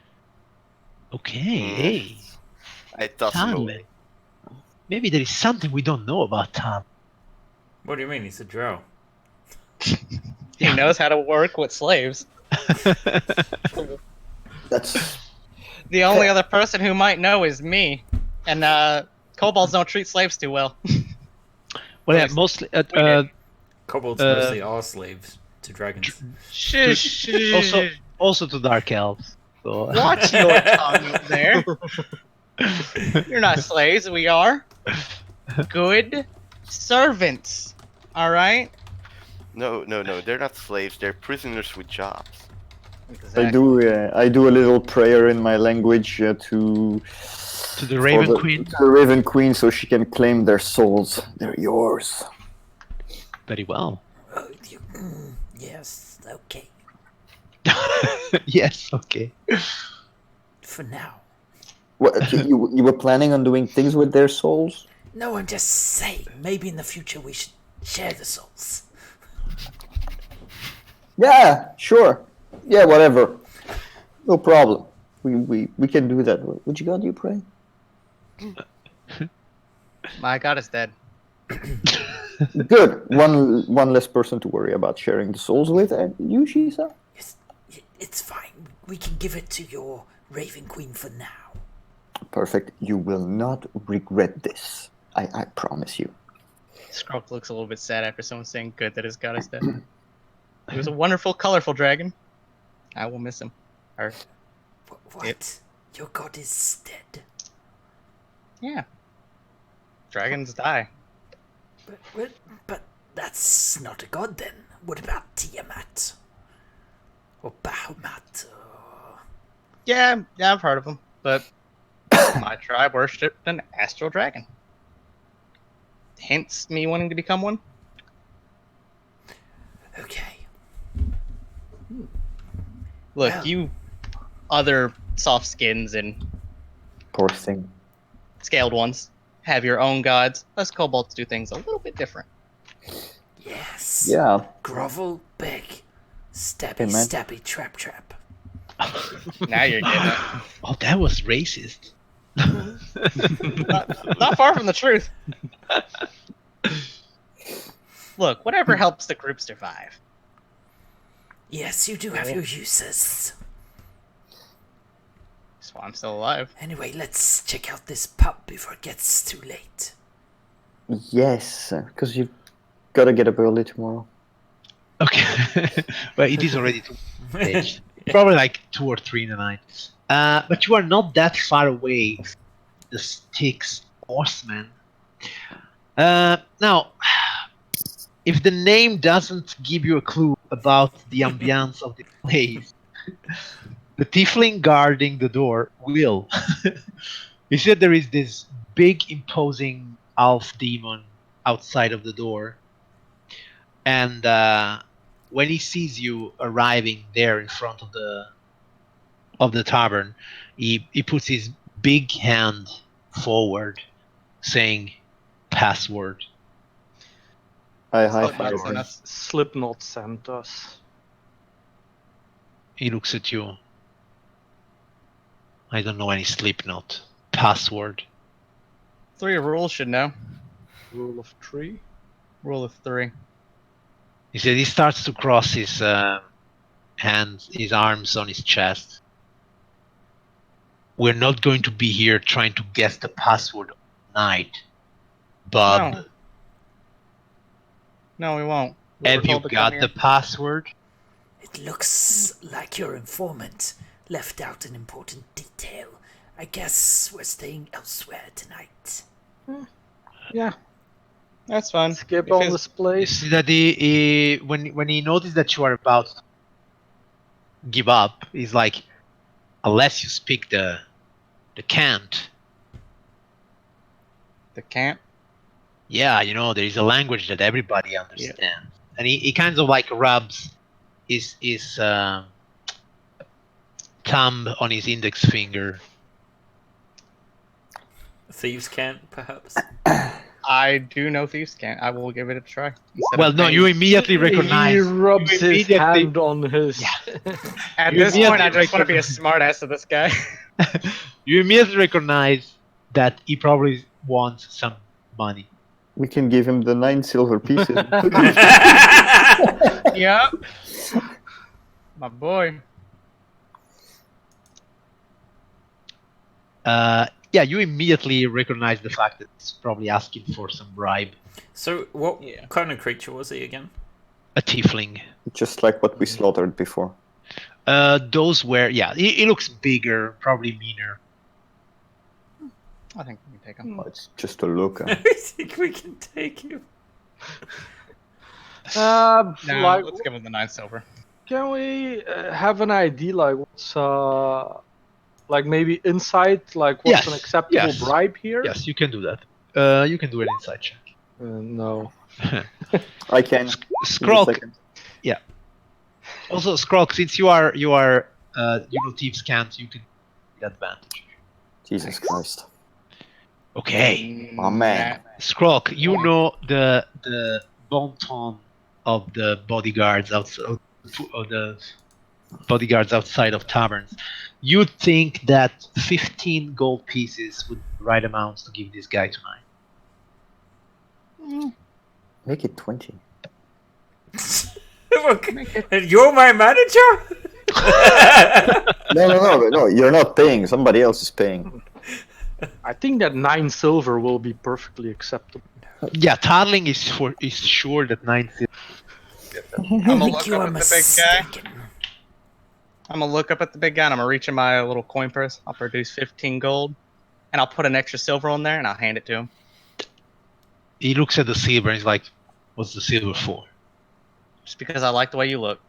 Okay. Hey. I toss him Tarling. away. Maybe there is something we don't know about Tom. What do you mean? He's a drow. He knows how to work with slaves. That's The only other person who might know is me. And kobolds don't treat slaves too well. Well, yeah, mostly. Kobolds mostly are slaves to dragons. Shush. Also to dark elves. So. Watch your tongue there. You're not slaves, we are. Good servants. Alright? No, they're not slaves. They're prisoners with jobs. I do a little prayer in my language to the Raven Queen. To the Raven Queen, so she can claim their souls. They're yours. Very well. Oh, yes, okay. Yes. Okay. For now. What you were planning on doing things with their souls? No, I'm just saying. Maybe in the future we should Share the souls. Yeah, sure. Yeah, whatever. No problem. We can do that. Which god do you pray? My god is dead. Good. One less person to worry about sharing the souls with. And you, Shisa? It's fine. We can give it to your Raven Queen for now. Perfect. You will not regret this. I promise you. Skrulk looks a little bit sad after someone saying good that his god is dead. He was a wonderful, colorful dragon. I will miss him. Or, What? Your god is dead. yeah. Dragons die. But that's not a god then. What about Tiamat? Or Bahamut? Yeah, I've heard of them. But my tribe worshipped an astral dragon. Hence me wanting to become one. Okay. Look, Well. you other soft skins and Poor thing. scaled ones have your own gods. Us kobolds do things a little bit different. Yes. Yeah. Grovel, beg. Stabby, Amen. stabby, trap, trap. Now you're getting it. Oh, that was racist. Not far from the truth. Look, whatever helps the group survive. Yes, you do have your uses. That's why I'm still alive. Anyway, let's check out this pub before it gets too late. Yes, because you've got to get up early tomorrow. Okay. Well, it is already too late. Probably like 2 or 3 in the night. But you are not that far away from the Styx horseman. Now, if the name doesn't give you a clue about the ambience of the place, the tiefling guarding the door will. He said there is this big, imposing elf demon outside of the door, and when he sees you arriving there in front of the tavern, he puts his big hand forward, saying, "Password." I high Slipknot five sent him. us. Slipknot sent us. He looks at you. I don't know any Slipknot. Password. 3 rules should know. Rule of 3. Rule of 3. He said he starts to cross his hands, his arms on his chest. We're not going to be here trying to guess the password all night, Bob. No, we won't. We were Have you told to come got here. the password? It looks like your informant left out an important detail. I guess we're staying elsewhere tonight. Yeah, That's fine. skip If on his- this You place. see that when he noticed that you are about to give up, he's like, unless you speak the cant. The camp. Yeah, you know, there is a language that everybody understands. And he kind of like rubs his thumb on his index finger. Thieves' cant, perhaps? I do know Thieves' Cant. I will give it a try. Instead Well, of no, paying- you immediately recognize. He rubs you his immediately- hand on his. At you this point, I immediately just want to be a smart ass to this guy. You immediately recognize that he probably wants some money. We can give him the 9 silver pieces. Yep. My boy. Yeah, you immediately recognize the fact that he's probably asking for some bribe. So, what Yeah. kind of creature was he again? A tiefling. Just like what we slaughtered before. Those were, yeah, he looks bigger, probably meaner. I think we can take him. Oh, it's just a look. I think we can take him. No, Like, let's give him the 9 silver. can we have an idea, like what's like maybe insight, like what's an Yes, acceptable yes. bribe here? Yes, you can do that. You can do an insight check. No. I can. Give me a Skrulk. second. Also, Skrulk, since you are you know Thieves' Cant, you can get advantage. Jesus Christ. Okay. Oh, man. Skrulk, you know the bon ton of the bodyguards outside of taverns, you'd think that 15 gold pieces would be the right amount to give this guy tonight. Make it 20. And you're my manager? No. You're not paying. Somebody else is paying. I think that 9 silver will be perfectly acceptable. Yeah, Tarling is sure that 9 silver. I'm gonna think look you up are at the big guy. mistaken. I'm gonna look up at the big guy and I'm gonna reach in my little coin purse. I'll produce 15 gold and I'll put an extra silver on there and I'll hand it to him. He looks at the silver and he's like, "What's the silver for?" Just because I like the way you look.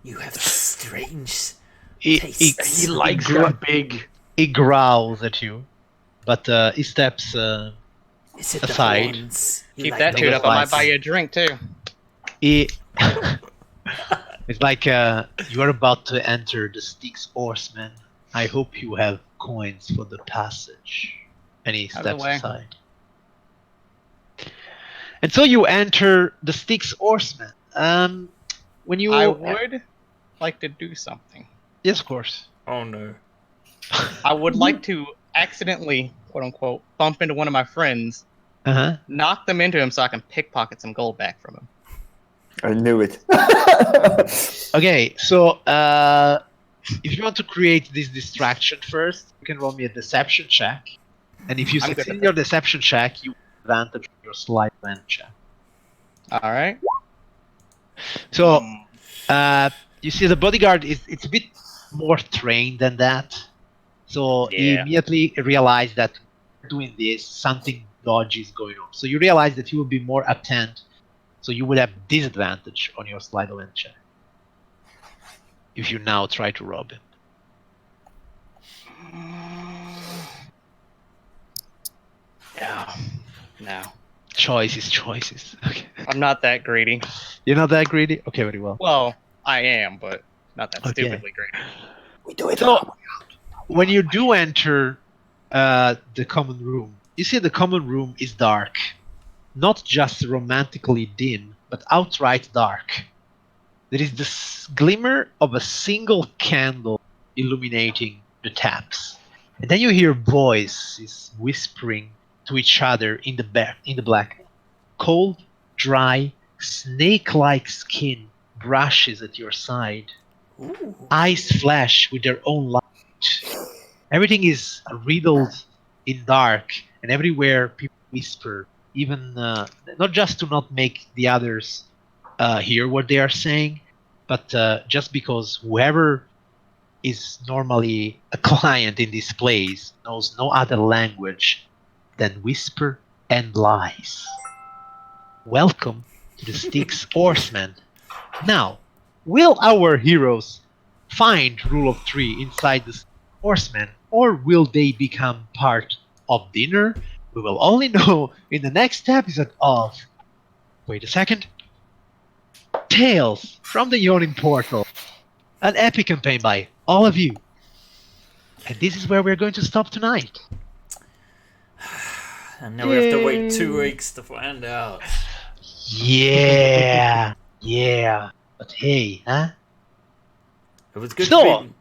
You have strange he tastes. He likes you big. He growls at you, but he steps Is it aside. the horns? You Keep like that the tuned up. I might horns. buy you a drink too. He it's like you are about to enter the Styx Horsemen. I hope you have coins for the passage. And he Out of the steps way. aside. And so you enter the Styx Horsemen. When you I would like to do something. yes, of course. Oh no. I would like to accidentally, quote unquote, bump into one of my friends, knock them into him so I can pickpocket some gold back from him. I knew it. Okay, so if you want to create this distraction first, you can roll me a deception check. And if you I'm good succeed at your deception check, you have advantage on your sleight of hand check. All right. So you see the bodyguard it's a bit more trained than that. So he Yeah. immediately realized that doing this, something dodgy is going on. So you realize that he will be more attent. So you would have disadvantage on your sleight of hand check if you now try to rob him. Yeah. No. Choices. Okay. I'm not that greedy. You're not that greedy? Okay, very well. Well, I am, but not that Okay. stupidly greedy. We do it. So, when you do enter the common room, you see the common room is dark. Not just romantically dim, but outright dark. There is the glimmer of a single candle illuminating the taps. And then you hear voices whispering to each other in the black. Cold, dry, snake-like skin brushes at your side. Ooh. Eyes flash with their own light. Everything is riddled in dark, and everywhere people whisper, even not just to not make the others hear what they are saying, but just because whoever is normally a client in this place knows no other language than whisper and lies. Welcome to the Styx Horsemen. Now, will our heroes find Rule of 3 inside the Horsemen, or will they become part of dinner? We will only know in the next episode of... Wait a second. Tales from the Yawning Portal. An epic campaign by all of you. And this is where we're going to stop tonight. And now we have to wait 2 weeks to find out. Yeah. But hey, huh? It was good So, to be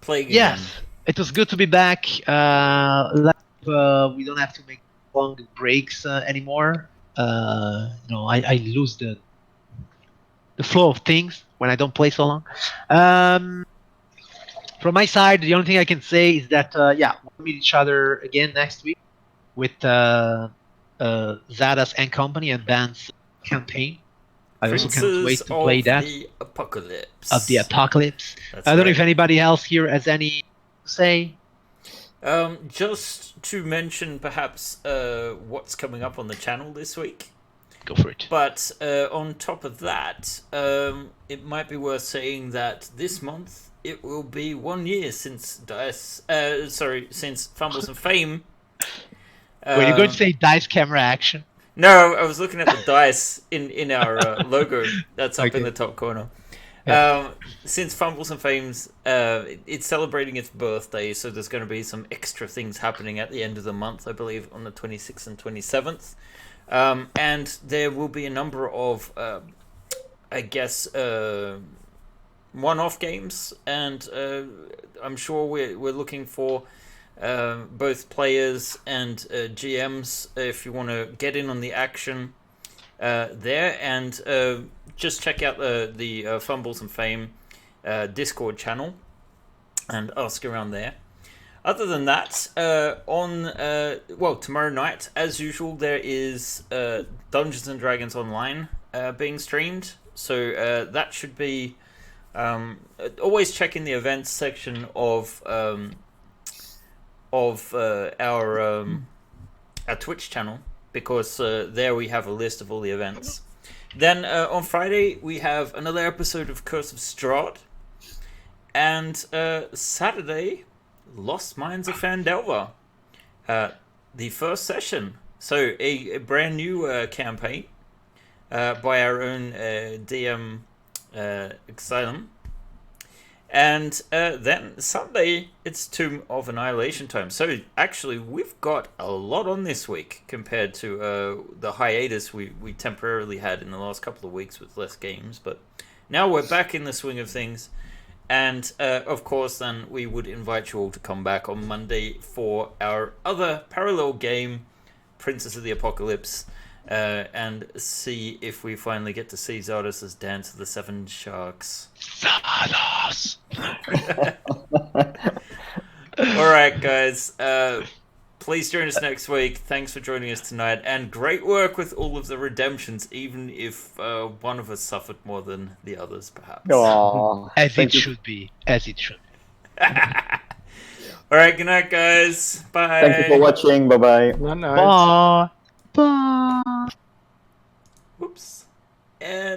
playing Yes, again. it was good to be back. We don't have to make long breaks anymore. I lose the flow of things when I don't play so long. From my side, the only thing I can say is that we'll meet each other again next week with Zadas and company and Ban's campaign. I also can't wait to play that. The Apocalypse. Of the Apocalypse. That's I don't know right. if anybody else here has any to say. Just to mention perhaps what's coming up on the channel this week. Go for it. But on top of that, it might be worth saying that this month it will be 1 year since since Fumbles and Fame. Were you going to say dice camera action? No, I was looking at the dice in our logo that's up in Okay. the top corner. Yeah. Since Fumbles and Fames, it's celebrating its birthday, so there's going to be some extra things happening at the end of the month, I believe, on the 26th and 27th. And there will be a number of, I guess, one-off games, and I'm sure we're looking for both players and GMs if you want to get in on the action there, and just check out the Fumbles and Fame Discord channel and ask around there. Other than that, tomorrow night, as usual, there is Dungeons and Dragons Online being streamed, so that should be. Always check in the events section of our Twitch channel, because there we have a list of all the events. Then on Friday we have another episode of Curse of Strahd, and Saturday, Lost Mines of Phandelver, the first session. So a brand new campaign by our own DM Exilum. And then Sunday, it's Tomb of Annihilation time. So actually, we've got a lot on this week compared to the hiatus we temporarily had in the last couple of weeks with less games. But now we're back in the swing of things. And of course, then we would invite you all to come back on Monday for our other parallel game, Princess of the Apocalypse. And see if we finally get to see Zardos' Dance of the Seven Sharks. Zardos! Alright, guys. Please join us next week. Thanks for joining us tonight. And great work with all of the redemptions, even if one of us suffered more than the others, perhaps. Aww. As it should be. As it should. Alright, good night, guys. Bye. Thank you for watching. Bye-bye. Good night. Bye. Bye. Whoops. And